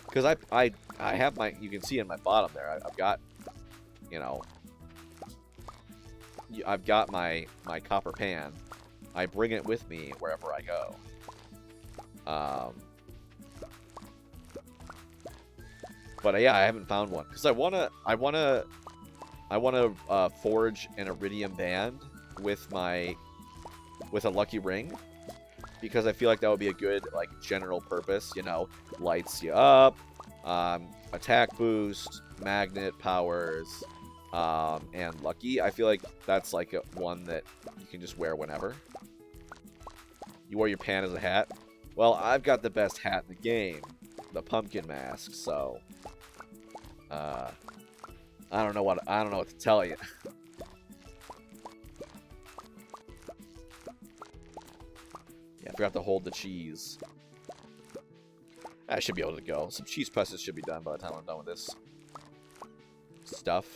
Because I have my, you can see in my bottom there, I've got, you know, I've got my copper pan. I bring it with me wherever I go. But yeah, I haven't found one because I wanna forge an iridium band with a lucky ring, because I feel like that would be a good, like, general purpose, you know, lights you up, attack boost, magnet powers, and lucky. I feel like that's like one that you can just wear whenever. You wore your pan as a hat. Well, I've got the best hat in the game, the pumpkin mask. So, I don't know what to tell you. Yeah, I forgot to hold the cheese. I should be able to go. Some cheese presses should be done by the time I'm done with this stuff.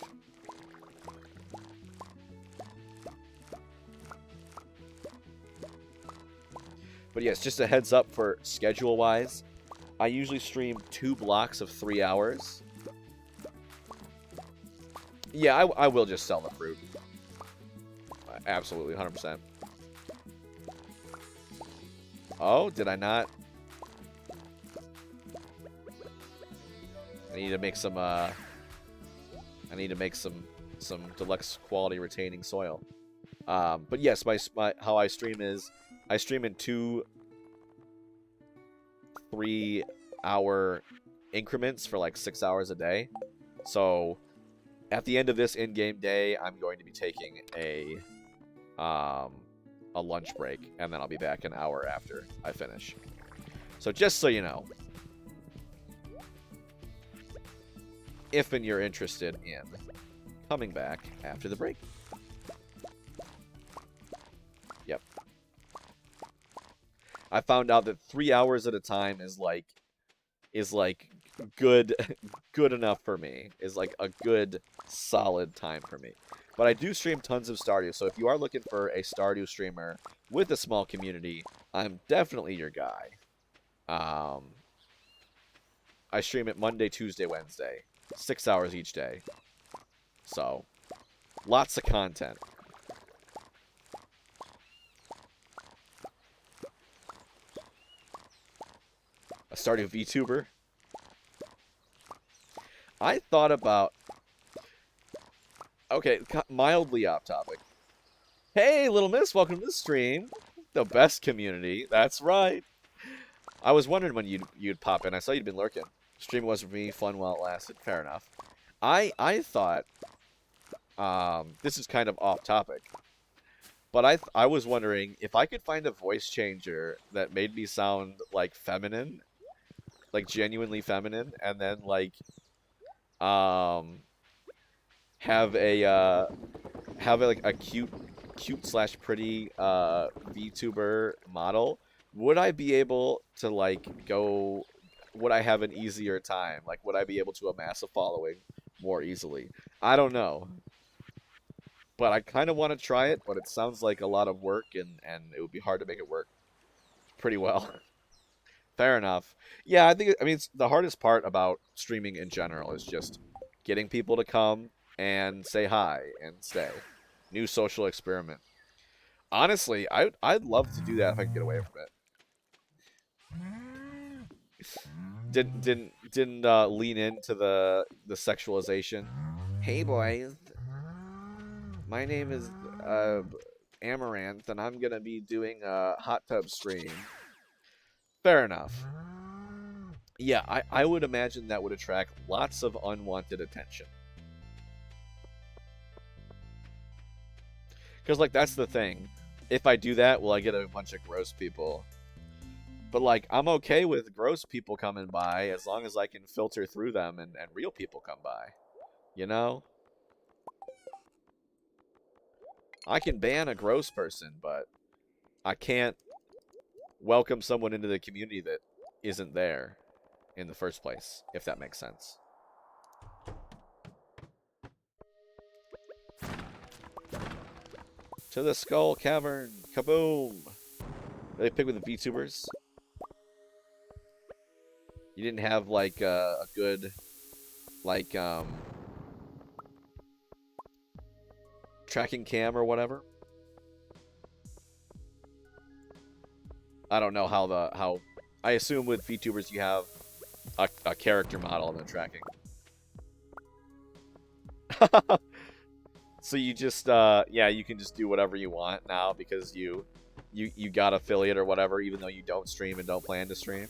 But yes, just a heads up for schedule-wise. I usually stream 2 blocks of 3 hours. Yeah, I will just sell the fruit. Absolutely, 100%. Oh, did I not? I need to make some, some deluxe quality retaining soil. But yes, my how I stream is, I stream in 2 3-hour increments for like 6 hours a day. So at the end of this in-game day, I'm going to be taking a lunch break, and then I'll be back an hour after I finish. So just so you know, if and you're interested in coming back after the break. Yep. I found out that 3 hours at a time is like good enough for me. Is like a good solid time for me. But I do stream tons of Stardew, so if you are looking for a Stardew streamer with a small community, I'm definitely your guy. I stream it Monday, Tuesday, Wednesday. 6 hours each day. So, lots of content. A Stardew VTuber. I thought about... Okay, mildly off topic. Hey, little miss, welcome to the stream. The best community. That's right. I was wondering when you'd pop in. I saw you'd been lurking. Stream was for me, fun while it lasted. Fair enough. I thought... this is kind of off topic. But I was wondering if I could find a voice changer that made me sound, like, feminine. Like, genuinely feminine. And then, like... have like a cute / pretty VTuber model, would I be able to like go? Would I have an easier time? Like, would I be able to amass a following more easily? I don't know, but I kind of want to try it. But it sounds like a lot of work, and it would be hard to make it work pretty well. Fair enough. Yeah, I mean, it's the hardest part about streaming in general is just getting people to come and say hi and stay. New social experiment. Honestly, I'd love to do that if I could get away from it. Didn't lean into the sexualization. Hey boys, my name is Amaranth, and I'm gonna be doing a hot tub stream. Fair enough. Yeah, I would imagine that would attract lots of unwanted attention. Because, like, that's the thing. If I do that, will I get a bunch of gross people? But, like, I'm okay with gross people coming by as long as I can filter through them and real people come by. You know? I can ban a gross person, but I can't welcome someone into the community that isn't there in the first place, if that makes sense. To the Skull Cavern. Kaboom! They pick with the VTubers. You didn't have, like, a good, like, tracking cam or whatever? I don't know how I assume with VTubers you have a character model in the tracking. So you just, yeah, you can just do whatever you want now because you got affiliate or whatever, even though you don't stream and don't plan to stream.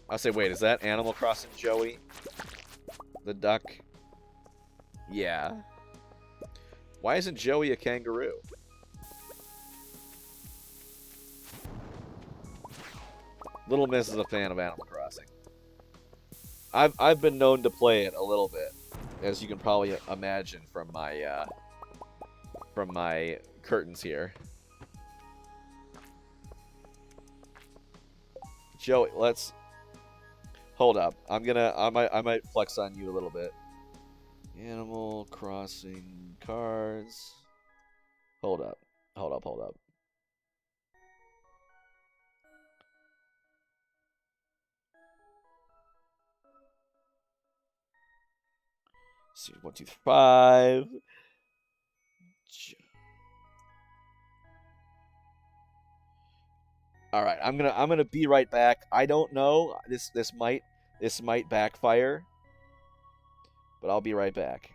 I'll say, wait, is that Animal Crossing Joey? The duck? Yeah. Why isn't Joey a kangaroo? Little Miss is a fan of Animal Crossing. I've been known to play it a little bit, as you can probably imagine from my from my curtains here. Joey, let's hold up. I might flex on you a little bit. Animal Crossing cards. Hold up. See, 1, 2, 3, 5. All right, I'm gonna be right back. I don't know. This might backfire, but I'll be right back.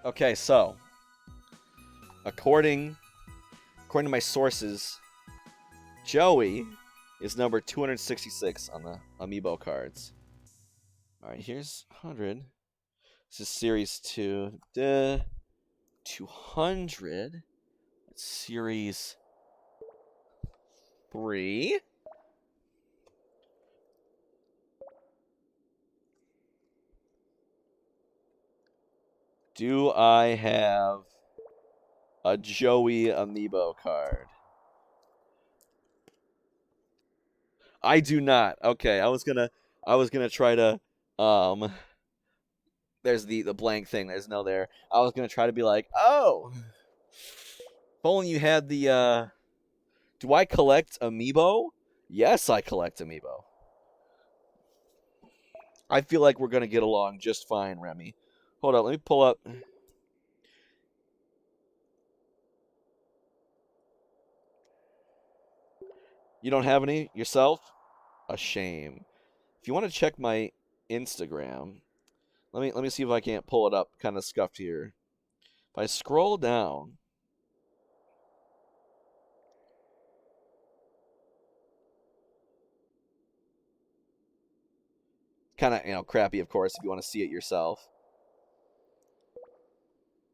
Okay, so according to my sources, Joey is number 266 on the amiibo cards. All right, here's 100. This is series 2. 200. Series 3. Do I have a Joey amiibo card? I do not. Okay, I was gonna try to there's the blank thing. There's no there. I was gonna try to be like, oh, if only you had the do I collect amiibo? Yes, I collect amiibo. I feel like we're gonna get along just fine, Remy. Hold on, let me pull up. You don't have any yourself? A shame. If you want to check my Instagram, let me see if I can't pull it up kind of scuffed here. If I scroll down, kind of, crappy, of course, if you want to see it yourself.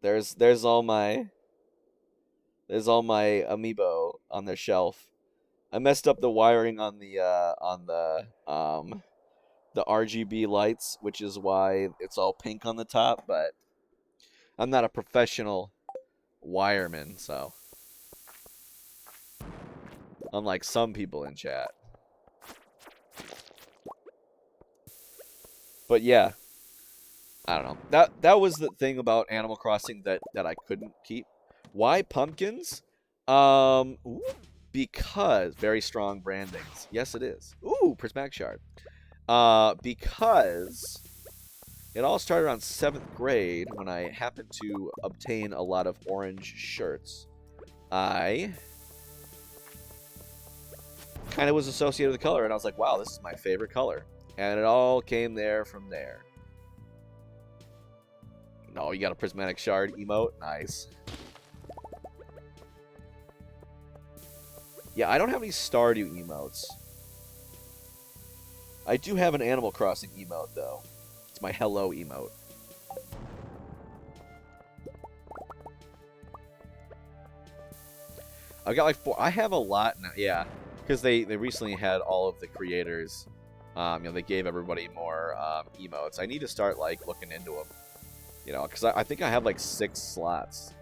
There's all my amiibo on their shelf. I messed up the wiring on the RGB lights, which is why it's all pink on the top, but I'm not a professional wireman, so unlike some people in chat. But yeah, I don't know. That was the thing about Animal Crossing that I couldn't keep. Why pumpkins? Because very strong brandings. Yes, it is. Ooh, prismatic shard. Because it all started around 7th grade when I happened to obtain a lot of orange shirts. I kind of was associated with the color, and I was like, wow, this is my favorite color. And it all came there from there. No, you got a prismatic shard emote? Nice. Yeah, I don't have any Stardew emotes. I do have an Animal Crossing emote, though. It's my hello emote. I've got like 4. I have a lot now. Yeah, because they recently had all of the creators. They gave everybody more emotes. I need to start like looking into them. Because I think I have like 6 slots.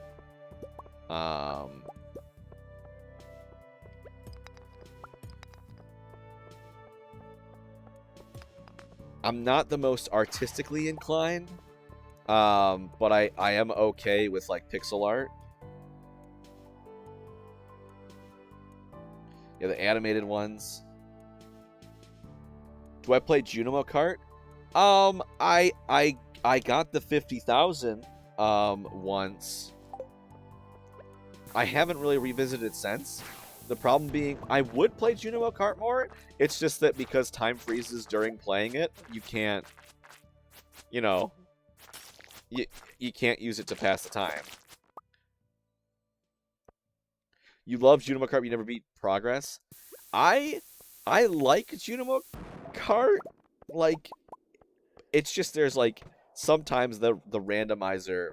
I'm not the most artistically inclined, but I am okay with like pixel art. Yeah, the animated ones. Do I play Junimo Kart? I got the 50,000 once. I haven't really revisited it since. The problem being, I would play Junimo Kart more. It's just that because time freezes during playing it, you can't, you know, you, you can't use it to pass the time. You love Junimo Kart, but you never beat Progress. I like Junimo Kart. Like, it's just there's like sometimes the randomizer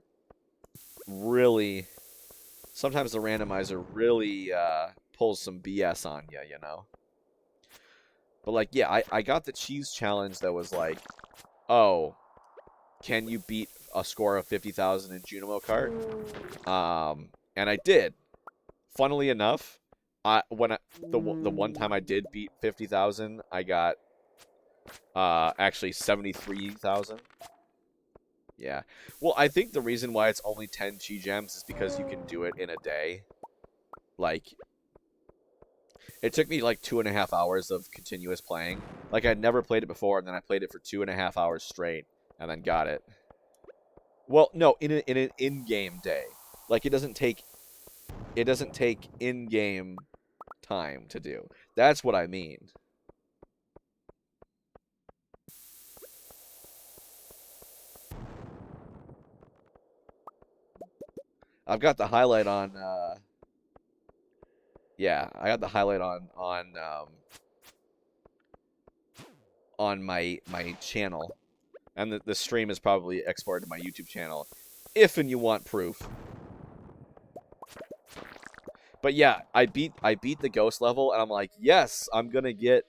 really pulls some BS on you, you know. But like, yeah, I got the cheese challenge that was like, oh, can you beat a score of 50,000 in Junimo Kart? And I did. Funnily enough, the one time I did beat 50,000, I got actually 73,000. Yeah. Well, I think the reason why it's only 10 chi gems is because you can do it in a day. Like, it took me like 2.5 hours of continuous playing. Like, I'd never played it before, and then I played it for 2.5 hours straight, and then got it. Well, no, in an in-game day. Like, it doesn't take in-game time to do. That's what I mean. I've got the highlight on. Yeah, I got the highlight on my channel, and the stream is probably exported to my YouTube channel, if and you want proof. But yeah, I beat the ghost level, and I'm like, yes, I'm gonna get,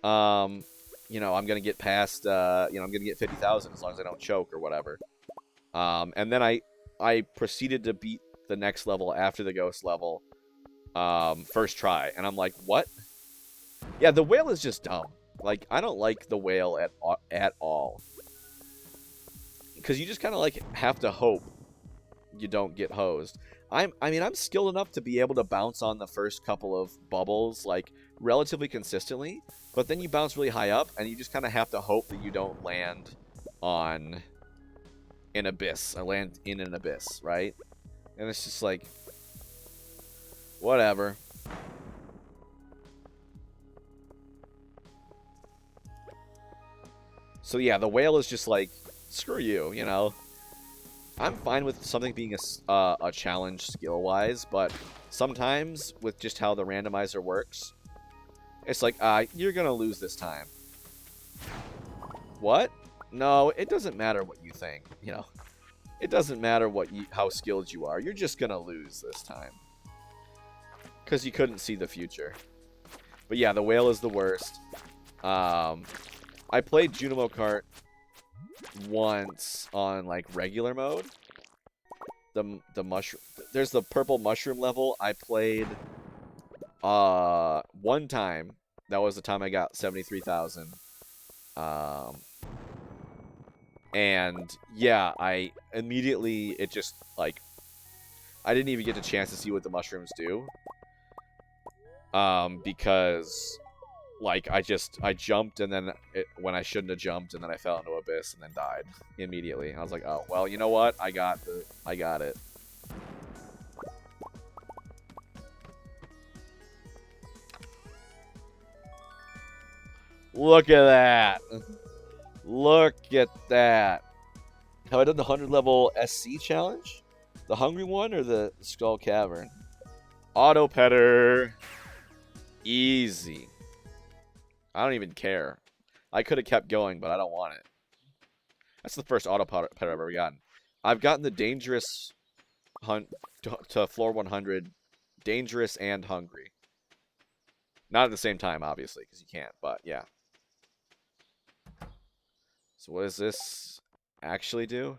I'm gonna get past, I'm gonna get 50,000 as long as I don't choke or whatever. And then I proceeded to beat the next level after the ghost level, first try, and I'm like, what? Yeah, the whale is just dumb. Like, I don't like the whale at all, because you just kind of like have to hope you don't get hosed. I mean, I'm skilled enough to be able to bounce on the first couple of bubbles, like, relatively consistently, but then you bounce really high up, and you just kind of have to hope that you don't land on an abyss, or land in an abyss, right? And it's just like, whatever. So yeah, the whale is just like, screw you, you know? I'm fine with something being a challenge skill-wise, but sometimes with just how the randomizer works, it's like, you're gonna lose this time. What? No, it doesn't matter what you think, you know. It doesn't matter how skilled you are. You're just gonna lose this time. Because you couldn't see the future. But yeah, the whale is the worst. I played Junimo Kart once on like regular mode. The mushroom, there's the purple mushroom level. I played one time. That was the time I got 73,000. And yeah, I immediately, it just like, I didn't even get a chance to see what the mushrooms do. Because like, I jumped, and then when I shouldn't have jumped, and then I fell into abyss and then died immediately. I was like, oh, well, you know what? I got it. Look at that. Look at that. Have I done the 100 level SC challenge? The hungry one or the Skull Cavern? Auto petter. Easy. I don't even care. I could have kept going, but I don't want it. That's the first auto petter I've ever gotten. I've gotten the dangerous hunt to floor 100, dangerous and hungry. Not at the same time, obviously, because you can't, but yeah. So what does this actually do?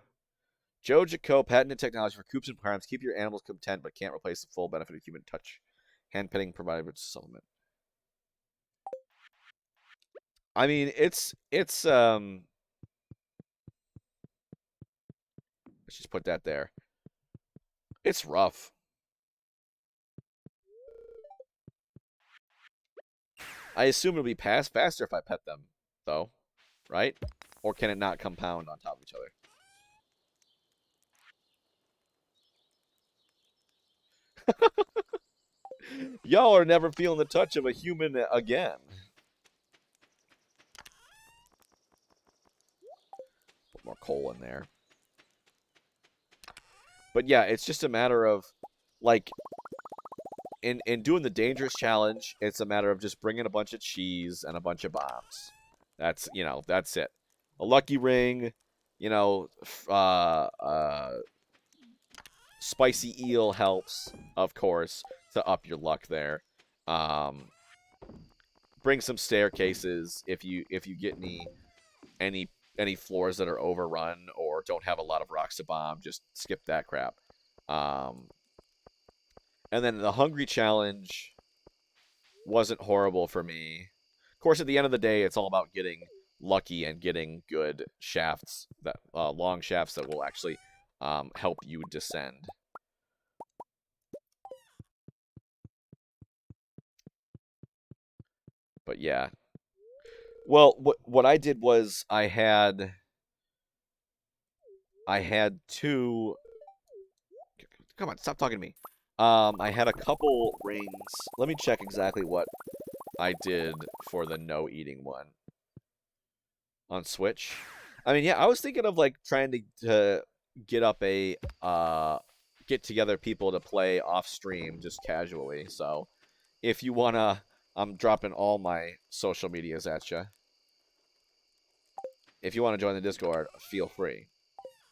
Jojico, patented technology for coops and farms. Keep your animals content, but can't replace the full benefit of human touch. Hand petting provided with supplement. I mean, it's let's just put that there. It's rough. I assume it'll be faster if I pet them, though, right? Or can it not compound on top of each other? Y'all are never feeling the touch of a human again. Put more coal in there. But yeah, it's just a matter of, like, in doing the dangerous challenge, it's a matter of just bringing a bunch of cheese and a bunch of bombs. That's it. A lucky ring, you know, spicy eel helps, of course, to up your luck there. Um, bring some staircases if you get any any floors that are overrun or don't have a lot of rocks to bomb. Just skip that crap. Um, and then the hungry challenge wasn't horrible for me. Of course, at the end of the day, it's all about getting lucky and getting good shafts, that long shafts that will actually help you descend. But yeah, well, what I did was I had two. Come on, stop talking to me. I had a couple rings. Let me check exactly what I did for the no eating one on Switch. I mean, yeah, I was thinking of like trying to get up a get together people to play off stream just casually. So if you wanna, I'm dropping all my social medias at you. If you want to join the Discord, feel free.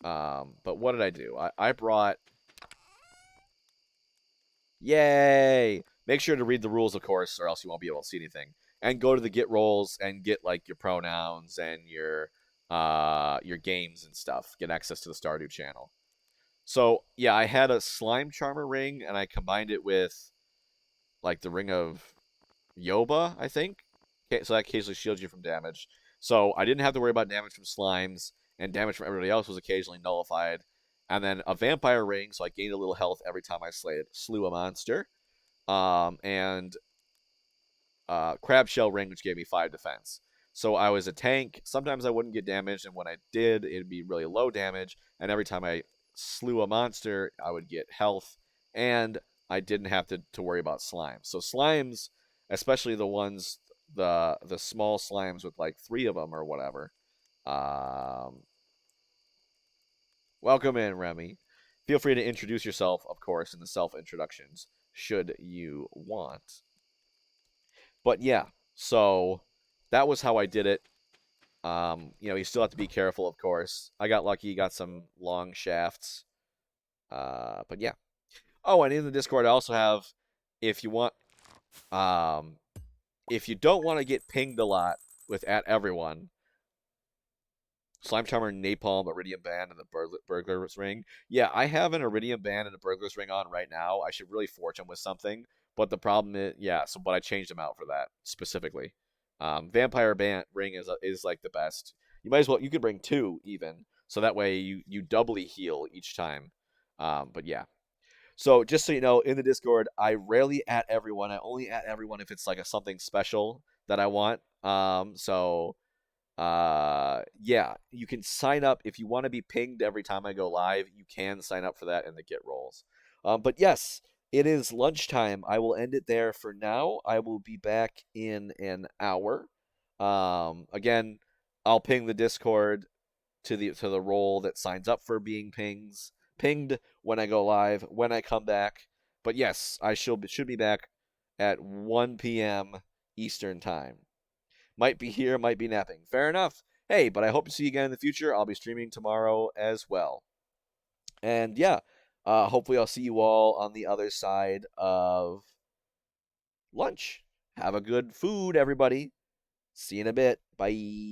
But what did I do? I brought. Yay! Make sure to read the rules, of course, or else you won't be able to see anything. And go to the get roles and get like your pronouns and your games and stuff. Get access to the Stardew channel. So yeah, I had a slime charmer ring and I combined it with like the ring of Yoba, I think. Okay, so that occasionally shields you from damage. So I didn't have to worry about damage from slimes, and damage from everybody else was occasionally nullified. And then a vampire ring, so I gained a little health every time I slew a monster. And crab shell ring, which gave me 5 defense. So I was a tank. Sometimes I wouldn't get damaged, and when I did, it'd be really low damage. And every time I slew a monster, I would get health, and I didn't have to worry about slimes. So slimes, especially the ones the small slimes with like 3 of them or whatever. Um, welcome in, Remy. Feel free to introduce yourself, of course, in the self introductions, should you want. But yeah, so that was how I did it. You still have to be careful, of course. I got lucky, got some long shafts. But yeah. Oh, and in the Discord, I also have, if you want, um, if you don't want to get pinged a lot with at everyone, Slime Charmer, Napalm, Iridium Band, and the Burglar's Ring. Yeah, I have an Iridium Band and a Burglar's Ring on right now. I should really forge them with something. But the problem is, yeah, but I changed them out for that specifically. Vampire Band Ring is like the best. You could bring 2 even, so that way you doubly heal each time. But yeah. So just so you know, in the Discord, I rarely at everyone. I only at everyone if it's like something special that I want. Yeah, you can sign up if you want to be pinged every time I go live. You can sign up for that in the get rolls. But yes, it is lunchtime. I will end it there for now. I will be back in an hour. Again, I'll ping the Discord to the role that signs up for being pinged when I go live, when I come back. But yes, I should be back at 1 p.m. Eastern time. Might be here, might be napping. Fair enough. Hey, but I hope to see you again in the future. I'll be streaming tomorrow as well. And yeah, hopefully I'll see you all on the other side of lunch. Have a good food, everybody. See you in a bit. Bye.